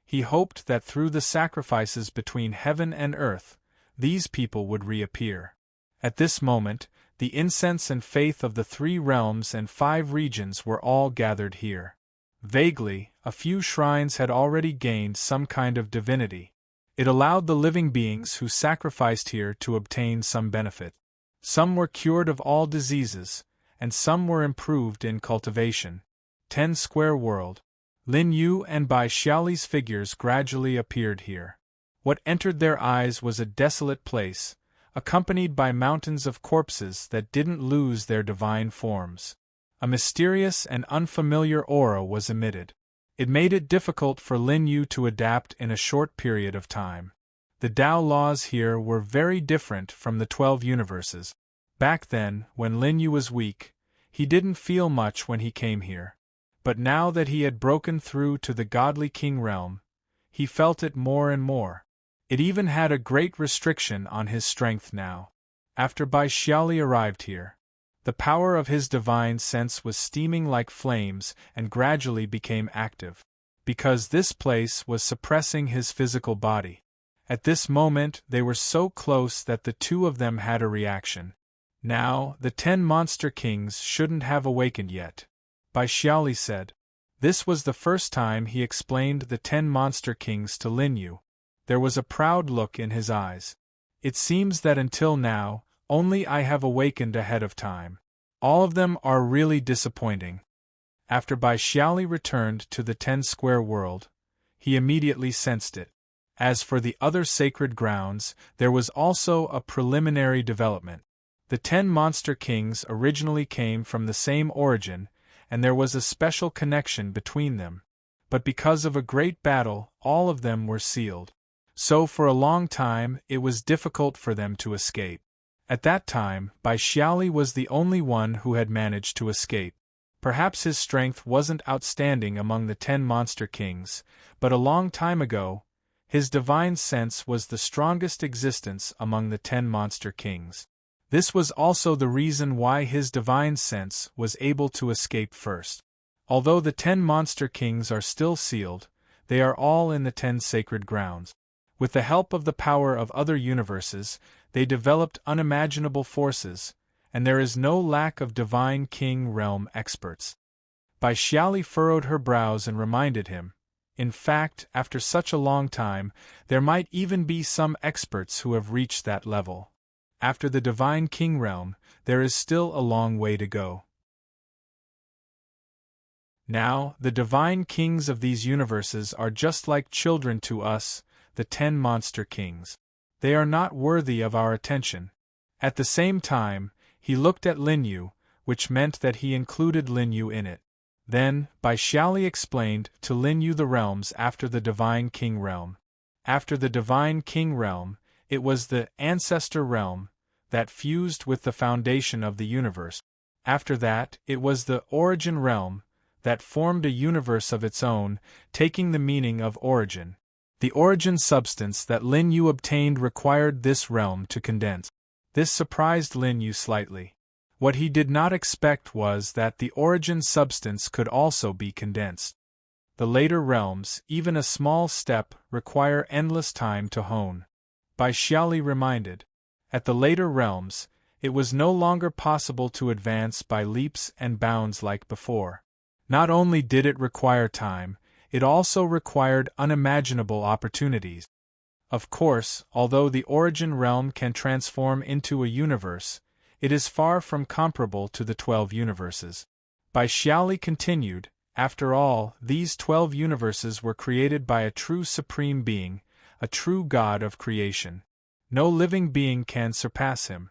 He hoped that through the sacrifices between heaven and earth, these people would reappear. At this moment, the incense and faith of the 3 realms and 5 regions were all gathered here. Vaguely, a few shrines had already gained some kind of divinity. It allowed the living beings who sacrificed here to obtain some benefit. Some were cured of all diseases, and some were improved in cultivation. 10 Square World. Lin Yu and Bai Xiaoli's figures gradually appeared here. What entered their eyes was a desolate place, accompanied by mountains of corpses that didn't lose their divine forms. A mysterious and unfamiliar aura was emitted. It made it difficult for Lin Yu to adapt in a short period of time. The Tao laws here were very different from the 12 universes. Back then, when Lin Yu was weak, he didn't feel much when he came here. But now that he had broken through to the godly king realm, he felt it more and more. It even had a great restriction on his strength now. After Bai Xiaoli arrived here, the power of his divine sense was steaming like flames and gradually became active, because this place was suppressing his physical body. At this moment they were so close that the two of them had a reaction. Now, the 10 monster kings shouldn't have awakened yet, Bai Xiaoli said. This was the first time he explained the 10 monster kings to Lin Yu. There was a proud look in his eyes. It seems that until now, only I have awakened ahead of time. All of them are really disappointing. After Bai Xiaoli returned to the 10 Square World, he immediately sensed it. As for the other sacred grounds, there was also a preliminary development. The 10 monster kings originally came from the same origin, and there was a special connection between them. But because of a great battle, all of them were sealed. So for a long time, it was difficult for them to escape. At that time, Bai Xiaoli was the only one who had managed to escape. Perhaps his strength wasn't outstanding among the 10 monster kings, but a long time ago, his divine sense was the strongest existence among the 10 monster kings. This was also the reason why his divine sense was able to escape first. Although the 10 monster kings are still sealed, they are all in the 10 sacred grounds. With the help of the power of other universes, they developed unimaginable forces, and there is no lack of divine king realm experts. Bai Xiaoli furrowed her brows and reminded him. In fact, after such a long time, there might even be some experts who have reached that level. After the divine king realm, there is still a long way to go. Now, the divine kings of these universes are just like children to us, the 10 monster kings. They are not worthy of our attention. At the same time, he looked at Lin Yu, which meant that he included Lin Yu in it. Then, Bai Xiaoli explained to Lin Yu the realms after the Divine King realm. After the Divine King realm, it was the Ancestor realm that fused with the foundation of the universe. After that, it was the Origin realm that formed a universe of its own, taking the meaning of origin. The origin substance that Lin Yu obtained required this realm to condense. This surprised Lin Yu slightly. What he did not expect was that the origin substance could also be condensed. The later realms, even a small step, require endless time to hone. Bai Xiaoli reminded. At the later realms, it was no longer possible to advance by leaps and bounds like before. Not only did it require time, it also required unimaginable opportunities. Of course, although the origin realm can transform into a universe, it is far from comparable to the 12 universes. Bai Xiaoli continued, after all, these 12 universes were created by a true supreme being, a true god of creation. No living being can surpass him.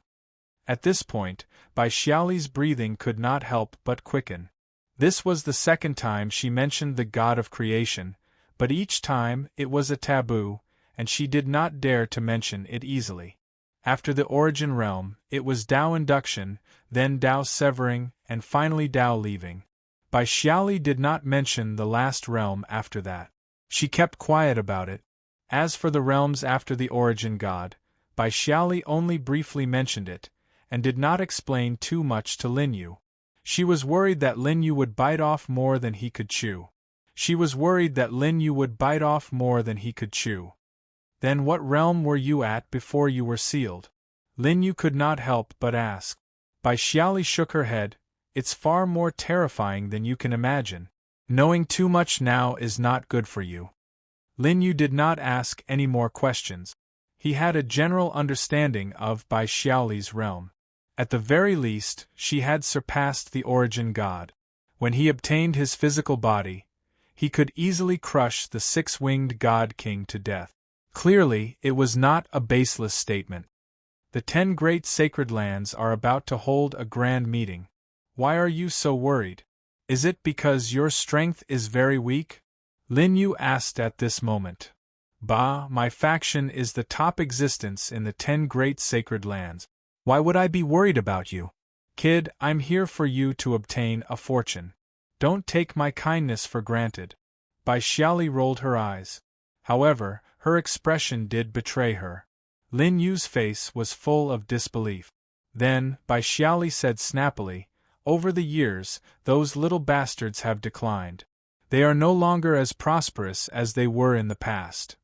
At this point, Bai Xiaoli's breathing could not help but quicken. This was the second time she mentioned the god of creation, but each time it was a taboo, and she did not dare to mention it easily. After the origin realm, it was Tao induction, then Tao severing, and finally Tao leaving. Bai Xiaoli did not mention the last realm after that. She kept quiet about it. As for the realms after the origin god, Bai Xiaoli only briefly mentioned it, and did not explain too much to Lin Yu. She was worried that Lin Yu would bite off more than he could chew. Then what realm were you at before you were sealed? Lin Yu could not help but ask. Bai Xiaoli shook her head. It's far more terrifying than you can imagine. Knowing too much now is not good for you. Lin Yu did not ask any more questions. He had a general understanding of Bai Xiaoli's realm. At the very least, she had surpassed the origin god. When he obtained his physical body, he could easily crush the six-winged god king to death. Clearly, it was not a baseless statement. The 10 great sacred lands are about to hold a grand meeting. Why are you so worried? Is it because your strength is very weak? Lin Yu asked at this moment. Bah, my faction is the top existence in the 10 great sacred lands. Why would I be worried about you? Kid, I'm here for you to obtain a fortune. Don't take my kindness for granted. Bai Xiaoli rolled her eyes. However, her expression did betray her. Lin Yu's face was full of disbelief. Then, Bai Xiaoli said snappily, over the years, those little bastards have declined. They are no longer as prosperous as they were in the past.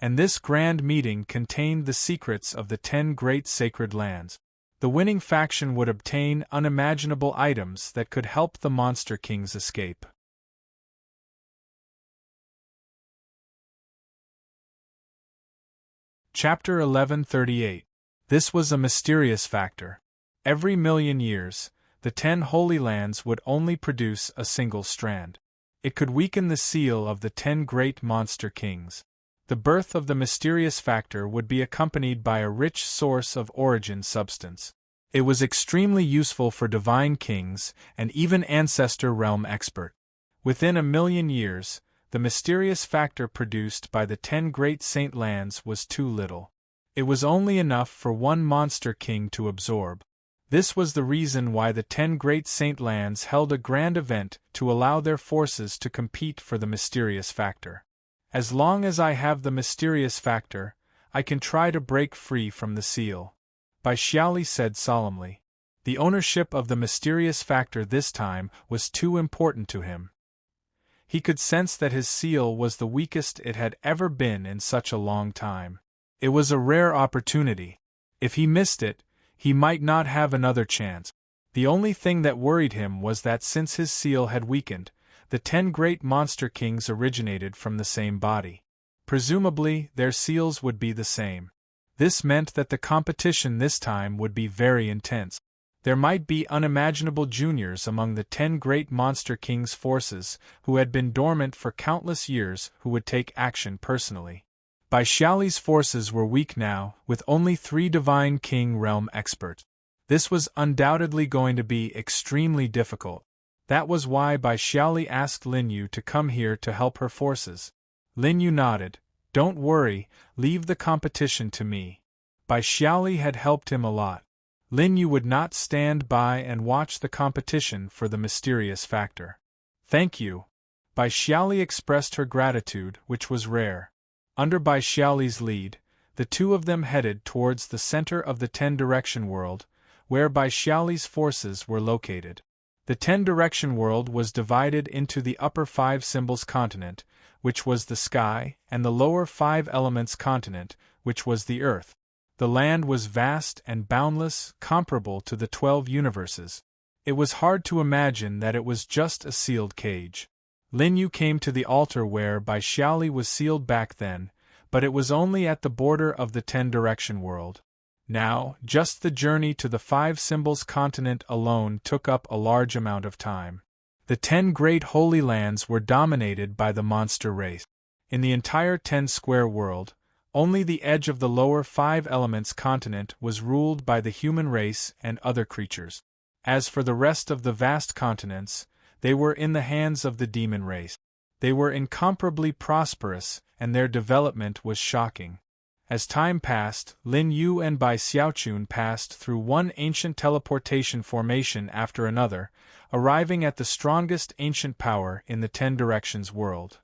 And this grand meeting contained the secrets of the 10 great sacred lands. The winning faction would obtain unimaginable items that could help the Monster Kings escape. Chapter 1138. This was a mysterious factor. Every million years, the 10 Holy Lands would only produce a single strand. It could weaken the seal of the 10 great Monster Kings. The birth of the mysterious factor would be accompanied by a rich source of origin substance. It was extremely useful for divine kings and even ancestor realm expert. Within a million years, the mysterious factor produced by the 10 great saint lands was too little. It was only enough for one monster king to absorb. This was the reason why the 10 great saint lands held a grand event to allow their forces to compete for the mysterious factor. As long as I have the mysterious factor, I can try to break free from the seal. Bai Xiaoli said solemnly. The ownership of the mysterious factor this time was too important to him. He could sense that his seal was the weakest it had ever been in such a long time. It was a rare opportunity. If he missed it, he might not have another chance. The only thing that worried him was that since his seal had weakened, the 10 great monster kings originated from the same body. Presumably, their seals would be the same. This meant that the competition this time would be very intense. There might be unimaginable juniors among the 10 great monster kings' forces who had been dormant for countless years who would take action personally. Bai Xiaoli's forces were weak now, with only 3 divine king realm experts. This was undoubtedly going to be extremely difficult. That was why Bai Xiaoli asked Lin Yu to come here to help her forces. Lin Yu nodded. Don't worry, leave the competition to me. Bai Xiaoli had helped him a lot. Lin Yu would not stand by and watch the competition for the mysterious factor. Thank you. Bai Xiaoli expressed her gratitude, which was rare. Under Bai Xiaoli's lead, the two of them headed towards the center of the 10-direction world, where Bai Xiaoli's forces were located. The 10-direction world was divided into the upper 5 symbols continent, which was the sky, and the lower 5 elements continent, which was the earth. The land was vast and boundless, comparable to the 12 universes. It was hard to imagine that it was just a sealed cage. Lin Yu came to the altar where Bai Xiaoli was sealed back then, but it was only at the border of the 10-direction world. Now, just the journey to the 5 symbols continent alone took up a large amount of time. The 10 great holy lands were dominated by the monster race. In the entire 10-square world, only the edge of the lower 5 elements continent was ruled by the human race and other creatures. As for the rest of the vast continents, they were in the hands of the demon race. They were incomparably prosperous, and their development was shocking. As time passed, Lin Yu and Bai Xiaochun passed through one ancient teleportation formation after another, arriving at the strongest ancient power in the 10 directions world.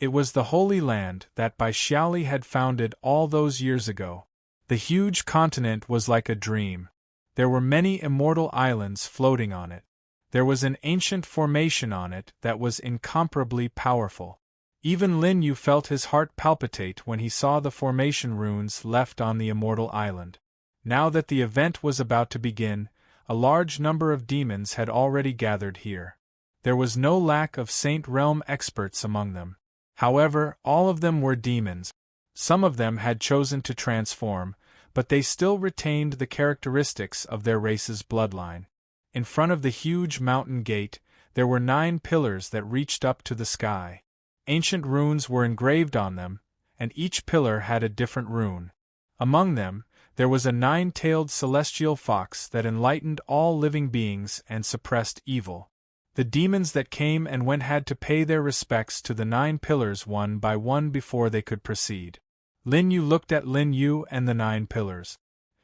It was the Holy Land that Bai Xiaoli had founded all those years ago. The huge continent was like a dream. There were many immortal islands floating on it. There was an ancient formation on it that was incomparably powerful. Even Lin Yu felt his heart palpitate when he saw the formation runes left on the immortal island. Now that the event was about to begin, a large number of demons had already gathered here. There was no lack of Saint Realm experts among them. However, all of them were demons. Some of them had chosen to transform, but they still retained the characteristics of their race's bloodline. In front of the huge mountain gate, there were 9 pillars that reached up to the sky. Ancient runes were engraved on them, and each pillar had a different rune. Among them, there was a 9-tailed celestial fox that enlightened all living beings and suppressed evil. The demons that came and went had to pay their respects to the 9 pillars one by one before they could proceed. Lin Yu looked at Lin Yu and the 9 pillars.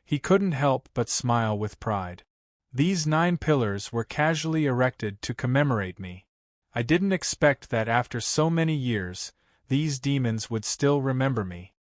He couldn't help but smile with pride. These 9 pillars were casually erected to commemorate me. I didn't expect that after so many years, these demons would still remember me.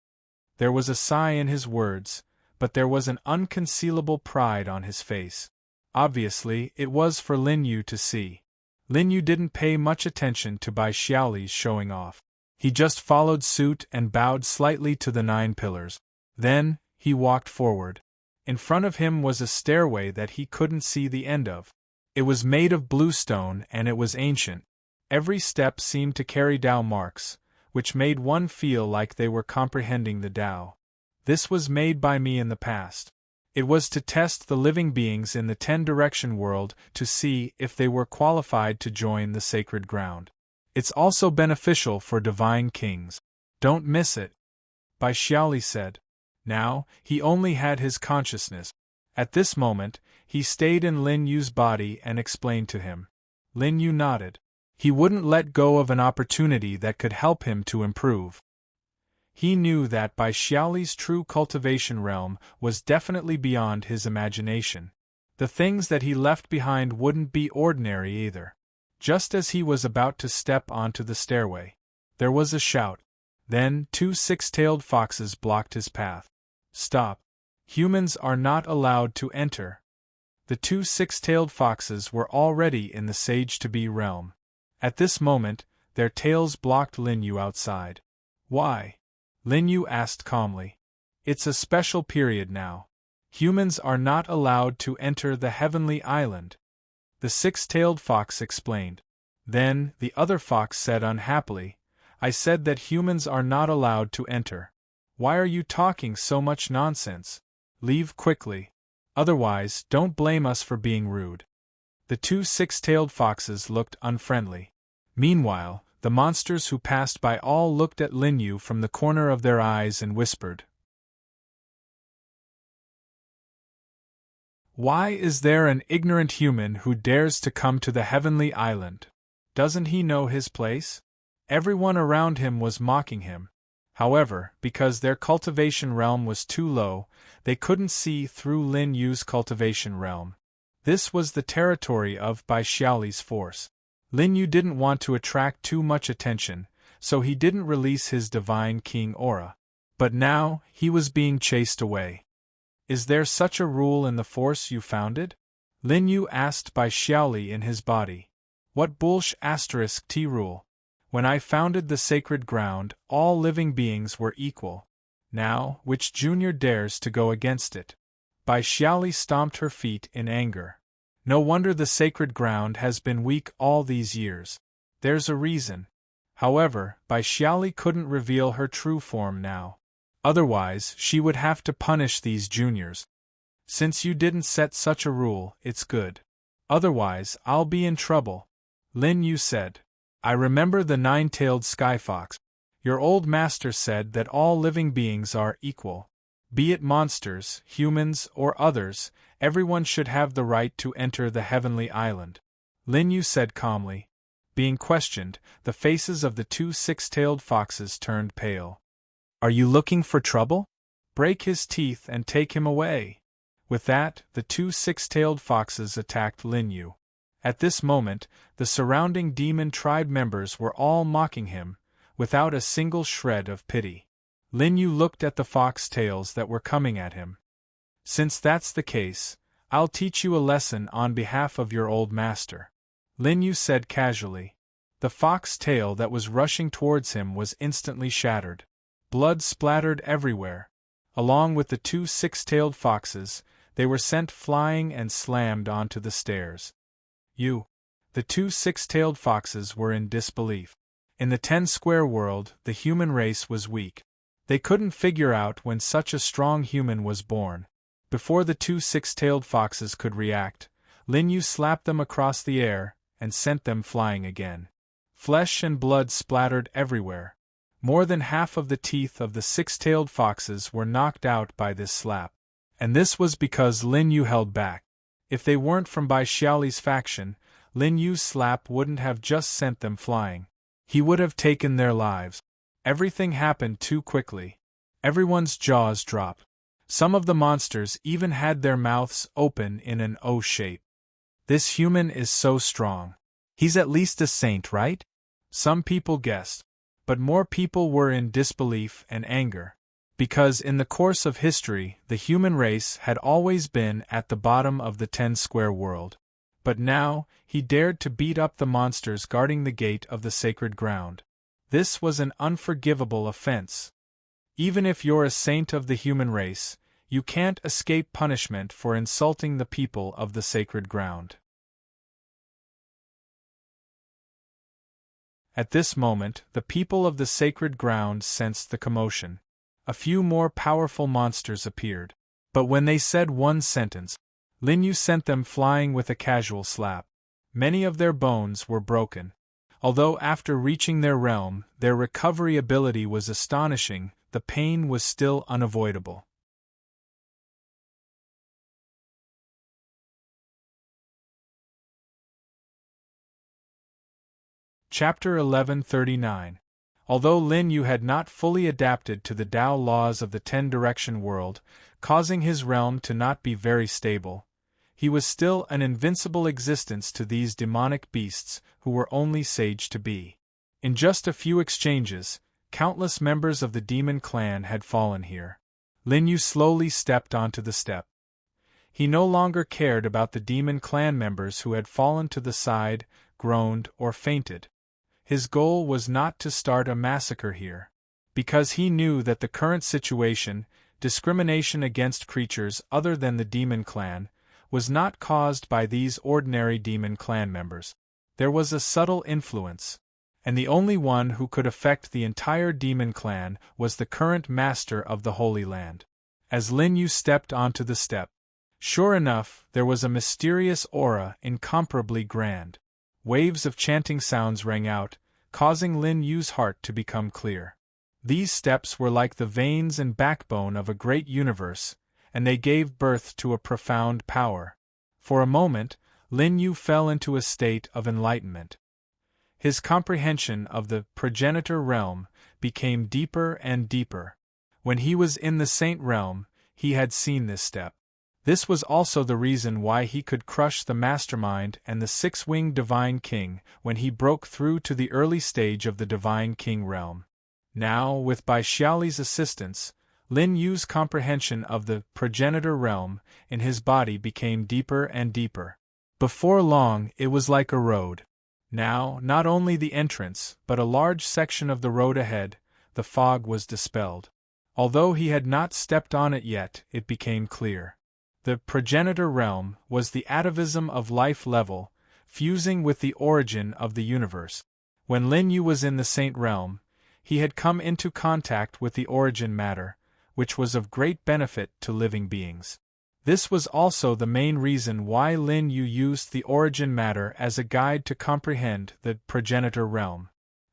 There was a sigh in his words, but there was an unconcealable pride on his face. Obviously, it was for Lin Yu to see. Lin Yu didn't pay much attention to Bai Xiaoli's showing off. He just followed suit and bowed slightly to the 9 pillars. Then, he walked forward. In front of him was a stairway that he couldn't see the end of. It was made of blue stone and it was ancient. Every step seemed to carry Tao marks, which made one feel like they were comprehending the Tao. This was made by me in the past. It was to test the living beings in the 10-direction world to see if they were qualified to join the sacred ground. It's also beneficial for divine kings. Don't miss it, Bai Xiaoli said. Now, he only had his consciousness. At this moment, he stayed in Lin Yu's body and explained to him. Lin Yu nodded. He wouldn't let go of an opportunity that could help him to improve. He knew that Bai Xiaoli's true cultivation realm was definitely beyond his imagination. The things that he left behind wouldn't be ordinary either. Just as he was about to step onto the stairway, there was a shout. Then 2 6-tailed foxes blocked his path. Stop. Humans are not allowed to enter. The 2 6-tailed foxes were already in the Sage-to-Be realm. At this moment, their tails blocked Lin Yu outside. Why? Lin Yu asked calmly. It's a special period now. Humans are not allowed to enter the heavenly island. The 6-tailed fox explained. Then, the other fox said unhappily, I said that humans are not allowed to enter. Why are you talking so much nonsense? Leave quickly. Otherwise, don't blame us for being rude. The 2 6-tailed foxes looked unfriendly. Meanwhile, the monsters who passed by all looked at Lin Yu from the corner of their eyes and whispered. Why is there an ignorant human who dares to come to the heavenly island? Doesn't he know his place? Everyone around him was mocking him. However, because their cultivation realm was too low, they couldn't see through Lin Yu's cultivation realm. This was the territory of Bai Xiaoli's force. Lin Yu didn't want to attract too much attention, so he didn't release his divine king aura. But now, he was being chased away. Is there such a rule in the force you founded? Lin Yu asked by Xiaoli in his body. What bullsh asterisk T-rule? When I founded the sacred ground, all living beings were equal. Now, which junior dares to go against it? Bai Xiaoli stomped her feet in anger. No wonder the sacred ground has been weak all these years. There's a reason. However, Bai Xiaoli couldn't reveal her true form now. Otherwise, she would have to punish these juniors. Since you didn't set such a rule, it's good. Otherwise, I'll be in trouble. Lin Yu said. I remember the nine-tailed skyfox. Your old master said that all living beings are equal. Be it monsters, humans, or others, everyone should have the right to enter the heavenly island. Lin Yu said calmly. Being questioned, the faces of the two six-tailed foxes turned pale. Are you looking for trouble? Break his teeth and take him away. With that, the two six-tailed foxes attacked Lin Yu. At this moment, the surrounding demon tribe members were all mocking him, without a single shred of pity. Lin Yu looked at the fox tails that were coming at him. Since that's the case, I'll teach you a lesson on behalf of your old master. Lin Yu said casually. The fox tail that was rushing towards him was instantly shattered. Blood splattered everywhere. Along with the two six-tailed foxes, they were sent flying and slammed onto the stairs. The two six-tailed foxes were in disbelief. In the 10-square world, the human race was weak. They couldn't figure out when such a strong human was born. Before the two six-tailed foxes could react, Lin Yu slapped them across the air and sent them flying again. Flesh and blood splattered everywhere. More than half of the teeth of the six-tailed foxes were knocked out by this slap. And this was because Lin Yu held back. If they weren't from Bai Xiaoli's faction, Lin Yu's slap wouldn't have just sent them flying. He would have taken their lives. Everything happened too quickly. Everyone's jaws dropped. Some of the monsters even had their mouths open in an O shape. This human is so strong. He's at least a saint, right? Some people guessed. But more people were in disbelief and anger. Because in the course of history, the human race had always been at the bottom of the 10-square world. But now, he dared to beat up the monsters guarding the gate of the sacred ground. This was an unforgivable offense. Even if you're a saint of the human race, you can't escape punishment for insulting the people of the sacred ground. At this moment, the people of the sacred ground sensed the commotion. A few more powerful monsters appeared. But when they said one sentence, Lin Yu sent them flying with a casual slap. Many of their bones were broken. Although after reaching their realm, their recovery ability was astonishing, the pain was still unavoidable. Chapter 1139. Although Lin Yu had not fully adapted to the Tao laws of the 10-direction world, causing his realm to not be very stable, he was still an invincible existence to these demonic beasts who were only sage to be. In just a few exchanges, countless members of the demon clan had fallen here. Lin Yu slowly stepped onto the step. He no longer cared about the demon clan members who had fallen to the side, groaned, or fainted. His goal was not to start a massacre here. Because he knew that the current situation, discrimination against creatures other than the demon clan, was not caused by these ordinary demon clan members. There was a subtle influence, and the only one who could affect the entire demon clan was the current master of the Holy Land. As Lin Yu stepped onto the step, sure enough, there was a mysterious aura incomparably grand. Waves of chanting sounds rang out, causing Lin Yu's heart to become clear. These steps were like the veins and backbone of a great universe, and they gave birth to a profound power. For a moment, Lin Yu fell into a state of enlightenment. His comprehension of the progenitor realm became deeper and deeper. When he was in the saint realm, he had seen this step. This was also the reason why he could crush the mastermind and the six-winged Divine King when he broke through to the early stage of the Divine King realm. Now, with Bai Xiaoli's assistance, Lin Yu's comprehension of the progenitor realm in his body became deeper and deeper. Before long, it was like a road. Now, not only the entrance, but a large section of the road ahead, the fog was dispelled. Although he had not stepped on it yet, it became clear. The progenitor realm was the atavism of life level, fusing with the origin of the universe. When Lin Yu was in the Saint realm, he had come into contact with the origin matter, which was of great benefit to living beings. This was also the main reason why Lin Yu used the origin matter as a guide to comprehend the progenitor realm.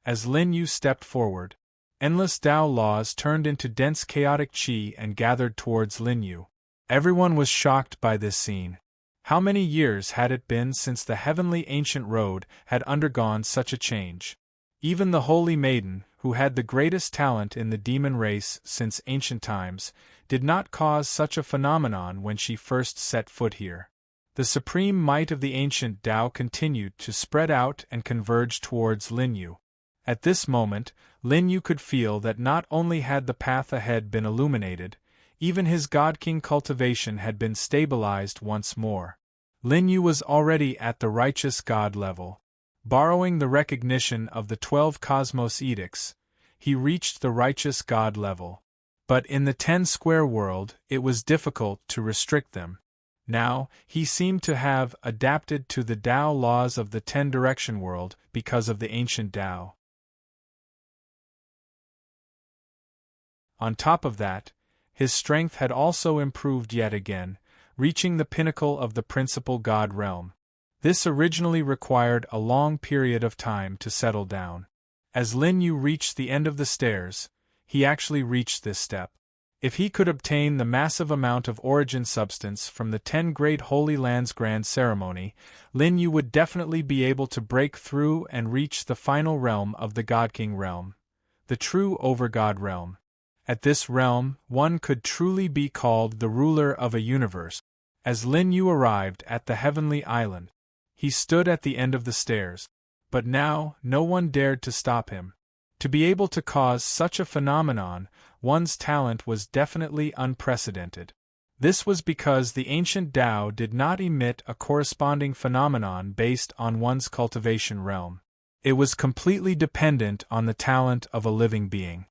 As Lin Yu stepped forward, endless Tao laws turned into dense chaotic qi and gathered towards Lin Yu. Everyone was shocked by this scene. How many years had it been since the heavenly ancient road had undergone such a change? Even the holy maiden, who had the greatest talent in the demon race since ancient times, did not cause such a phenomenon when she first set foot here. The supreme might of the ancient Tao continued to spread out and converge towards Lin Yu. At this moment, Lin Yu could feel that not only had the path ahead been illuminated, even his God-King cultivation had been stabilized once more. Lin Yu was already at the righteous God level. Borrowing the recognition of the 12 cosmos edicts, he reached the righteous God level. But in the 10-square world, it was difficult to restrict them. Now, he seemed to have adapted to the Tao laws of the 10-direction world because of the ancient Tao. On top of that, his strength had also improved yet again, reaching the pinnacle of the principal God realm. This originally required a long period of time to settle down. As Lin Yu reached the end of the stairs, he actually reached this step. If he could obtain the massive amount of origin substance from the 10 Great Holy Lands Grand Ceremony, Lin Yu would definitely be able to break through and reach the final realm of the God King realm, the true Overgod realm. At this realm, one could truly be called the ruler of a universe. As Lin Yu arrived at the heavenly island, he stood at the end of the stairs. But now, no one dared to stop him. To be able to cause such a phenomenon, one's talent was definitely unprecedented. This was because the ancient Tao did not emit a corresponding phenomenon based on one's cultivation realm. It was completely dependent on the talent of a living being.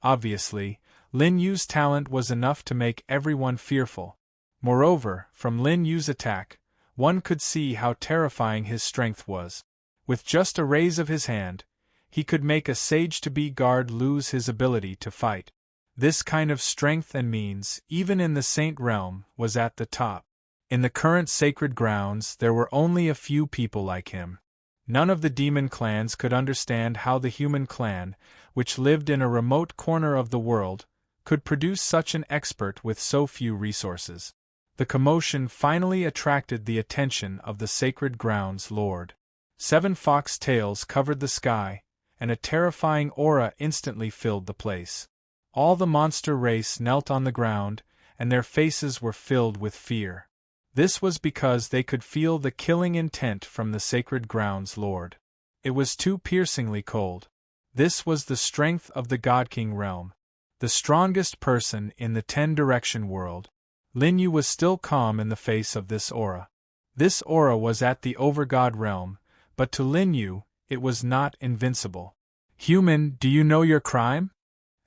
Obviously, Lin Yu's talent was enough to make everyone fearful. Moreover, from Lin Yu's attack, one could see how terrifying his strength was. With just a raise of his hand, he could make a sage-to-be guard lose his ability to fight. This kind of strength and means, even in the saint realm, was at the top. In the current sacred grounds there were only a few people like him. None of the demon clans could understand how the human clan, which lived in a remote corner of the world, could produce such an expert with so few resources. The commotion finally attracted the attention of the sacred grounds lord. 7 fox tails covered the sky, and a terrifying aura instantly filled the place. All the monster race knelt on the ground, and their faces were filled with fear. This was because they could feel the killing intent from the sacred grounds lord. It was too piercingly cold. This was the strength of the God King realm, the strongest person in the 10-direction world. Lin Yu was still calm in the face of this aura. This aura was at the Overgod realm, but to Lin Yu, it was not invincible. Human, do you know your crime?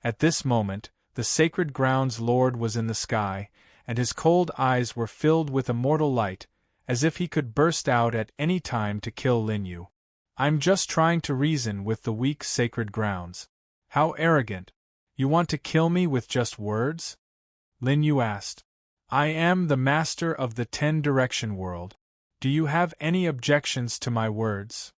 At this moment, the sacred grounds lord was in the sky, and his cold eyes were filled with immortal light, as if he could burst out at any time to kill Lin Yu. I'm just trying to reason with the weak sacred grounds. How arrogant! You want to kill me with just words? Lin Yu asked. I am the master of the 10-direction world. Do you have any objections to my words?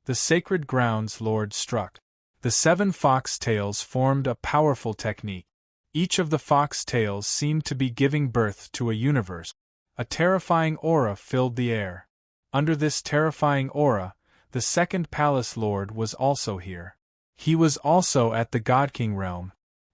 The sacred grounds lord struck. The 7 fox tails formed a powerful technique. Each of the fox tails seemed to be giving birth to a universe. A terrifying aura filled the air. Under this terrifying aura, the second palace lord was also here. He was also at the God King realm.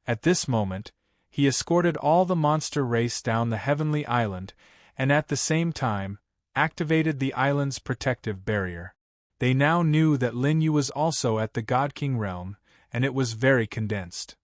At this moment, he escorted all the monster race down the heavenly island, and at the same time, activated the island's protective barrier. They now knew that Lin Yu was also at the God King realm, and it was very condensed.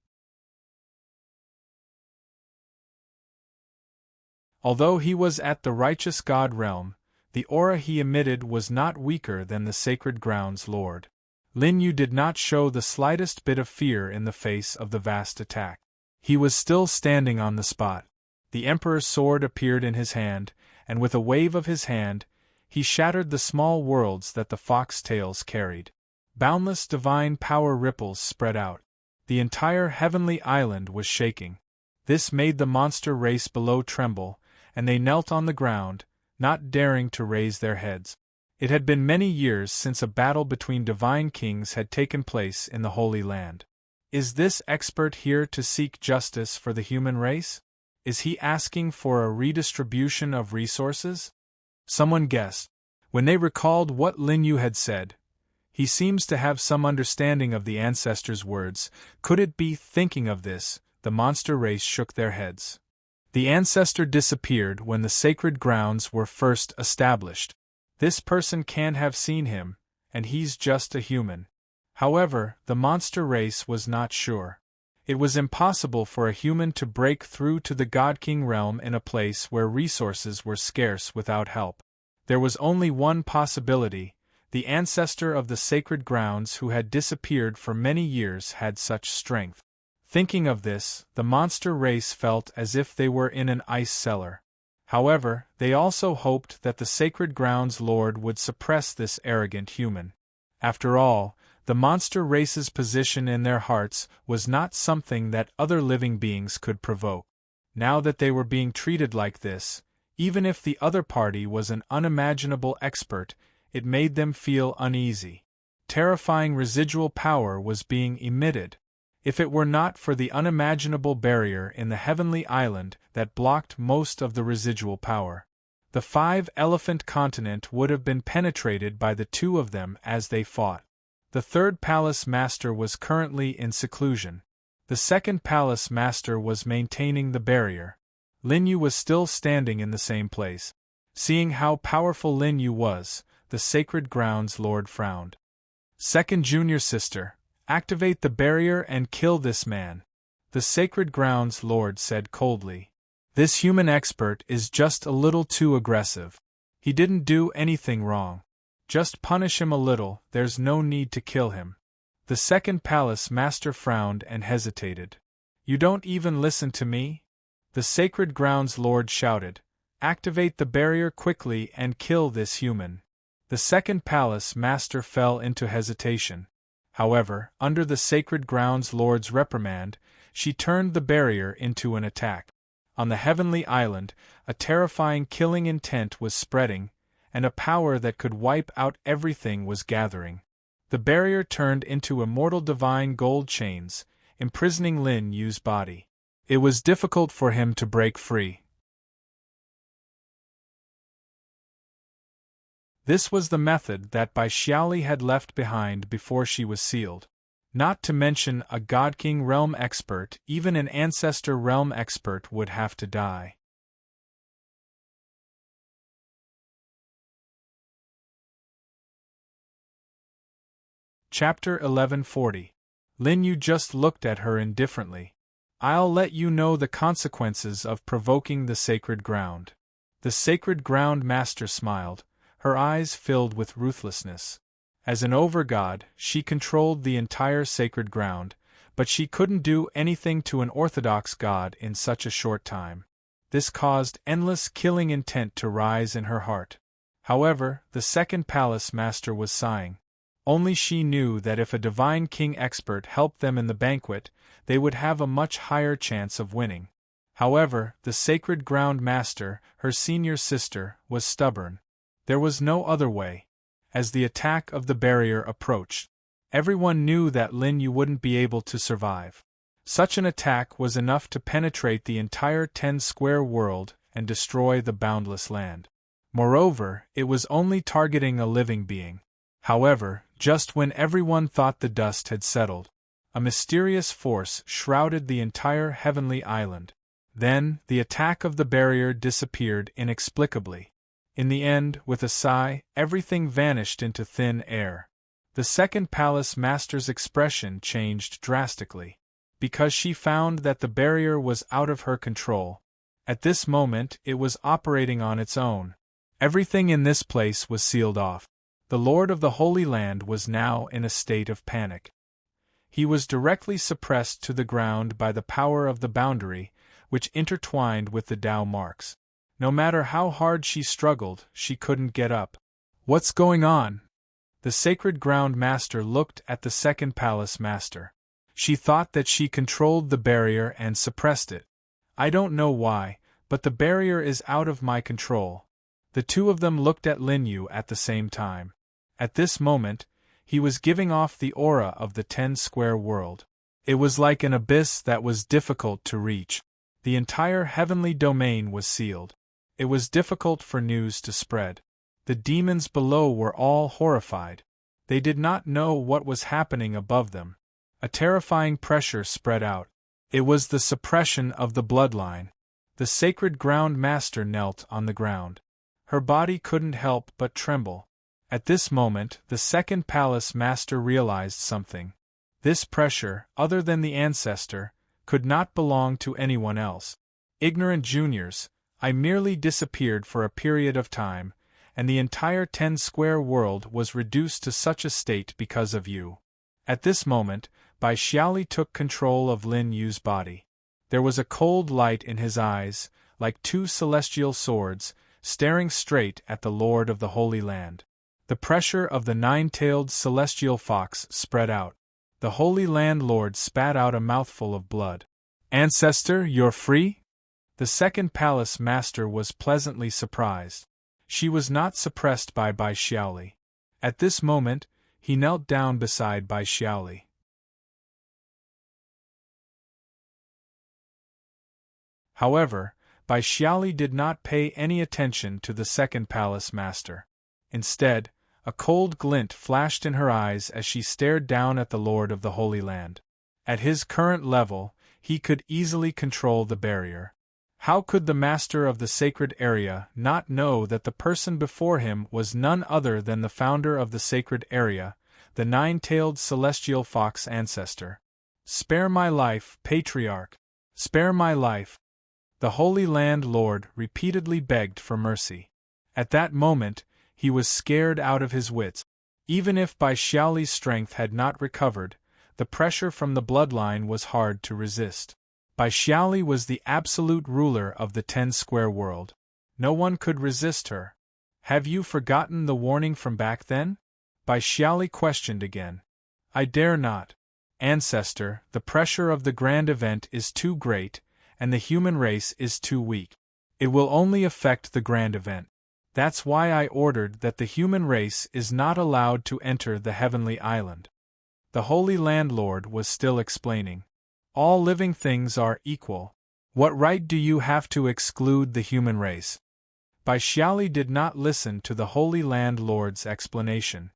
Although he was at the righteous god realm, the aura he emitted was not weaker than the sacred ground's lord. Lin Yu did not show the slightest bit of fear in the face of the vast attack. He was still standing on the spot. The Emperor's sword appeared in his hand, and with a wave of his hand, he shattered the small worlds that the foxtails carried. Boundless divine power ripples spread out. The entire heavenly island was shaking. This made the monster race below tremble, and they knelt on the ground, not daring to raise their heads. It had been many years since a battle between divine kings had taken place in the Holy Land. Is this expert here to seek justice for the human race? Is he asking for a redistribution of resources? Someone guessed. When they recalled what Lin Yu had said, he seems to have some understanding of the ancestors' words. Could it be? Thinking of this, the monster race shook their heads. The ancestor disappeared when the sacred grounds were first established. This person can't have seen him, and he's just a human. However, the monster race was not sure. It was impossible for a human to break through to the God-King realm in a place where resources were scarce without help. There was only one possibility: the ancestor of the sacred grounds who had disappeared for many years had such strength. Thinking of this, the monster race felt as if they were in an ice cellar. However, they also hoped that the sacred grounds lord would suppress this arrogant human. After all, the monster race's position in their hearts was not something that other living beings could provoke. Now that they were being treated like this, even if the other party was an unimaginable expert, it made them feel uneasy. Terrifying residual power was being emitted. If it were not for the unimaginable barrier in the heavenly island that blocked most of the residual power, the 5-elephant continent would have been penetrated by the two of them as they fought. The third palace master was currently in seclusion. The second palace master was maintaining the barrier. Lin Yu was still standing in the same place. Seeing how powerful Lin Yu was, the sacred grounds lord frowned. Second junior sister, activate the barrier and kill this man, the sacred grounds lord said coldly. This human expert is just a little too aggressive. He didn't do anything wrong. Just punish him a little, there's no need to kill him. The second palace master frowned and hesitated. You don't even listen to me? The sacred grounds lord shouted. Activate the barrier quickly and kill this human. The second palace master fell into hesitation. However, under the sacred grounds lord's reprimand, she turned the barrier into an attack. On the heavenly island, a terrifying killing intent was spreading, and a power that could wipe out everything was gathering. The barrier turned into immortal divine gold chains, imprisoning Lin Yu's body. It was difficult for him to break free. This was the method that Bai Xiaoli had left behind before she was sealed. Not to mention a God-King realm expert, even an ancestor realm expert would have to die. Chapter 1140. Lin Yu just looked at her indifferently. I'll let you know the consequences of provoking the sacred ground. The sacred ground master smiled, her eyes filled with ruthlessness. As an over-god, she controlled the entire sacred ground, but she couldn't do anything to an orthodox god in such a short time. This caused endless killing intent to rise in her heart. However, the second palace master was sighing. Only she knew that if a divine king expert helped them in the banquet, they would have a much higher chance of winning. However, the sacred ground master, her senior sister, was stubborn. There was no other way. As the attack of the barrier approached, everyone knew that Lin Yu wouldn't be able to survive. Such an attack was enough to penetrate the entire 10-square world and destroy the boundless land. Moreover, it was only targeting a living being. However, just when everyone thought the dust had settled, a mysterious force shrouded the entire heavenly island. Then, the attack of the barrier disappeared inexplicably. In the end, with a sigh, everything vanished into thin air. The second palace master's expression changed drastically. Because she found that the barrier was out of her control, At this moment, it was operating on its own. Everything in this place was sealed off. The Lord of the Holy Land was now in a state of panic. He was directly suppressed to the ground by the power of the boundary, which intertwined with the Tao marks. No matter how hard she struggled, she couldn't get up. "What's going on?" The Sacred Ground Master looked at the Second Palace Master. She thought that she controlled the barrier and suppressed it. "I don't know why, but the barrier is out of my control." The two of them looked at Lin Yu at the same time. At this moment, he was giving off the aura of the 10-square world. It was like an abyss that was difficult to reach. The entire heavenly domain was sealed. It was difficult for news to spread. The demons below were all horrified. They did not know what was happening above them. A terrifying pressure spread out. It was the suppression of the bloodline. The Sacred Ground Master knelt on the ground. Her body couldn't help but tremble. At this moment, the Second Palace Master realized something. This pressure, other than the ancestor, could not belong to anyone else. "Ignorant juniors, I merely disappeared for a period of time, and the entire 10-square world was reduced to such a state because of you." At this moment, Bai Xiaoli took control of Lin Yu's body. There was a cold light in his eyes, like two celestial swords, staring straight at the Lord of the Holy Land. The pressure of the nine-tailed celestial fox spread out. The Holy Land Lord spat out a mouthful of blood. "Ancestor, you're free?" The Second Palace Master was pleasantly surprised. She was not suppressed by Bai Xiaoli. At this moment, he knelt down beside Bai Xiaoli. However, Bai Xiaoli did not pay any attention to the Second Palace Master. Instead, a cold glint flashed in her eyes as she stared down at the Lord of the Holy Land. At his current level, he could easily control the barrier. How could the Master of the Sacred Area not know that the person before him was none other than the founder of the Sacred Area, the nine-tailed celestial fox ancestor? "Spare my life, Patriarch! Spare my life!" The Holy Land Lord repeatedly begged for mercy. At that moment, he was scared out of his wits. Even if Bai Xiaoli's strength had not recovered, the pressure from the bloodline was hard to resist. Bai Xiaoli was the absolute ruler of the 10-square world. No one could resist her. "Have you forgotten the warning from back then?" Bai Xiaoli questioned again. "I dare not. Ancestor, the pressure of the grand event is too great, and the human race is too weak. It will only affect the grand event. That's why I ordered that the human race is not allowed to enter the heavenly island." The Holy Landlord was still explaining. "All living things are equal. What right do you have to exclude the human race?" Bai Xiaoli did not listen to the Holy Landlord's explanation.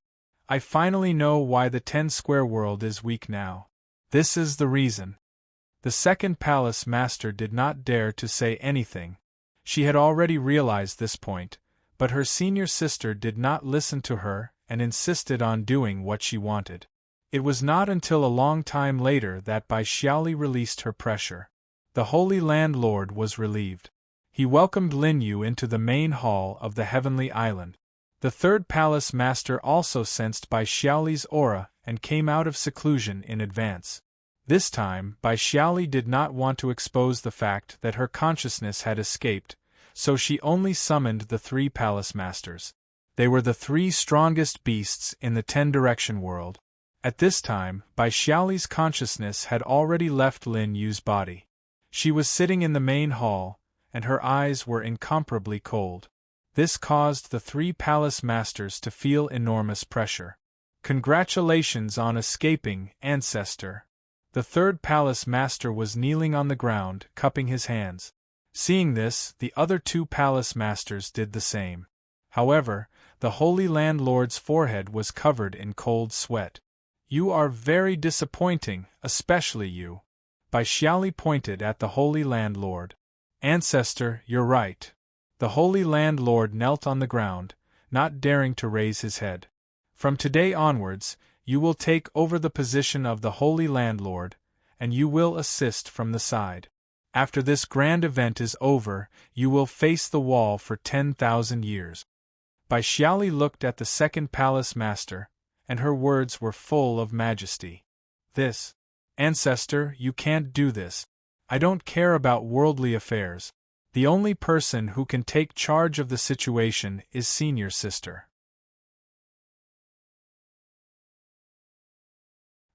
"I finally know why the 10-square world is weak now. This is the reason." The Second Palace Master did not dare to say anything. She had already realized this point, but her senior sister did not listen to her and insisted on doing what she wanted. It was not until a long time later that Bai Xiaoli released her pressure. The Holy Landlord was relieved. He welcomed Lin Yu into the main hall of the Heavenly Island. The Third Palace Master also sensed Bai Xiaoli's aura and came out of seclusion in advance. This time, Bai Xiaoli did not want to expose the fact that her consciousness had escaped, so she only summoned the 3 Palace Masters. They were the 3 strongest beasts in the 10-direction world. At this time, Bai Xiaoli's consciousness had already left Lin Yu's body. She was sitting in the main hall, and her eyes were incomparably cold. This caused the 3 Palace Masters to feel enormous pressure. "Congratulations on escaping, Ancestor." The Third Palace Master was kneeling on the ground, cupping his hands. Seeing this, the other 2 Palace Masters did the same. However, the Holy Landlord's forehead was covered in cold sweat. "You are very disappointing, especially you." Bai Xiaoli pointed at the Holy Landlord. "Ancestor, you're right." The Holy Landlord knelt on the ground, not daring to raise his head. "From today onwards, you will take over the position of the Holy Landlord, and you will assist from the side. After this grand event is over, you will face the wall for 10,000 years. Bai Xiaoli looked at the second palace master, and her words were full of majesty. This, ancestor, you can't do this. I don't care about worldly affairs. The only person who can take charge of the situation is senior sister.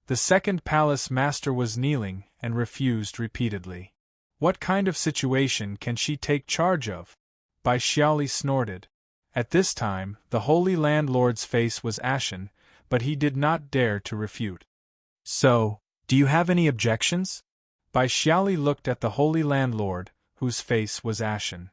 The second palace master was kneeling and refused repeatedly. What kind of situation can she take charge of? Bai Xiaoli snorted. At this time, the Holy Landlord's face was ashen, but he did not dare to refute. So, do you have any objections? Bai Xiaoli looked at the Holy Landlord, whose face was ashen.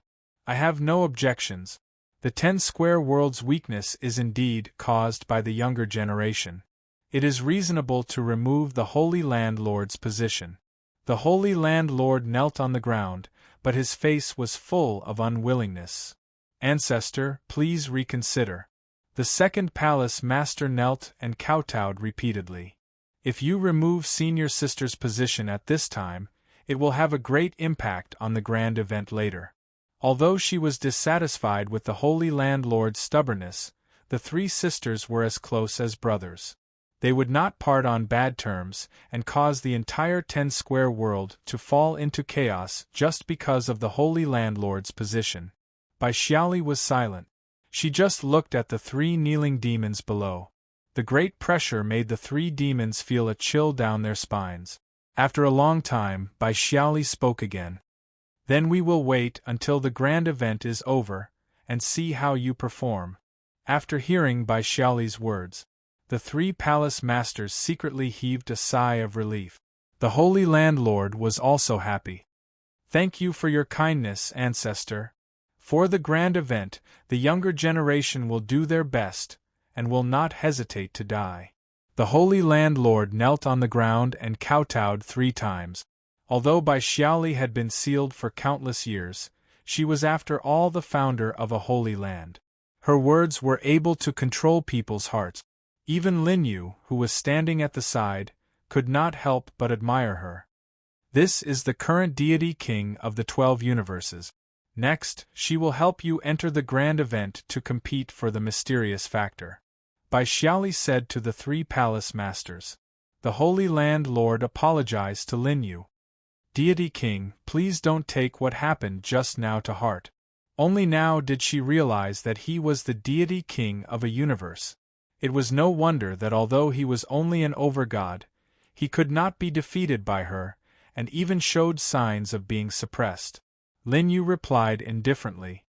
I have no objections. The 10 square world's weakness is indeed caused by the younger generation. It is reasonable to remove the Holy Landlord's position. The Holy Landlord knelt on the ground, but his face was full of unwillingness. Ancestor, please reconsider. The second palace master knelt and kowtowed repeatedly. If you remove senior sister's position at this time, it will have a great impact on the grand event later. Although she was dissatisfied with the Holy Landlord's stubbornness, the 3 sisters were as close as brothers. They would not part on bad terms and cause the entire 10 square world to fall into chaos just because of the Holy Landlord's position. Bai Xiaoli was silent. She just looked at the 3 kneeling demons below. The great pressure made the 3 demons feel a chill down their spines. After a long time, Bai Xiaoli spoke again. Then we will wait until the grand event is over, and see how you perform. After hearing Bai Xiaoli's words, the 3 palace masters secretly heaved a sigh of relief. The Holy Landlord was also happy. Thank you for your kindness, ancestor. For the grand event, the younger generation will do their best, and will not hesitate to die. The Holy Landlord knelt on the ground and kowtowed 3 times. Although Bai Xiaoli had been sealed for countless years, she was after all the founder of a holy land. Her words were able to control people's hearts. Even Lin Yu, who was standing at the side, could not help but admire her. This is the current deity king of the 12 universes. Next, she will help you enter the grand event to compete for the mysterious factor. Bai Xiaoli said to the 3 palace masters. The Holy Landlord apologized to Lin Yu. Deity King, please don't take what happened just now to heart. Only now did she realize that he was the deity king of a universe. It was no wonder that although he was only an overgod, he could not be defeated by her, and even showed signs of being suppressed. Lin Yu replied indifferently.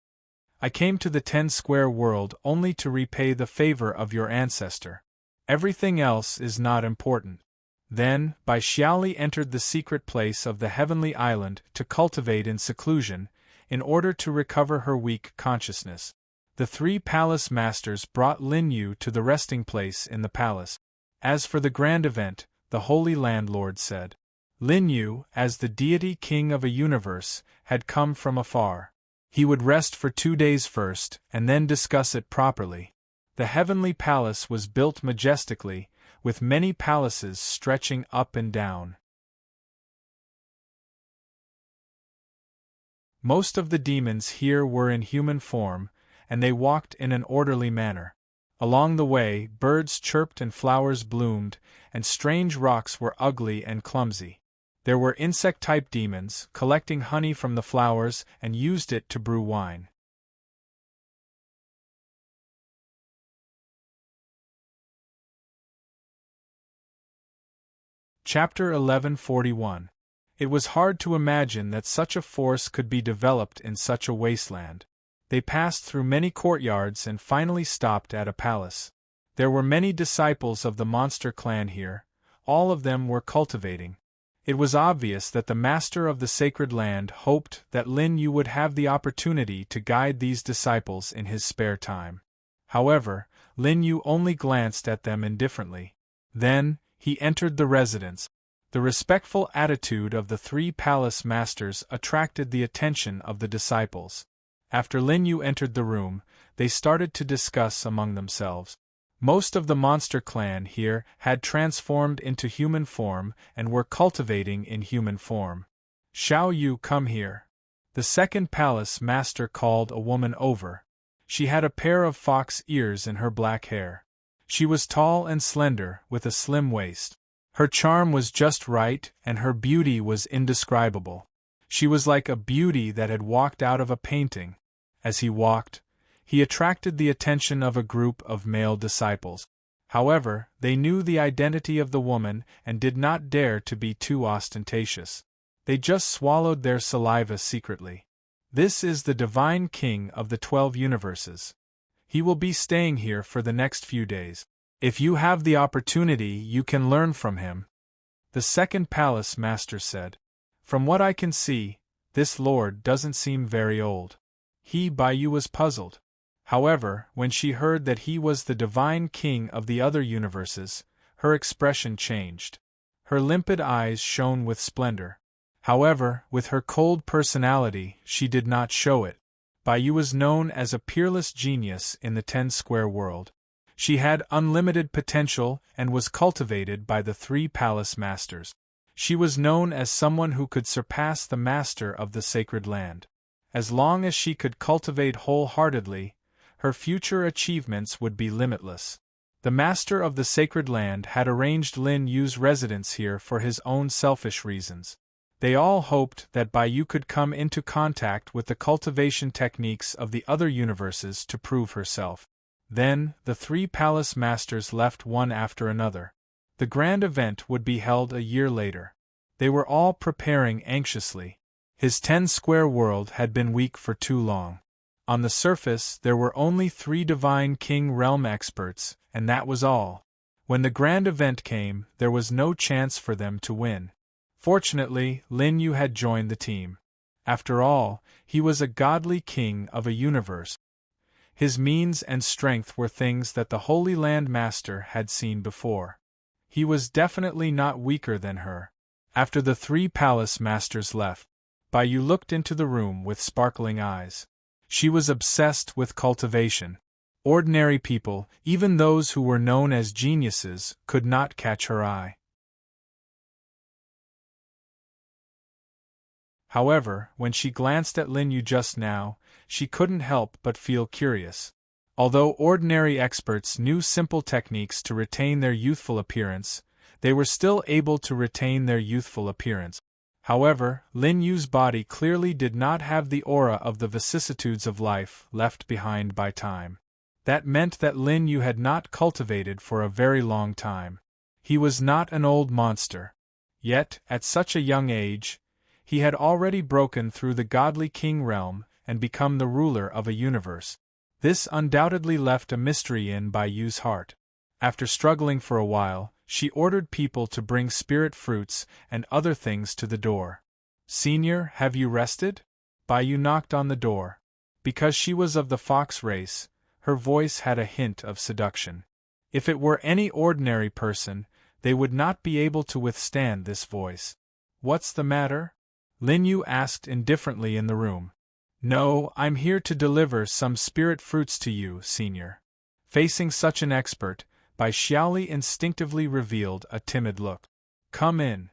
I came to the 10 square world only to repay the favor of your ancestor. Everything else is not important. Then, Bai Xiaoli entered the secret place of the heavenly island to cultivate in seclusion, in order to recover her weak consciousness. The 3 palace masters brought Lin Yu to the resting place in the palace. As for the grand event, the Holy Landlord said. Lin Yu, as the deity king of a universe, had come from afar. He would rest for 2 days first, and then discuss it properly. The heavenly palace was built majestically, with many palaces stretching up and down. Most of the demons here were in human form, and they walked in an orderly manner. Along the way, birds chirped and flowers bloomed, and strange rocks were ugly and clumsy. There were insect-type demons, collecting honey from the flowers and used it to brew wine. Chapter 1141. It was hard to imagine that such a force could be developed in such a wasteland. They passed through many courtyards and finally stopped at a palace. There were many disciples of the monster clan here. All of them were cultivating. It was obvious that the master of the sacred land hoped that Lin Yu would have the opportunity to guide these disciples in his spare time. However, Lin Yu only glanced at them indifferently. Then, he entered the residence. The respectful attitude of the 3 palace masters attracted the attention of the disciples. After Lin Yu entered the room, they started to discuss among themselves. Most of the monster clan here had transformed into human form and were cultivating in human form. Xiao Yu, come here. The second palace master called a woman over. She had a pair of fox ears in her black hair. She was tall and slender, with a slim waist. Her charm was just right, and her beauty was indescribable. She was like a beauty that had walked out of a painting. As he walked, he attracted the attention of a group of male disciples. However, they knew the identity of the woman and did not dare to be too ostentatious. They just swallowed their saliva secretly. This is the divine king of the 12 universes. He will be staying here for the next few days. If you have the opportunity, you can learn from him. The second palace master said. From what I can see, this lord doesn't seem very old. Baiyu was puzzled. However, when she heard that he was the divine king of the other universes, her expression changed. Her limpid eyes shone with splendor. However, with her cold personality, she did not show it. Baiyu was known as a peerless genius in the 10-square world. She had unlimited potential and was cultivated by the 3 palace masters. She was known as someone who could surpass the master of the sacred land. As long as she could cultivate wholeheartedly, her future achievements would be limitless. The master of the sacred land had arranged Lin Yu's residence here for his own selfish reasons. They all hoped that Baiyu could come into contact with the cultivation techniques of the other universes to prove herself. Then, the 3 palace masters left one after another. The grand event would be held a year later. They were all preparing anxiously. His 10-square world had been weak for too long. On the surface, there were only 3 divine king realm experts, and that was all. When the grand event came, there was no chance for them to win. Fortunately, Lin Yu had joined the team. After all, he was a godly king of a universe. His means and strength were things that the Holy Land Master had seen before. He was definitely not weaker than her. After the 3 palace masters left, Baiyu looked into the room with sparkling eyes. She was obsessed with cultivation. Ordinary people, even those who were known as geniuses, could not catch her eye. However, when she glanced at Lin Yu just now, she couldn't help but feel curious. Although ordinary experts knew simple techniques to retain their youthful appearance, they were still able to retain their youthful appearance. However, Lin Yu's body clearly did not have the aura of the vicissitudes of life left behind by time. That meant that Lin Yu had not cultivated for a very long time. He was not an old monster. Yet, at such a young age, he had already broken through the godly king realm and become the ruler of a universe. This undoubtedly left a mystery in Baiyu's heart. After struggling for a while, she ordered people to bring spirit fruits and other things to the door. "Senior, have you rested?" Baiyu knocked on the door. Because she was of the fox race, her voice had a hint of seduction. If it were any ordinary person, they would not be able to withstand this voice. "What's the matter?" Lin Yu asked indifferently in the room. "No, I'm here to deliver some spirit fruits to you, Senior." Facing such an expert, Bai Xiaoli instinctively revealed a timid look. "Come in."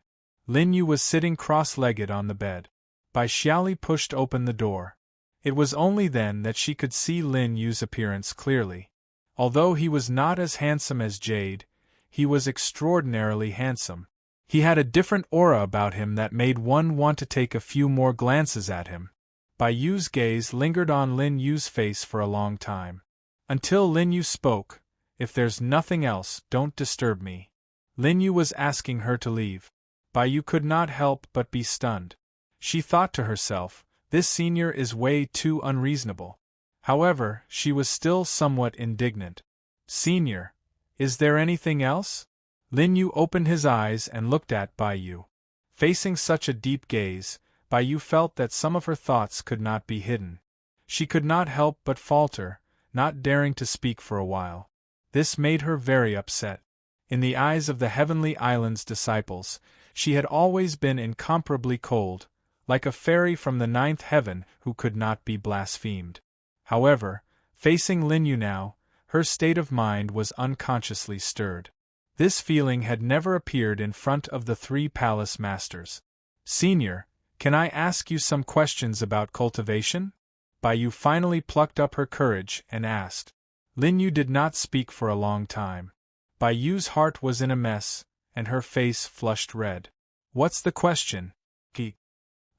Lin Yu was sitting cross-legged on the bed. Bai Xiaoli pushed open the door. It was only then that she could see Lin Yu's appearance clearly. Although he was not as handsome as Jade, he was extraordinarily handsome. He had a different aura about him that made one want to take a few more glances at him. Bai Yu's gaze lingered on Lin Yu's face for a long time. Until Lin Yu spoke, "If there's nothing else, don't disturb me." Lin Yu was asking her to leave. Bai Yu could not help but be stunned. She thought to herself, this senior is way too unreasonable. However, she was still somewhat indignant. "Senior, is there anything else?" Lin Yu opened his eyes and looked at Bai Yu. Facing such a deep gaze, Bai Yu felt that some of her thoughts could not be hidden. She could not help but falter, not daring to speak for a while. This made her very upset. In the eyes of the Heavenly Island's disciples, she had always been incomparably cold, like a fairy from the 9th heaven who could not be blasphemed. However, facing Lin Yu now, her state of mind was unconsciously stirred. This feeling had never appeared in front of the 3 palace masters. "Senior, Can I ask you some questions about cultivation? Bai Yu finally plucked up her courage and asked. Lin Yu did not speak for a long time. Bai Yu's heart was in a mess, and her face flushed red. What's the question?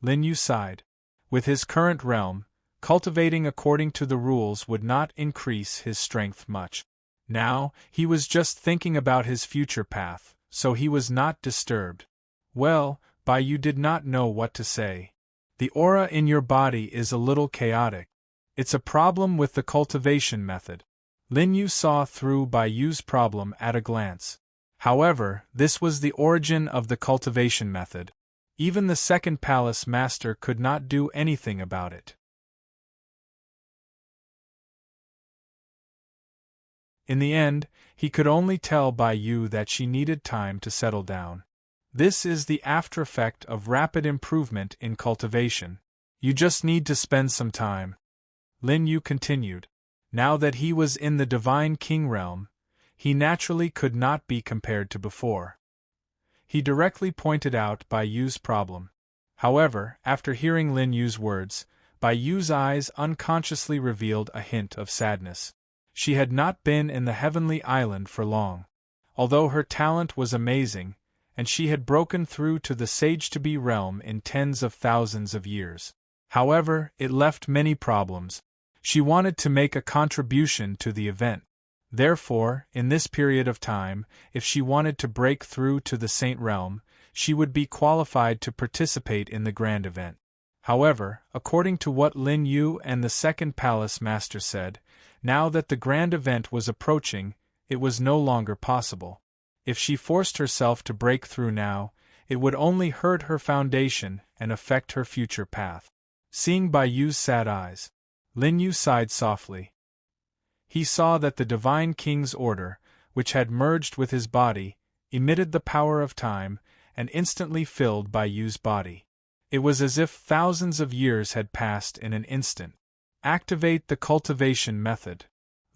Lin Yu sighed. With his current realm, cultivating according to the rules would not increase his strength much. Now, he was just thinking about his future path, so he was not disturbed. Well, Bai Yu did not know what to say. The aura in your body is a little chaotic. It's a problem with the cultivation method. Lin Yu saw through Bai Yu's problem at a glance. However, this was the origin of the cultivation method. Even the second palace master could not do anything about it. In the end, he could only tell Bai Yu that she needed time to settle down. This is the after-effect of rapid improvement in cultivation. You just need to spend some time. Lin Yu continued. Now that he was in the Divine King realm, he naturally could not be compared to before. He directly pointed out Bai Yu's problem. However, after hearing Lin Yu's words, Bai Yu's eyes unconsciously revealed a hint of sadness. She had not been in the heavenly island for long. Although her talent was amazing, and she had broken through to the sage-to-be realm in tens of thousands of years. However, it left many problems. She wanted to make a contribution to the event. Therefore, in this period of time, if she wanted to break through to the Saint Realm, she would be qualified to participate in the grand event. However, according to what Lin Yu and the second palace master said, now that the grand event was approaching, it was no longer possible. If she forced herself to break through now, it would only hurt her foundation and affect her future path. Seeing Bai Yu's sad eyes, Lin Yu sighed softly. He saw that the Divine King's order, which had merged with his body, emitted the power of time, and instantly filled Bai Yu's body. It was as if thousands of years had passed in an instant. Activate the cultivation method.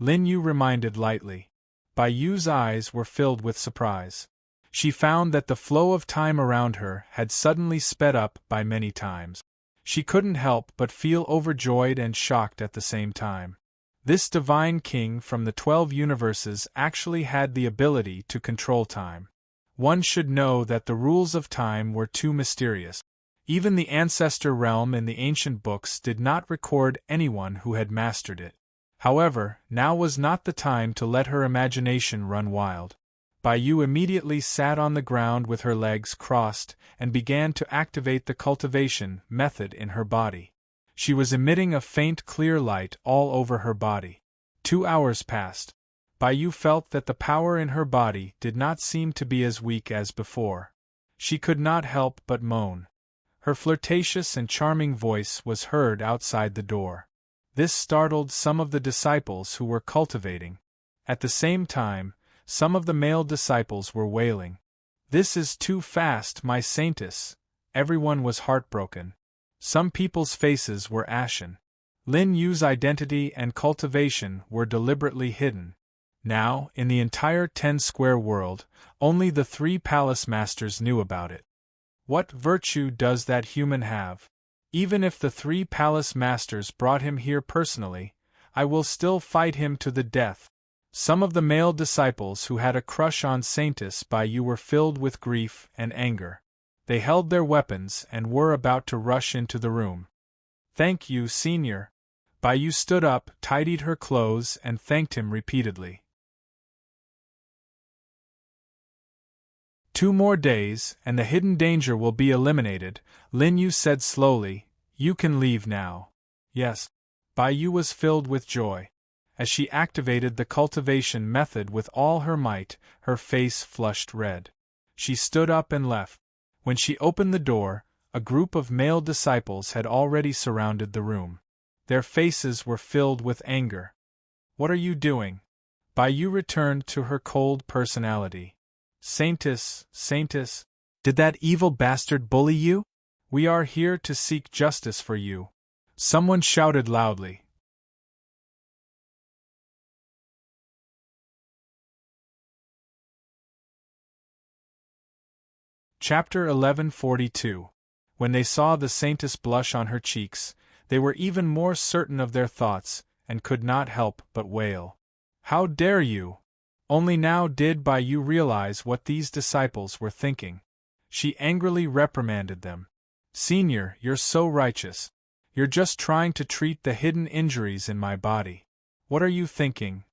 Lin Yu reminded lightly. Bai Yu's eyes were filled with surprise. She found that the flow of time around her had suddenly sped up by many times. She couldn't help but feel overjoyed and shocked at the same time. This divine king from the 12 universes actually had the ability to control time. One should know that the rules of time were too mysterious. Even the ancestor realm in the ancient books did not record anyone who had mastered it. However, now was not the time to let her imagination run wild. Bai Yu immediately sat on the ground with her legs crossed and began to activate the cultivation method in her body. She was emitting a faint clear light all over her body. 2 hours passed. Bai Yu felt that the power in her body did not seem to be as weak as before. She could not help but moan. Her flirtatious and charming voice was heard outside the door. This startled some of the disciples who were cultivating. At the same time, some of the male disciples were wailing. "This is too fast, my saintess." Everyone was heartbroken. Some people's faces were ashen. Lin Yu's identity and cultivation were deliberately hidden. Now, in the entire 10-square world, only the 3 palace masters knew about it. What virtue does that human have? Even if the 3 palace masters brought him here personally, I will still fight him to the death. Some of the male disciples who had a crush on Saintess Bai Yu were filled with grief and anger. They held their weapons and were about to rush into the room. "Thank you, Senior." Bai Yu stood up, tidied her clothes, and thanked him repeatedly. 2 more days, and the hidden danger will be eliminated, Lin Yu said slowly. "You can leave now." "Yes." Bai Yu was filled with joy. As she activated the cultivation method with all her might, her face flushed red. She stood up and left. When she opened the door, a group of male disciples had already surrounded the room. Their faces were filled with anger. "What are you doing?" Bai Yu returned to her cold personality. Saintess, did that evil bastard bully you? We are here to seek justice for you." Someone shouted loudly. Chapter 1142. When they saw the saintess blush on her cheeks, they were even more certain of their thoughts, and could not help but wail. "How dare you!" Only now did Bai Yu realize what these disciples were thinking. She angrily reprimanded them. "Senior, you're so righteous. You're just trying to treat the hidden injuries in my body. What are you thinking?"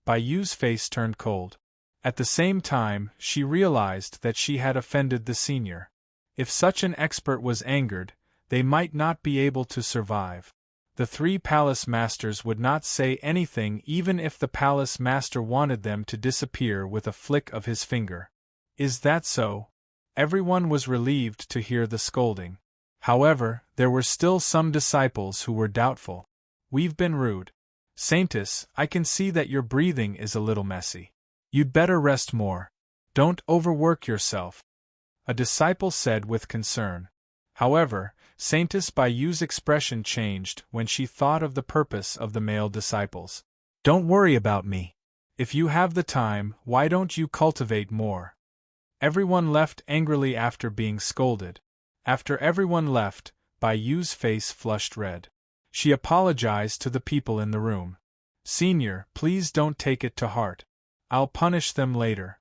Bai Yu's face turned cold. At the same time, she realized that she had offended the senior. If such an expert was angered, they might not be able to survive. The three palace masters would not say anything even if the palace master wanted them to disappear with a flick of his finger. "Is that so?" Everyone was relieved to hear the scolding. However, there were still some disciples who were doubtful. "We've been rude. Saintess, I can see that your breathing is a little messy. You'd better rest more. Don't overwork yourself," a disciple said with concern. However, Saintess Bai Yu's expression changed when she thought of the purpose of the male disciples. "Don't worry about me. If you have the time, why don't you cultivate more?" Everyone left angrily after being scolded. After everyone left, Bai Yu's face flushed red. She apologized to the people in the room. "Senior, please don't take it to heart. I'll punish them later."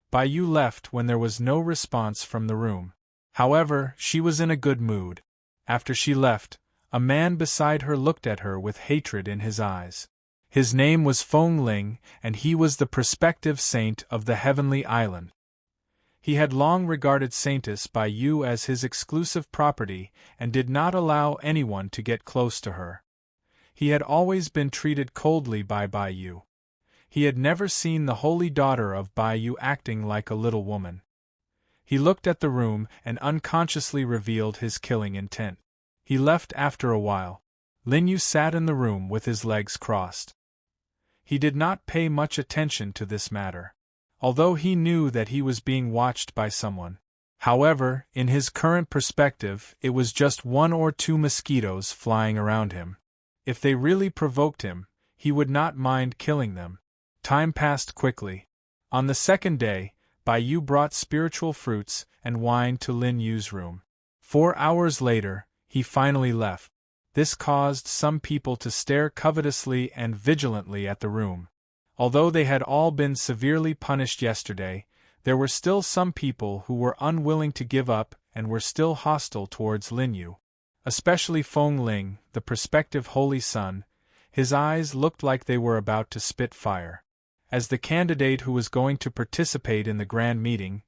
Bai Yu left when there was no response from the room. However, she was in a good mood. After she left, a man beside her looked at her with hatred in his eyes. His name was Feng Ling, and he was the prospective saint of the heavenly island. He had long regarded Saintess Bai Yu as his exclusive property and did not allow anyone to get close to her. He had always been treated coldly by Bai Yu. He had never seen the holy daughter of Bai Yu acting like a little woman. He looked at the room and unconsciously revealed his killing intent. He left after a while. Lin Yu sat in the room with his legs crossed. He did not pay much attention to this matter, although he knew that he was being watched by someone. However, in his current perspective, it was just one or two mosquitoes flying around him. If they really provoked him, he would not mind killing them. Time passed quickly. On the second day, Bai Yu brought spiritual fruits and wine to Lin Yu's room. 4 hours later, he finally left. This caused some people to stare covetously and vigilantly at the room. Although they had all been severely punished yesterday, there were still some people who were unwilling to give up and were still hostile towards Lin Yu. Especially Feng Ling, the prospective holy son. His eyes looked like they were about to spit fire. As the candidate who was going to participate in the grand meeting,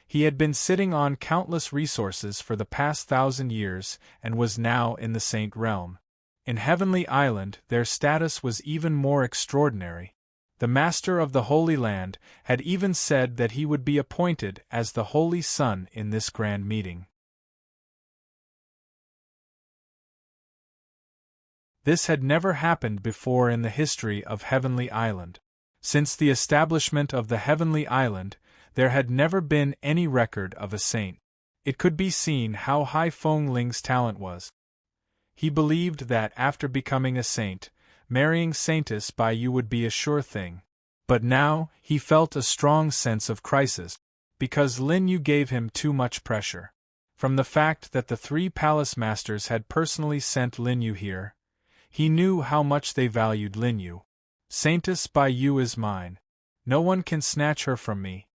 he had been sitting on countless resources for the past 1,000 years and was now in the saint realm. In Heavenly Island, their status was even more extraordinary. The Master of the Holy Land had even said that he would be appointed as the Holy Son in this grand meeting. This had never happened before in the history of Heavenly Island. Since the establishment of the Heavenly Island, there had never been any record of a saint. It could be seen how high Feng Ling's talent was. He believed that after becoming a saint, marrying Saintess Bai Yu would be a sure thing. But now, he felt a strong sense of crisis, because Lin Yu gave him too much pressure. From the fact that the three palace masters had personally sent Lin Yu here, he knew how much they valued Lin Yu. "Saintess Bai Yu is mine. No one can snatch her from me."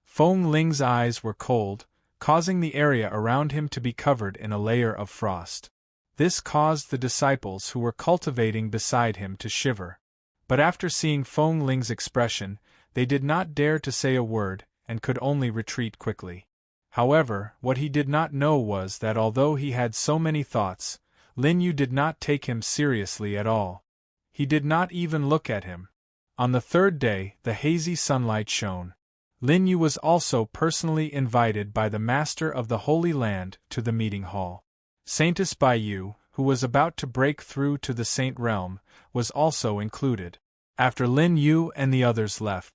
Feng Ling's eyes were cold, causing the area around him to be covered in a layer of frost. This caused the disciples who were cultivating beside him to shiver. But after seeing Feng Ling's expression, they did not dare to say a word and could only retreat quickly. However, what he did not know was that although he had so many thoughts, Lin Yu did not take him seriously at all. He did not even look at him. On the third day, the hazy sunlight shone. Lin Yu was also personally invited by the Master of the Holy Land to the meeting hall. Saintess Bai Yu, who was about to break through to the saint realm, was also included. After Lin Yu and the others left,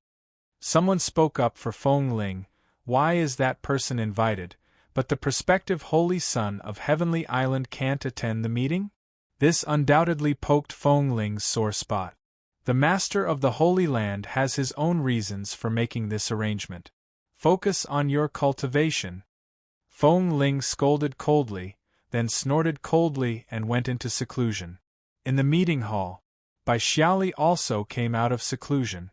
someone spoke up for Feng Ling. "Why is that person invited, but the prospective holy son of Heavenly Island can't attend the meeting?" This undoubtedly poked Feng Ling's sore spot. The Master of the Holy Land has his own reasons for making this arrangement. "Focus on your cultivation." Feng Ling scolded coldly, then snorted coldly and went into seclusion. In the meeting hall, Bai Xiaoli also came out of seclusion.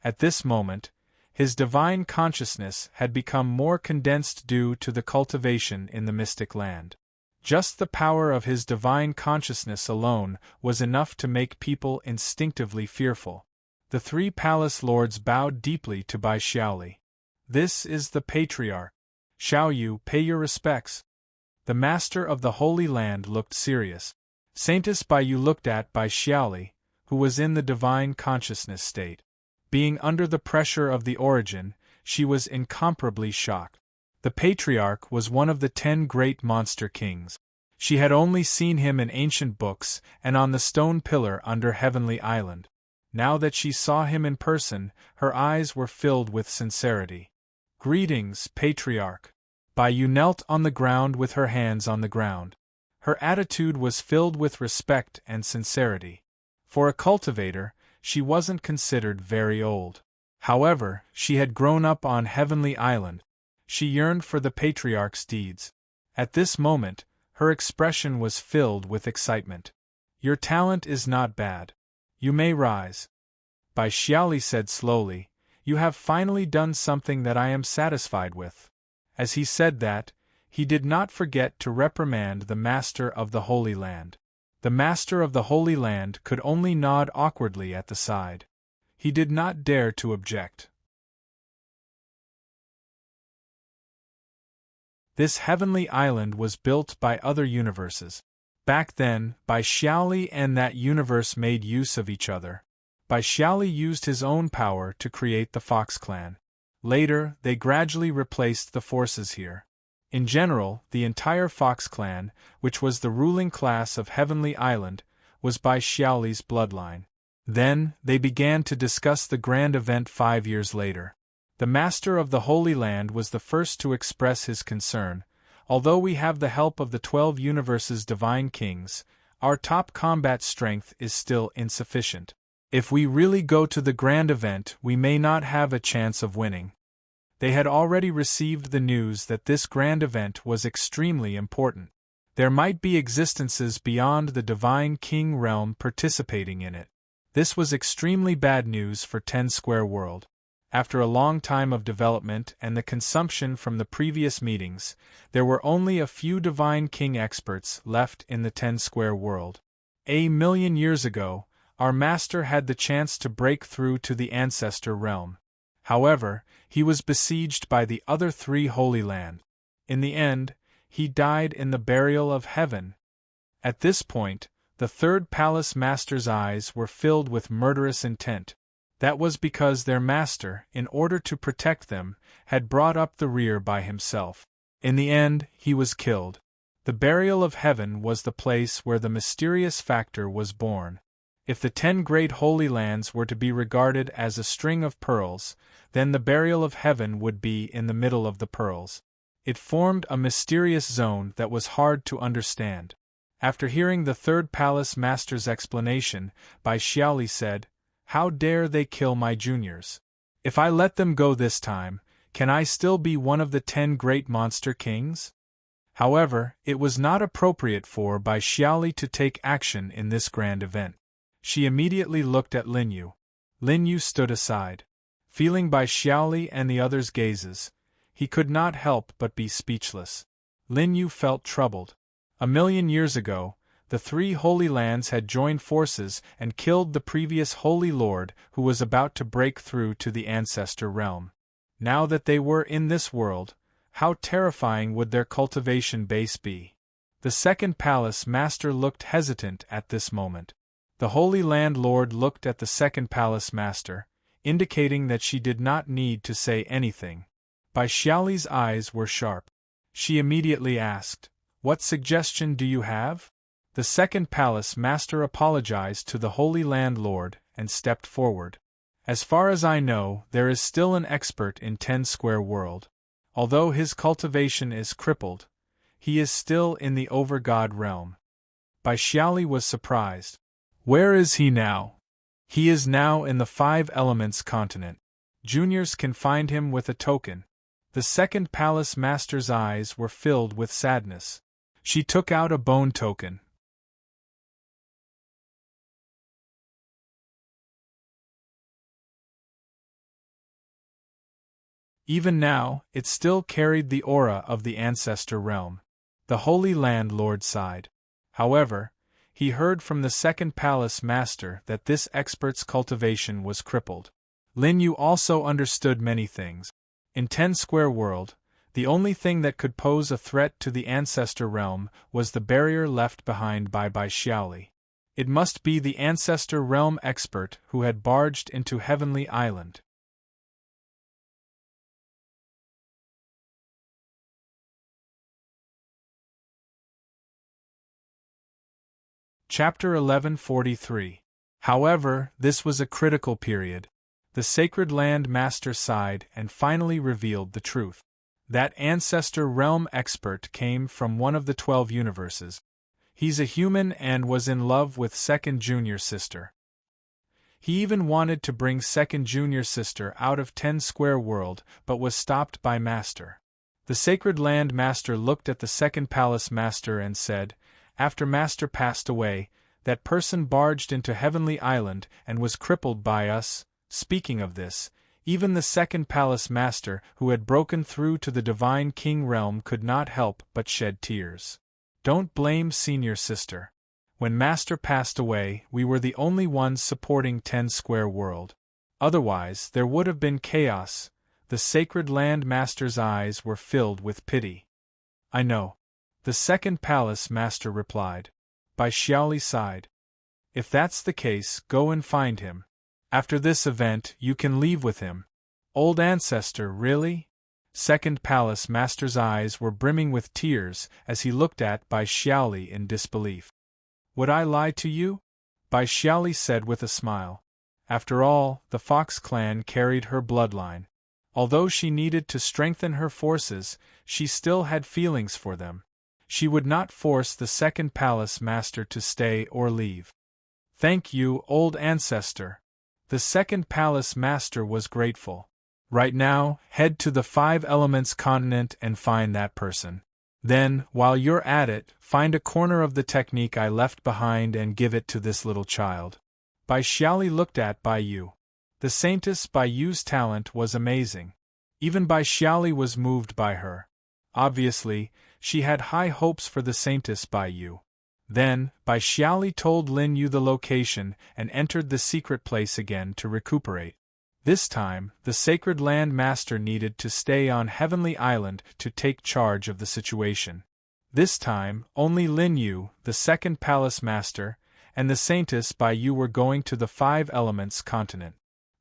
At this moment, his divine consciousness had become more condensed due to the cultivation in the mystic land. Just the power of his divine consciousness alone was enough to make people instinctively fearful. The three palace lords bowed deeply to Bai Xiaoli. "This is the patriarch. Xiao Yu, pay your respects." The master of the Holy Land looked serious. Saintess Bai Yu looked at Bai Xiaoli, who was in the divine consciousness state. Being under the pressure of the origin, she was incomparably shocked. The patriarch was one of the 10 great monster kings. She had only seen him in ancient books and on the stone pillar under Heavenly Island. Now that she saw him in person, her eyes were filled with sincerity. "Greetings, patriarch." Bai Yu knelt on the ground with her hands on the ground. Her attitude was filled with respect and sincerity. For a cultivator, she wasn't considered very old. However, she had grown up on Heavenly Island. She yearned for the patriarch's deeds. At this moment, her expression was filled with excitement. "Your talent is not bad. You may rise." Bai Xiaoli said slowly, "You have finally done something that I am satisfied with." As he said that, he did not forget to reprimand the master of the Holy Land. The master of the Holy Land could only nod awkwardly at the side. He did not dare to object. This heavenly island was built by other universes. Back then, Bai Xiaoli and that universe made use of each other. Bai Xiaoli used his own power to create the Fox Clan. Later, they gradually replaced the forces here. In general, the entire Fox Clan, which was the ruling class of Heavenly Island, was Bai Xiaoli's bloodline. Then, they began to discuss the grand event 5 years later. The Master of the Holy Land was the first to express his concern. "Although we have the help of the 12 universes' divine kings, our top combat strength is still insufficient. If we really go to the grand event, we may not have a chance of winning." They had already received the news that this grand event was extremely important. There might be existences beyond the Divine King realm participating in it. This was extremely bad news for 10 Square World. After a long time of development and the consumption from the previous meetings, there were only a few Divine King experts left in the 10 Square World. A million years ago, our master had the chance to break through to the Ancestor realm. However, he was besieged by the other 3 Holy Land. In the end, he died in the burial of heaven. At this point, the third palace master's eyes were filled with murderous intent. That was because their master, in order to protect them, had brought up the rear by himself. In the end, he was killed. The burial of heaven was the place where the mysterious factor was born. If the 10 great holy lands were to be regarded as a string of pearls, then the burial of heaven would be in the middle of the pearls. It formed a mysterious zone that was hard to understand. After hearing the third palace master's explanation, Bai Xiaoli said, "How dare they kill my juniors? If I let them go this time, can I still be one of the 10 great monster kings?" However, it was not appropriate for Bai Xiaoli to take action in this grand event. She immediately looked at Lin Yu. Lin Yu stood aside. Feeling Bai Xiaoli and the others' gazes, he could not help but be speechless. Lin Yu felt troubled. A million years ago, the 3 Holy Lands had joined forces and killed the previous Holy Lord who was about to break through to the Ancestor realm. Now that they were in this world, how terrifying would their cultivation base be? The second palace master looked hesitant at this moment. The Holy Land Lord looked at the second palace master, indicating that she did not need to say anything. Bai Xiaoli's eyes were sharp. She immediately asked, "What suggestion do you have?" The second palace master apologized to the Holy Land Lord and stepped forward. "As far as I know, there is still an expert in 10 Square World. Although his cultivation is crippled, he is still in the Over-God realm." Bai Xiaoli was surprised. "Where is he now?" "He is now in the 5 Elements continent. Juniors can find him with a token." The second palace master's eyes were filled with sadness. She took out a bone token. Even now, it still carried the aura of the ancestor realm. The Holy Land Lord sighed. However, he heard from the second palace master that this expert's cultivation was crippled. Lin Yu also understood many things. In 10 Square World, the only thing that could pose a threat to the ancestor realm was the barrier left behind by Xiaoli. It must be the ancestor realm expert who had barged into Heavenly Island. Chapter 1143. However, this was a critical period. The Sacred Land Master sighed and finally revealed the truth. That ancestor realm expert came from one of the 12 universes. He's a human and was in love with second junior sister. He even wanted to bring second junior sister out of 10 Square World but was stopped by Master. The Sacred Land Master looked at the second palace master and said, after Master passed away, that person barged into Heavenly Island and was crippled by us. Speaking of this, even the second palace master who had broken through to the Divine King realm could not help but shed tears. Don't blame senior sister. When Master passed away, we were the only ones supporting 10 Square World. Otherwise, there would have been chaos. The Sacred Land Master's eyes were filled with pity. I know. The second palace master replied. Xiaoli sighed. If that's the case, go and find him. After this event, you can leave with him. Old ancestor, really? Second palace master's eyes were brimming with tears as he looked at Xiaoli in disbelief. Would I lie to you? Xiaoli said with a smile. After all, the Fox clan carried her bloodline. Although she needed to strengthen her forces, she still had feelings for them. She would not force the second palace master to stay or leave. Thank you, old ancestor. The second palace master was grateful. Right now, head to the 5 Elements continent and find that person. Then, while you're at it, find a corner of the technique I left behind and give it to this little child. Xiaoli looked at Yu. The Saintess Yu's talent was amazing. Even Xiaoli was moved by her. Obviously, she had high hopes for the Saintess Yu. Then, Xiaoli told Lin Yu the location and entered the secret place again to recuperate. This time, the Sacred Land Master needed to stay on Heavenly Island to take charge of the situation. This time, only Lin Yu, the second palace master, and the Saintess Yu were going to the 5 Elements continent.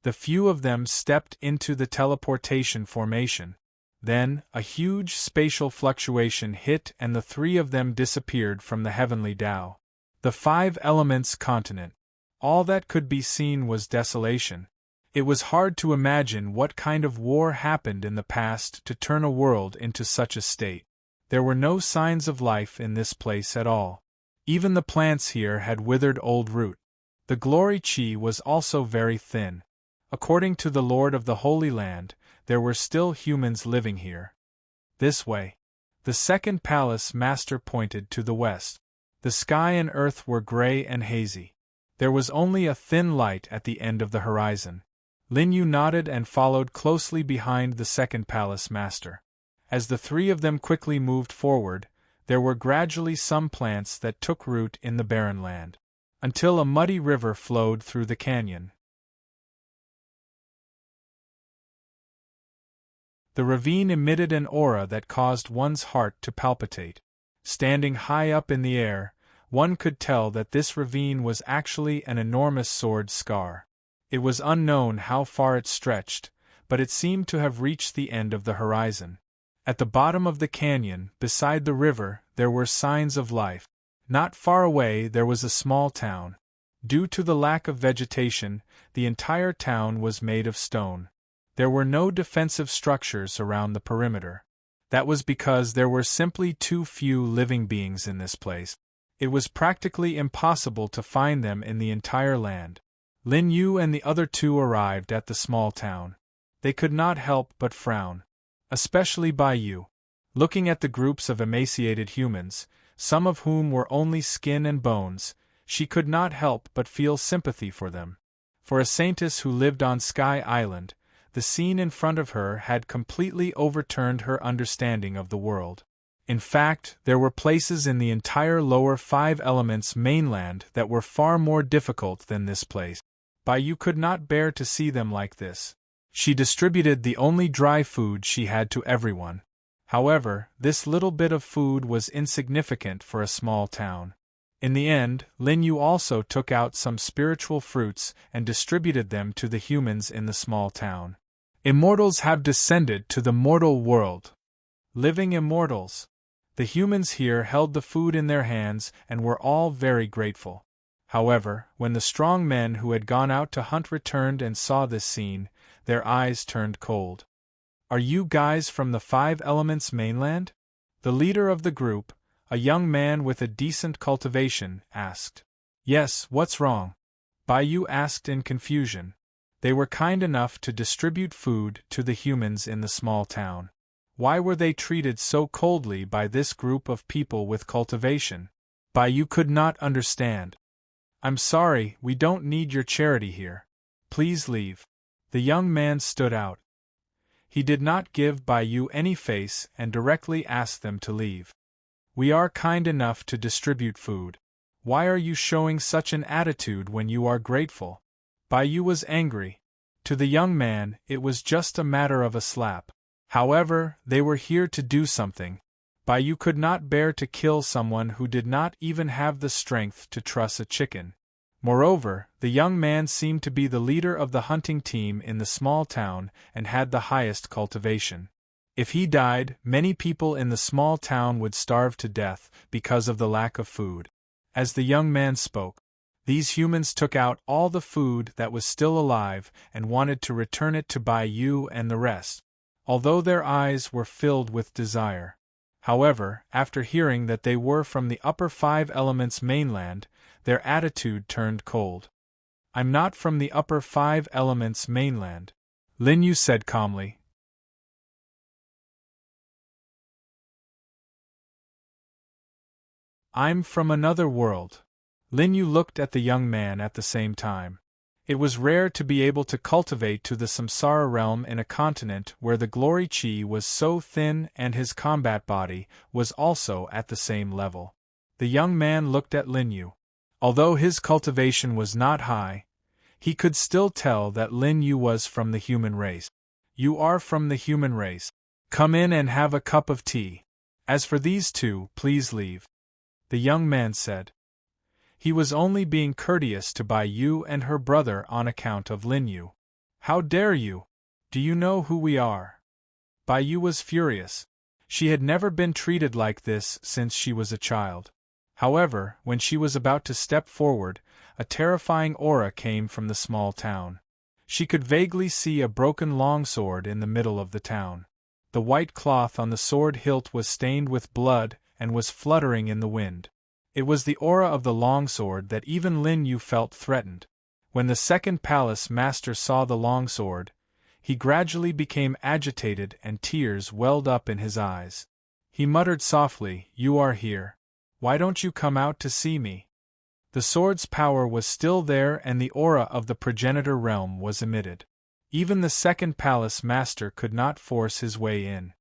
The few of them stepped into the teleportation formation. Then, a huge spatial fluctuation hit and the 3 of them disappeared from the heavenly Tao. The 5 Elements continent. All that could be seen was desolation. It was hard to imagine what kind of war happened in the past to turn a world into such a state. There were no signs of life in this place at all. Even the plants here had withered old root. The glory chi was also very thin. According to the Lord of the Holy Land, there were still humans living here. This way. The second palace master pointed to the west. The sky and earth were gray and hazy. There was only a thin light at the end of the horizon. Lin Yu nodded and followed closely behind the second palace master. As the 3 of them quickly moved forward, there were gradually some plants that took root in the barren land, until a muddy river flowed through the canyon. The ravine emitted an aura that caused one's heart to palpitate. Standing high up in the air, one could tell that this ravine was actually an enormous sword scar. It was unknown how far it stretched, but it seemed to have reached the end of the horizon. At the bottom of the canyon, beside the river, there were signs of life. Not far away there was a small town. Due to the lack of vegetation, the entire town was made of stone. There were no defensive structures around the perimeter. That was because there were simply too few living beings in this place. It was practically impossible to find them in the entire land. Lin Yu and the other 2 arrived at the small town. They could not help but frown. Especially by you. Looking at the groups of emaciated humans, some of whom were only skin and bones, she could not help but feel sympathy for them. For a saintess who lived on Sky Island, the scene in front of her had completely overturned her understanding of the world. In fact, there were places in the entire lower 5 elements mainland that were far more difficult than this place. Baiyu could not bear to see them like this. She distributed the only dry food she had to everyone. However, this little bit of food was insignificant for a small town. In the end, Lin Yu also took out some spiritual fruits and distributed them to the humans in the small town. Immortals have descended to the mortal world. Living immortals. The humans here held the food in their hands and were all very grateful. However, when the strong men who had gone out to hunt returned and saw this scene, their eyes turned cold. "Are you guys from the 5 Elements mainland?" The leader of the group, a young man with a decent cultivation, asked. "Yes, what's wrong?" Baiyu asked in confusion. They were kind enough to distribute food to the humans in the small town. Why were they treated so coldly by this group of people with cultivation? Baiyu could not understand. "I'm sorry, we don't need your charity here. Please leave." The young man stood out. He did not give Baiyu any face and directly asked them to leave. "We are kind enough to distribute food. Why are you showing such an attitude when you are grateful?" Baiyu was angry. To the young man, it was just a matter of a slap. However, they were here to do something. Baiyu could not bear to kill someone who did not even have the strength to truss a chicken. Moreover, the young man seemed to be the leader of the hunting team in the small town and had the highest cultivation. If he died, many people in the small town would starve to death because of the lack of food. As the young man spoke, these humans took out all the food that was still alive and wanted to return it to Baiyu and the rest, although their eyes were filled with desire. However, after hearing that they were from the upper 5 elements mainland, their attitude turned cold. "I'm not from the upper 5 elements mainland," Lin Yu said calmly. "I'm from another world." Lin Yu looked at the young man at the same time. It was rare to be able to cultivate to the samsara realm in a continent where the glory chi was so thin and his combat body was also at the same level. The young man looked at Lin Yu. Although his cultivation was not high, he could still tell that Lin Yu was from the human race. "You are from the human race. Come in and have a cup of tea. As for these two, please leave," the young man said. He was only being courteous to Baiyu and her brother on account of Lin Yu. "How dare you? Do you know who we are?" Baiyu was furious. She had never been treated like this since she was a child. However, when she was about to step forward, a terrifying aura came from the small town. She could vaguely see a broken longsword in the middle of the town. The white cloth on the sword hilt was stained with blood and was fluttering in the wind. It was the aura of the longsword that even Lin Yu felt threatened. When the second palace master saw the longsword, he gradually became agitated and tears welled up in his eyes. He muttered softly, "You are here. Why don't you come out to see me?" The sword's power was still there and the aura of the progenitor realm was emitted. Even the second palace master could not force his way in.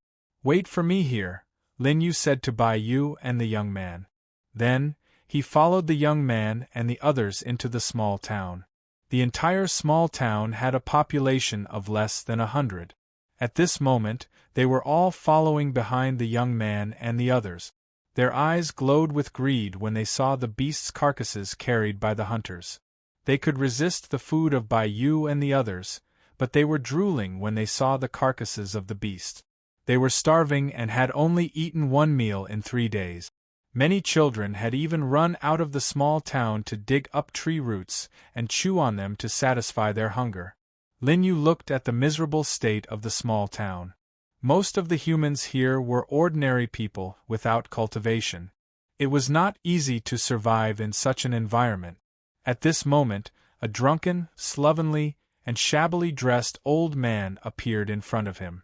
"Wait for me here," Lin Yu said to Baiyu and the young man. Then, he followed the young man and the others into the small town. The entire small town had a population of less than 100. At this moment, they were all following behind the young man and the others. Their eyes glowed with greed when they saw the beasts' carcasses carried by the hunters. They could resist the food of Baiyu and the others, but they were drooling when they saw the carcasses of the beast. They were starving and had only eaten 1 meal in 3 days. Many children had even run out of the small town to dig up tree roots and chew on them to satisfy their hunger. Lin Yu looked at the miserable state of the small town. Most of the humans here were ordinary people without cultivation. It was not easy to survive in such an environment. At this moment, a drunken, slovenly, and shabbily dressed old man appeared in front of him.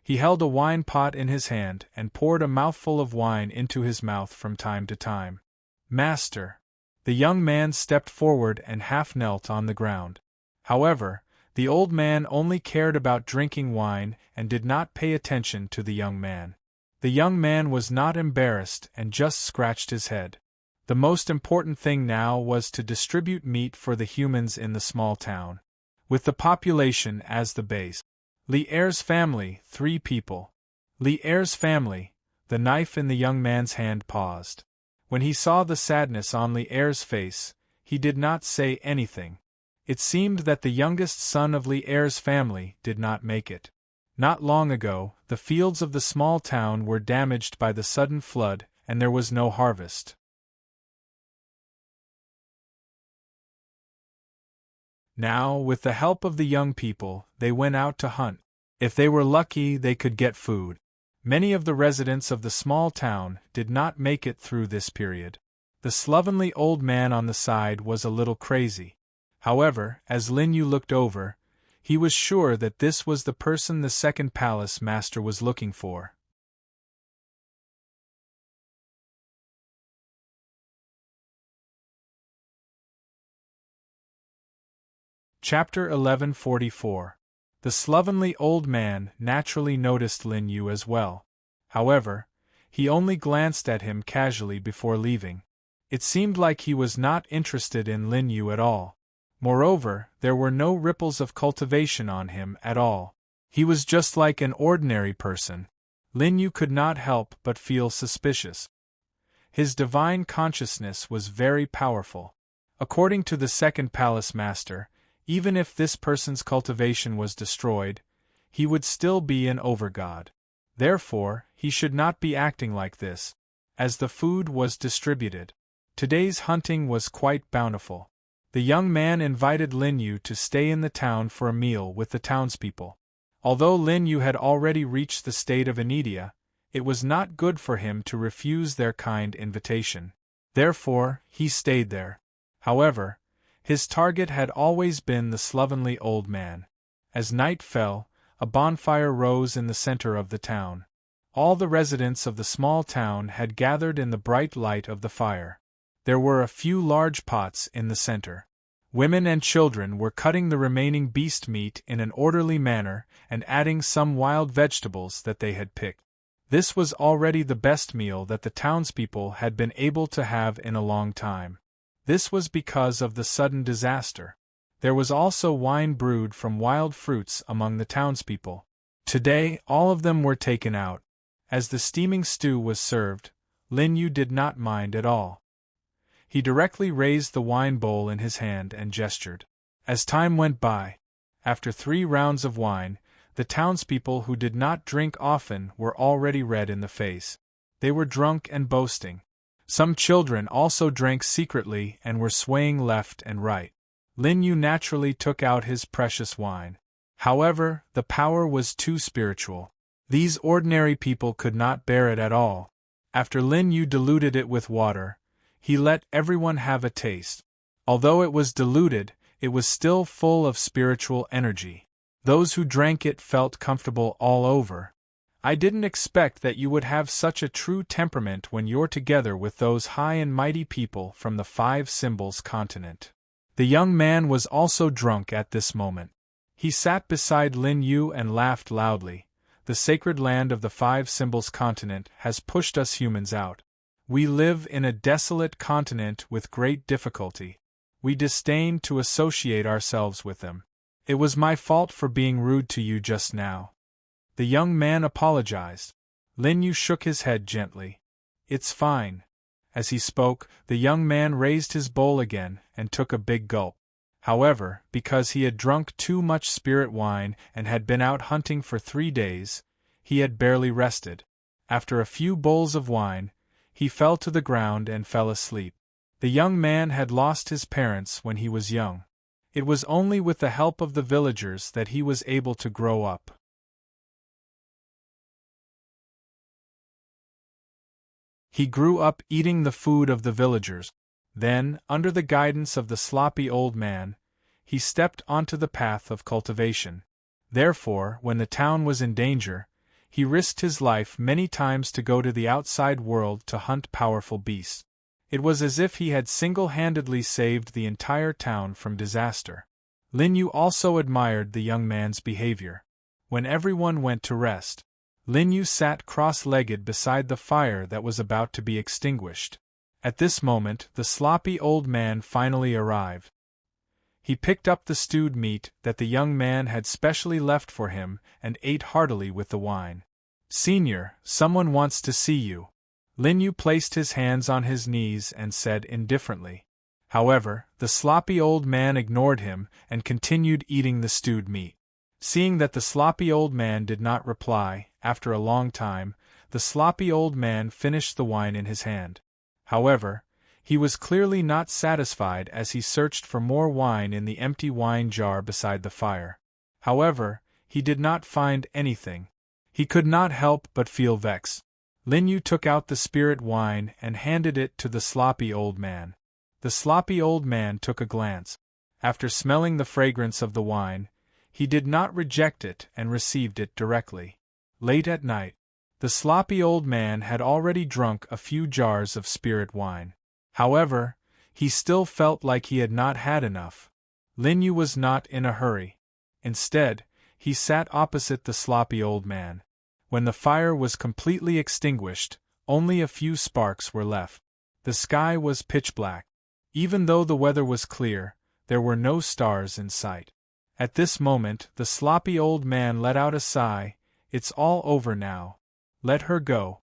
He held a wine pot in his hand and poured a mouthful of wine into his mouth from time to time. "Master!" The young man stepped forward and half knelt on the ground. However, the old man only cared about drinking wine and did not pay attention to the young man. The young man was not embarrassed and just scratched his head. The most important thing now was to distribute meat for the humans in the small town, with the population as the base. Lier's family, 3 people. Lier's family. The knife in the young man's hand paused. When he saw the sadness on Lier's face, he did not say anything. It seemed that the youngest son of Lier's family did not make it. Not long ago, the fields of the small town were damaged by the sudden flood, and there was no harvest. Now, with the help of the young people, they went out to hunt. If they were lucky, they could get food. Many of the residents of the small town did not make it through this period. The slovenly old man on the side was a little crazy. However, as Lin Yu looked over, he was sure that this was the person the second palace master was looking for. Chapter 1144. The slovenly old man naturally noticed Lin Yu as well. However, he only glanced at him casually before leaving. It seemed like he was not interested in Lin Yu at all. Moreover, there were no ripples of cultivation on him at all. He was just like an ordinary person. Lin Yu could not help but feel suspicious. His divine consciousness was very powerful. According to the second palace master, even if this person's cultivation was destroyed, he would still be an overgod. Therefore, he should not be acting like this, as the food was distributed. Today's hunting was quite bountiful. The young man invited Lin Yu to stay in the town for a meal with the townspeople. Although Lin Yu had already reached the state of inedia, it was not good for him to refuse their kind invitation. Therefore, he stayed there. However, his target had always been the slovenly old man. As night fell, a bonfire rose in the center of the town. All the residents of the small town had gathered in the bright light of the fire. There were a few large pots in the center. Women and children were cutting the remaining beast meat in an orderly manner and adding some wild vegetables that they had picked. This was already the best meal that the townspeople had been able to have in a long time. This was because of the sudden disaster. There was also wine brewed from wild fruits among the townspeople. Today, all of them were taken out. As the steaming stew was served, Lin Yu did not mind at all. He directly raised the wine bowl in his hand and gestured. As time went by, after 3 rounds of wine, the townspeople who did not drink often were already red in the face. They were drunk and boasting. Some children also drank secretly and were swaying left and right. Lin Yu naturally took out his precious wine. However, the power was too spiritual. These ordinary people could not bear it at all. After Lin Yu diluted it with water, he let everyone have a taste. Although it was diluted, it was still full of spiritual energy. Those who drank it felt comfortable all over. I didn't expect that you would have such a true temperament when you're together with those high and mighty people from the 5 Symbols continent. The young man was also drunk at this moment. He sat beside Lin Yu and laughed loudly. The sacred land of the 5 Symbols continent has pushed us humans out. We live in a desolate continent with great difficulty. We disdain to associate ourselves with them. It was my fault for being rude to you just now. The young man apologized. Lin Yu shook his head gently. It's fine. As he spoke, the young man raised his bowl again and took a big gulp. However, because he had drunk too much spirit wine and had been out hunting for 3 days, he had barely rested. After a few bowls of wine, he fell to the ground and fell asleep. The young man had lost his parents when he was young. It was only with the help of the villagers that he was able to grow up. He grew up eating the food of the villagers. Then, under the guidance of the sloppy old man, he stepped onto the path of cultivation. Therefore, when the town was in danger, He risked his life many times to go to the outside world to hunt powerful beasts. It was as if he had single-handedly saved the entire town from disaster. Lin Yu also admired the young man's behavior. When everyone went to rest, Lin Yu sat cross-legged beside the fire that was about to be extinguished. At this moment, the sloppy old man finally arrived. He picked up the stewed meat that the young man had specially left for him and ate heartily with the wine. "Senior, someone wants to see you." Lin Yu placed his hands on his knees and said indifferently. However, the sloppy old man ignored him and continued eating the stewed meat. Seeing that the sloppy old man did not reply, after a long time, the sloppy old man finished the wine in his hand. However, he was clearly not satisfied as he searched for more wine in the empty wine jar beside the fire. However, he did not find anything. He could not help but feel vexed. Lin Yu took out the spirit wine and handed it to the sloppy old man. The sloppy old man took a glance. After smelling the fragrance of the wine, he did not reject it and received it directly. Late at night, the sloppy old man had already drunk a few jars of spirit wine. However, he still felt like he had not had enough. Lin Yu was not in a hurry. Instead, he sat opposite the sloppy old man. When the fire was completely extinguished, only a few sparks were left. The sky was pitch black. Even though the weather was clear, there were no stars in sight. At this moment, the sloppy old man let out a sigh. "It's all over now. Let her go.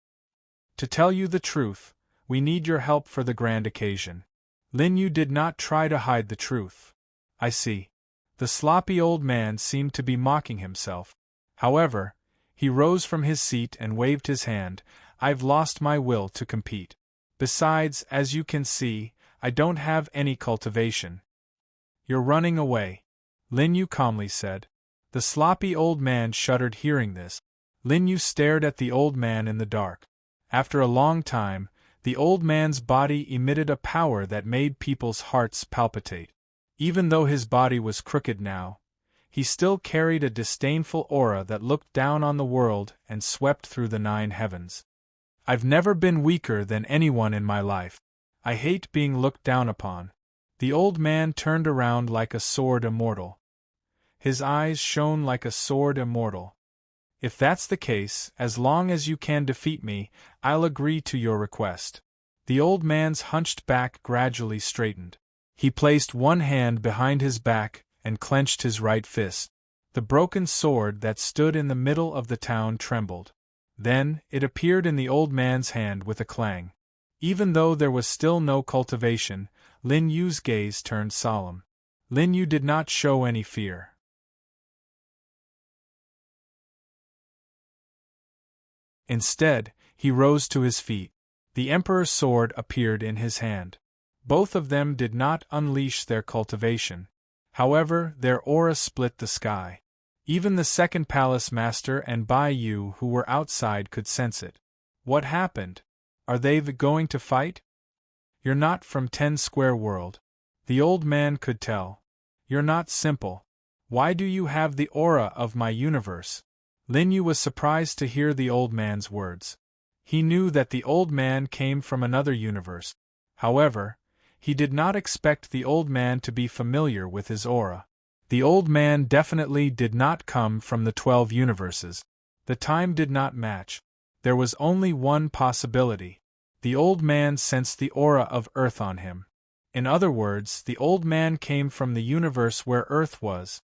To tell you the truth, we need your help for the grand occasion." Lin Yu did not try to hide the truth. "I see." The sloppy old man seemed to be mocking himself. However, he rose from his seat and waved his hand. "I've lost my will to compete. Besides, as you can see, I don't have any cultivation." "You're running away," Lin Yu calmly said. The sloppy old man shuddered hearing this. Lin Yu stared at the old man in the dark. After a long time, the old man's body emitted a power that made people's hearts palpitate. Even though his body was crooked now, he still carried a disdainful aura that looked down on the world and swept through the 9 heavens. "I've never been weaker than anyone in my life. I hate being looked down upon." The old man turned around like a sword immortal. His eyes shone like a sword immortal. "If that's the case, as long as you can defeat me, I'll agree to your request." The old man's hunched back gradually straightened. He placed one hand behind his back and clenched his right fist. The broken sword that stood in the middle of the town trembled. Then, it appeared in the old man's hand with a clang. Even though there was still no cultivation, Lin Yu's gaze turned solemn. Lin Yu did not show any fear. Instead, he rose to his feet. The Emperor's sword appeared in his hand. Both of them did not unleash their cultivation. However, their aura split the sky. Even the second palace master and Bai Yu who were outside could sense it. What happened? Are they going to fight? "You're not from 10 Square World." The old man could tell. "You're not simple. Why do you have the aura of my universe?" Lin Yu was surprised to hear the old man's words. He knew that the old man came from another universe. However, he did not expect the old man to be familiar with his aura. The old man definitely did not come from the 12 universes. The time did not match. There was only one possibility. The old man sensed the aura of Earth on him. In other words, the old man came from the universe where Earth was.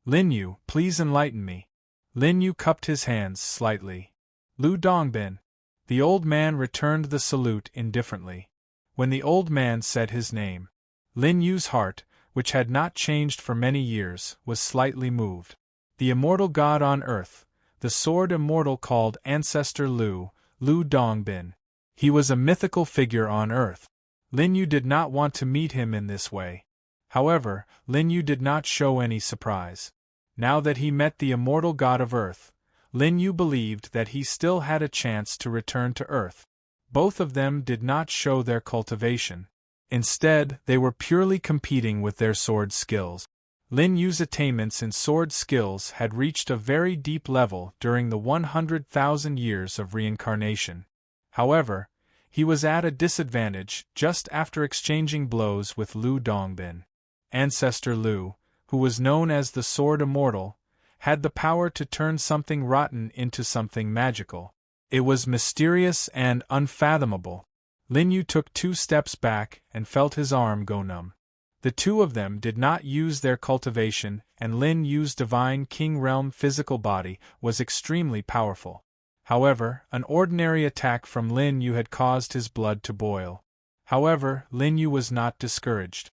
"Lin Yu, please enlighten me." Lin Yu cupped his hands slightly. "Lu Dongbin." The old man returned the salute indifferently. When the old man said his name, Lin Yu's heart, which had not changed for many years, was slightly moved. The immortal god on earth, the sword immortal called Ancestor Lu Dongbin. He was a mythical figure on earth. Lin Yu did not want to meet him in this way. However, Lin Yu did not show any surprise. Now that he met the immortal god of earth, Lin Yu believed that he still had a chance to return to earth. Both of them did not show their cultivation. Instead, they were purely competing with their sword skills. Lin Yu's attainments in sword skills had reached a very deep level during the 100,000 years of reincarnation. However, he was at a disadvantage just after exchanging blows with Lu Dongbin. Ancestor Lu, who was known as the Sword Immortal, had the power to turn something rotten into something magical. It was mysterious and unfathomable. Lin Yu took 2 steps back and felt his arm go numb. The two of them did not use their cultivation, and Lin Yu's divine king realm physical body was extremely powerful. However, an ordinary attack from Lin Yu had caused his blood to boil. However, Lin Yu was not discouraged.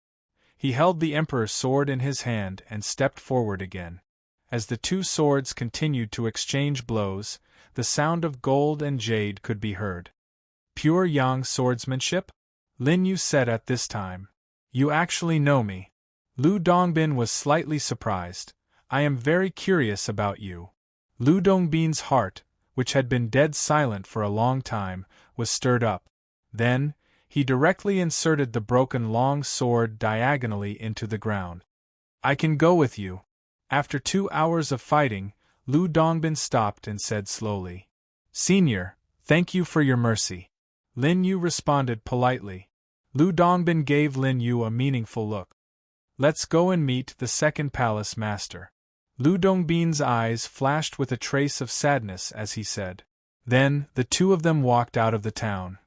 He held the Emperor's sword in his hand and stepped forward again. As the 2 swords continued to exchange blows, the sound of gold and jade could be heard. Pure Yang swordsmanship? Lin Yu said at this time. You actually know me. Lu Dongbin was slightly surprised. I am very curious about you. Lu Dongbin's heart, which had been dead silent for a long time, was stirred up. Then, he directly inserted the broken long sword diagonally into the ground. I can go with you. After 2 hours of fighting, Lu Dongbin stopped and said slowly. Senior, thank you for your mercy. Lin Yu responded politely. Lu Dongbin gave Lin Yu a meaningful look. Let's go and meet the second palace master. Lu Dongbin's eyes flashed with a trace of sadness as he said. Then, the 2 of them walked out of the town.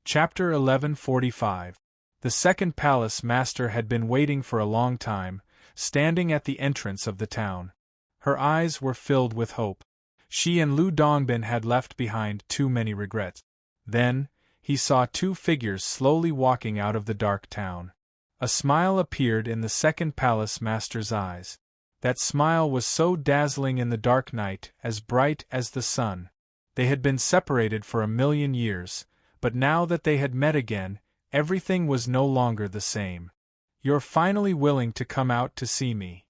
Chapter 1145. The second palace master had been waiting for a long time, standing at the entrance of the town. Her eyes were filled with hope. She and Lu Dongbin had left behind too many regrets. Then, he saw 2 figures slowly walking out of the dark town. A smile appeared in the second palace master's eyes. That smile was so dazzling in the dark night, as bright as the sun. They had been separated for 1,000,000 years, but now that they had met again, everything was no longer the same. You're finally willing to come out to see me.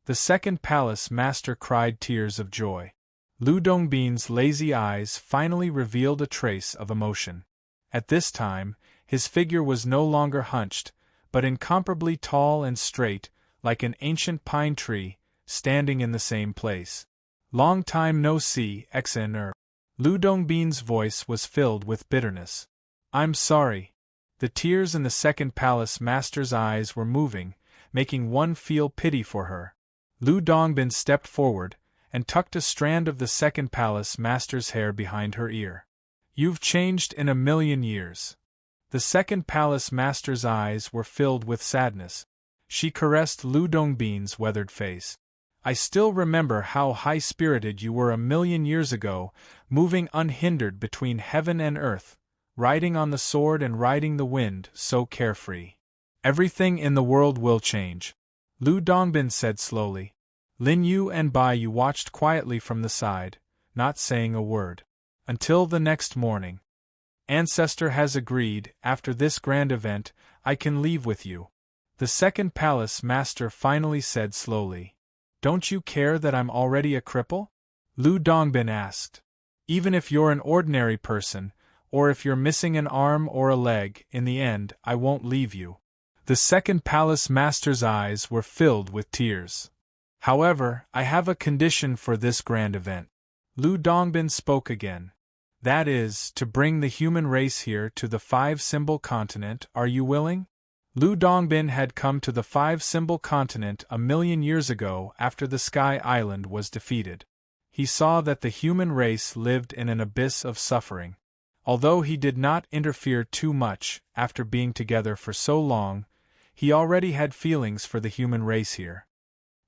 The second palace master cried tears of joy. Lu Dongbin's lazy eyes finally revealed a trace of emotion. At this time, his figure was no longer hunched, but incomparably tall and straight, like an ancient pine tree, standing in the same place. Long time no see, Xnr. Lu Dongbin's voice was filled with bitterness. I'm sorry. The tears in the second palace master's eyes were moving, making one feel pity for her. Lu Dongbin stepped forward, and tucked a strand of the second palace master's hair behind her ear. You've changed in 1,000,000 years. The second palace master's eyes were filled with sadness. She caressed Lu Dongbin's weathered face. I still remember how high-spirited you were 1,000,000 years ago, moving unhindered between heaven and earth, riding on the sword and riding the wind, so carefree. Everything in the world will change. Lu Dongbin said slowly. Lin Yu and Bai Yu watched quietly from the side, not saying a word. Until the next morning. Ancestor has agreed, after this grand event, I can leave with you. The second palace master finally said slowly. Don't you care that I'm already a cripple? Lu Dongbin asked. Even if you're an ordinary person, or if you're missing an arm or a leg, in the end, I won't leave you. The second palace master's eyes were filled with tears. However, I have a condition for this grand event. Lu Dongbin spoke again. That is, to bring the human race here to the 5-symbol continent. Are you willing? Lu Dongbin had come to the 5-symbol continent 1,000,000 years ago after the Sky Island was defeated. He saw that the human race lived in an abyss of suffering. Although he did not interfere too much, after being together for so long, he already had feelings for the human race here.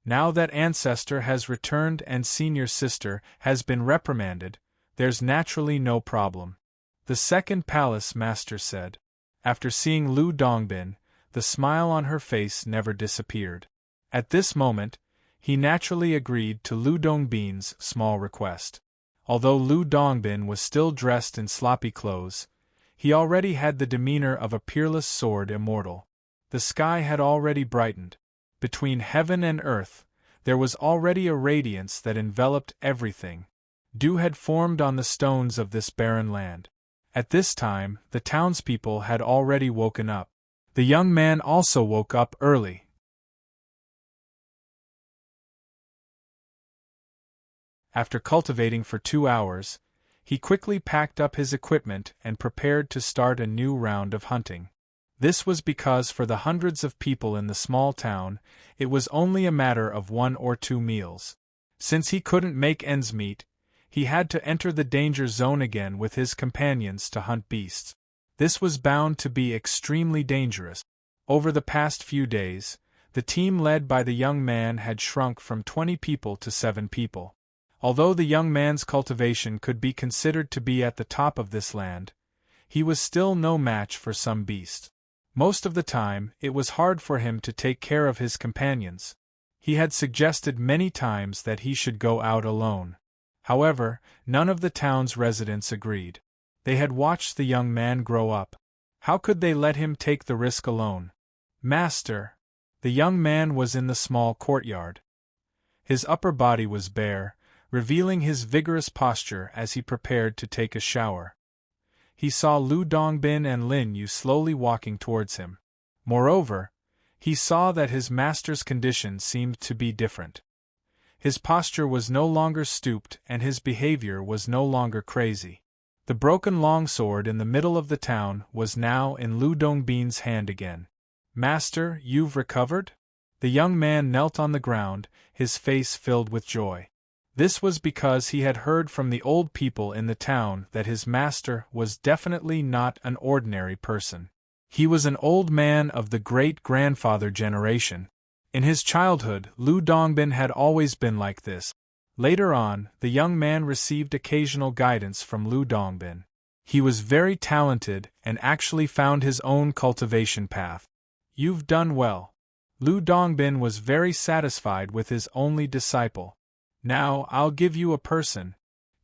Now that Ancestor has returned and Senior Sister has been reprimanded, there's naturally no problem. The second palace master said. After seeing Lu Dongbin, the smile on her face never disappeared. At this moment, he naturally agreed to Lu Dongbin's small request. Although Lu Dongbin was still dressed in sloppy clothes, he already had the demeanor of a peerless sword immortal. The sky had already brightened. Between heaven and earth, there was already a radiance that enveloped everything. Dew had formed on the stones of this barren land. At this time, the townspeople had already woken up. The young man also woke up early. After cultivating for 2 hours, he quickly packed up his equipment and prepared to start a new round of hunting. This was because for the hundreds of people in the small town, it was only a matter of 1 or 2 meals. Since he couldn't make ends meet, he had to enter the danger zone again with his companions to hunt beasts. This was bound to be extremely dangerous. Over the past few days, the team led by the young man had shrunk from 20 people to 7 people. Although the young man's cultivation could be considered to be at the top of this land, he was still no match for some beasts. Most of the time, it was hard for him to take care of his companions. He had suggested many times that he should go out alone. However, none of the town's residents agreed. They had watched the young man grow up. How could they let him take the risk alone? Master! The young man was in the small courtyard. His upper body was bare, revealing his vigorous posture as he prepared to take a shower. He saw Lu Dongbin and Lin Yu slowly walking towards him. Moreover, he saw that his master's condition seemed to be different. His posture was no longer stooped and his behavior was no longer crazy. The broken longsword in the middle of the town was now in Lu Dongbin's hand again. Master, you've recovered? The young man knelt on the ground, his face filled with joy. This was because he had heard from the old people in the town that his master was definitely not an ordinary person. He was an old man of the great-grandfather generation. In his childhood, Lu Dongbin had always been like this. Later on, the young man received occasional guidance from Lu Dongbin. He was very talented and actually found his own cultivation path. You've done well. Lu Dongbin was very satisfied with his only disciple. Now I'll give you a person.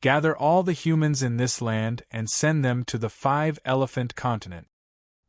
Gather all the humans in this land and send them to the 5-elephant continent.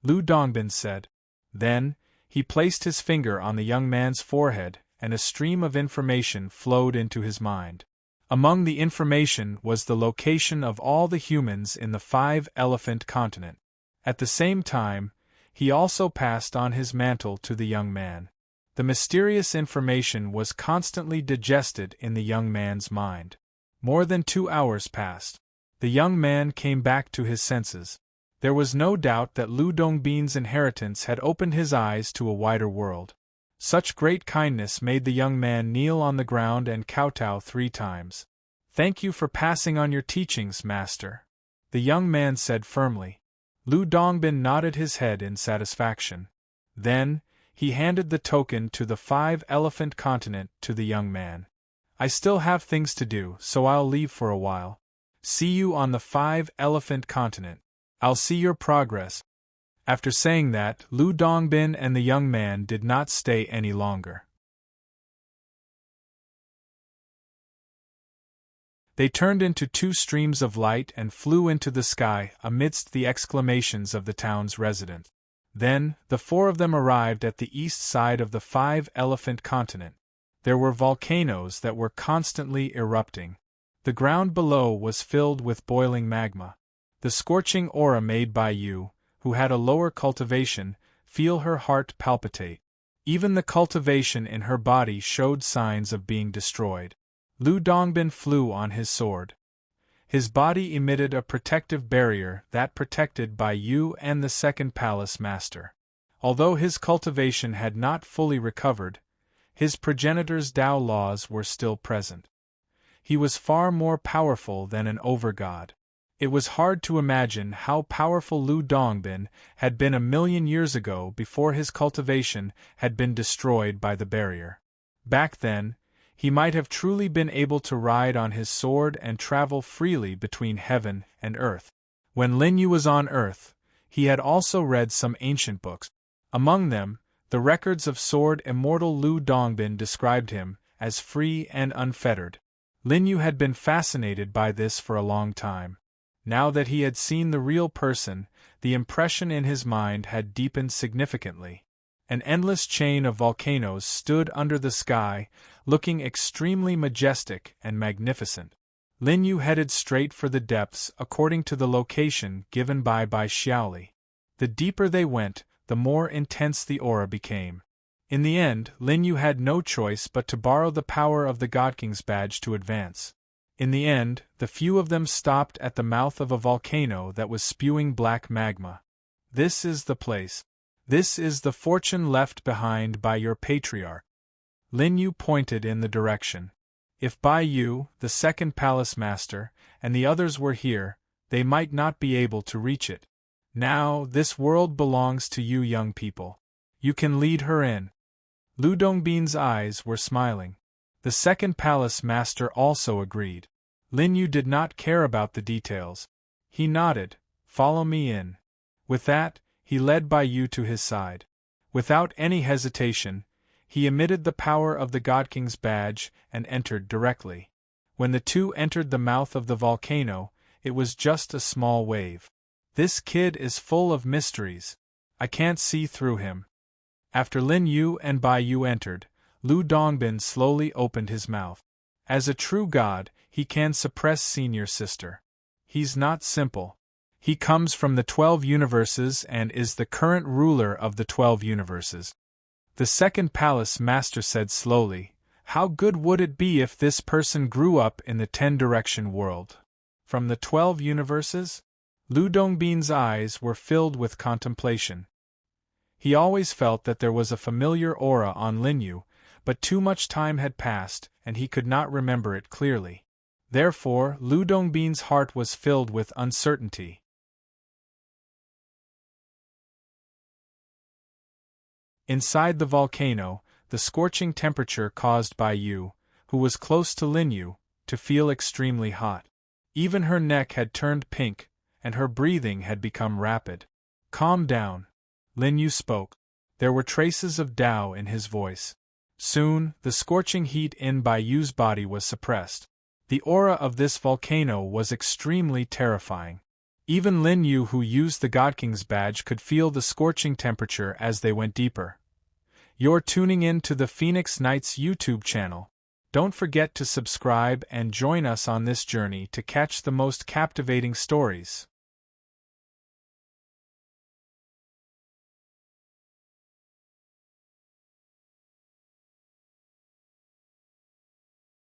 Lu Dongbin said. Then, he placed his finger on the young man's forehead, and a stream of information flowed into his mind. Among the information was the location of all the humans in the 5-elephant continent. At the same time, he also passed on his mantle to the young man. The mysterious information was constantly digested in the young man's mind. More than 2 hours passed. The young man came back to his senses. There was no doubt that Lu Dongbin's inheritance had opened his eyes to a wider world. Such great kindness made the young man kneel on the ground and kowtow 3 times. Thank you for passing on your teachings, master, the young man said firmly. Lu Dongbin nodded his head in satisfaction. Then, he handed the token to the 5-elephant continent to the young man. I still have things to do, so I'll leave for a while. See you on the 5-elephant continent. I'll see your progress. After saying that, Lu Dongbin and the young man did not stay any longer. They turned into 2 streams of light and flew into the sky amidst the exclamations of the town's residents. Then, the 4 of them arrived at the east side of the 5-elephant continent. There were volcanoes that were constantly erupting. The ground below was filled with boiling magma. The scorching aura made by you, who had a lower cultivation, feel her heart palpitate. Even the cultivation in her body showed signs of being destroyed. Lu Dongbin flew on his sword. His body emitted a protective barrier that protected by you and the second palace master. Although his cultivation had not fully recovered, his progenitor's Tao laws were still present. He was far more powerful than an overgod. It was hard to imagine how powerful Lu Dongbin had been 1,000,000 years ago before his cultivation had been destroyed by the barrier. Back then, he might have truly been able to ride on his sword and travel freely between heaven and earth. When Lin Yu was on earth, he had also read some ancient books. Among them, the records of sword immortal Lu Dongbin described him as free and unfettered. Lin Yu had been fascinated by this for a long time. Now that he had seen the real person, the impression in his mind had deepened significantly. An endless chain of volcanoes stood under the sky, looking extremely majestic and magnificent. Lin Yu headed straight for the depths according to the location given by Xiaoli. The deeper they went, the more intense the aura became. In the end, Lin Yu had no choice but to borrow the power of the God King's badge to advance. In the end, the few of them stopped at the mouth of a volcano that was spewing black magma. This is the place. This is the fortune left behind by your patriarch. Lin Yu pointed in the direction. If Bai Yu, the second palace master, and the others were here, they might not be able to reach it. Now, this world belongs to you young people. You can lead her in. Lu Dongbin's eyes were smiling. The second palace master also agreed. Lin Yu did not care about the details. He nodded, "Follow me in." With that, he led Bai Yu to his side. Without any hesitation, he emitted the power of the God King's badge and entered directly. When the two entered the mouth of the volcano, it was just a small wave. This kid is full of mysteries. I can't see through him. After Lin Yu and Bai Yu entered, Lu Dongbin slowly opened his mouth. As a true god, he can suppress senior sister. He's not simple. He comes from the 12 universes and is the current ruler of the 12 universes. The second palace master said slowly, "How good would it be if this person grew up in the 10-direction world?" From the 12 universes? Lu Dongbin's eyes were filled with contemplation. He always felt that there was a familiar aura on Lin Yu, but too much time had passed, and he could not remember it clearly. Therefore, Lu Dongbin's heart was filled with uncertainty. Inside the volcano, the scorching temperature caused Bai Yu, who was close to Lin Yu, to feel extremely hot. Even her neck had turned pink, and her breathing had become rapid. "Calm down," Lin Yu spoke. There were traces of Tao in his voice. Soon, the scorching heat in Bai Yu's body was suppressed. The aura of this volcano was extremely terrifying. Even Lin Yu, who used the God King's badge, could feel the scorching temperature as they went deeper. You're tuning in to the Phoenix Knights YouTube channel. Don't forget to subscribe and join us on this journey to catch the most captivating stories.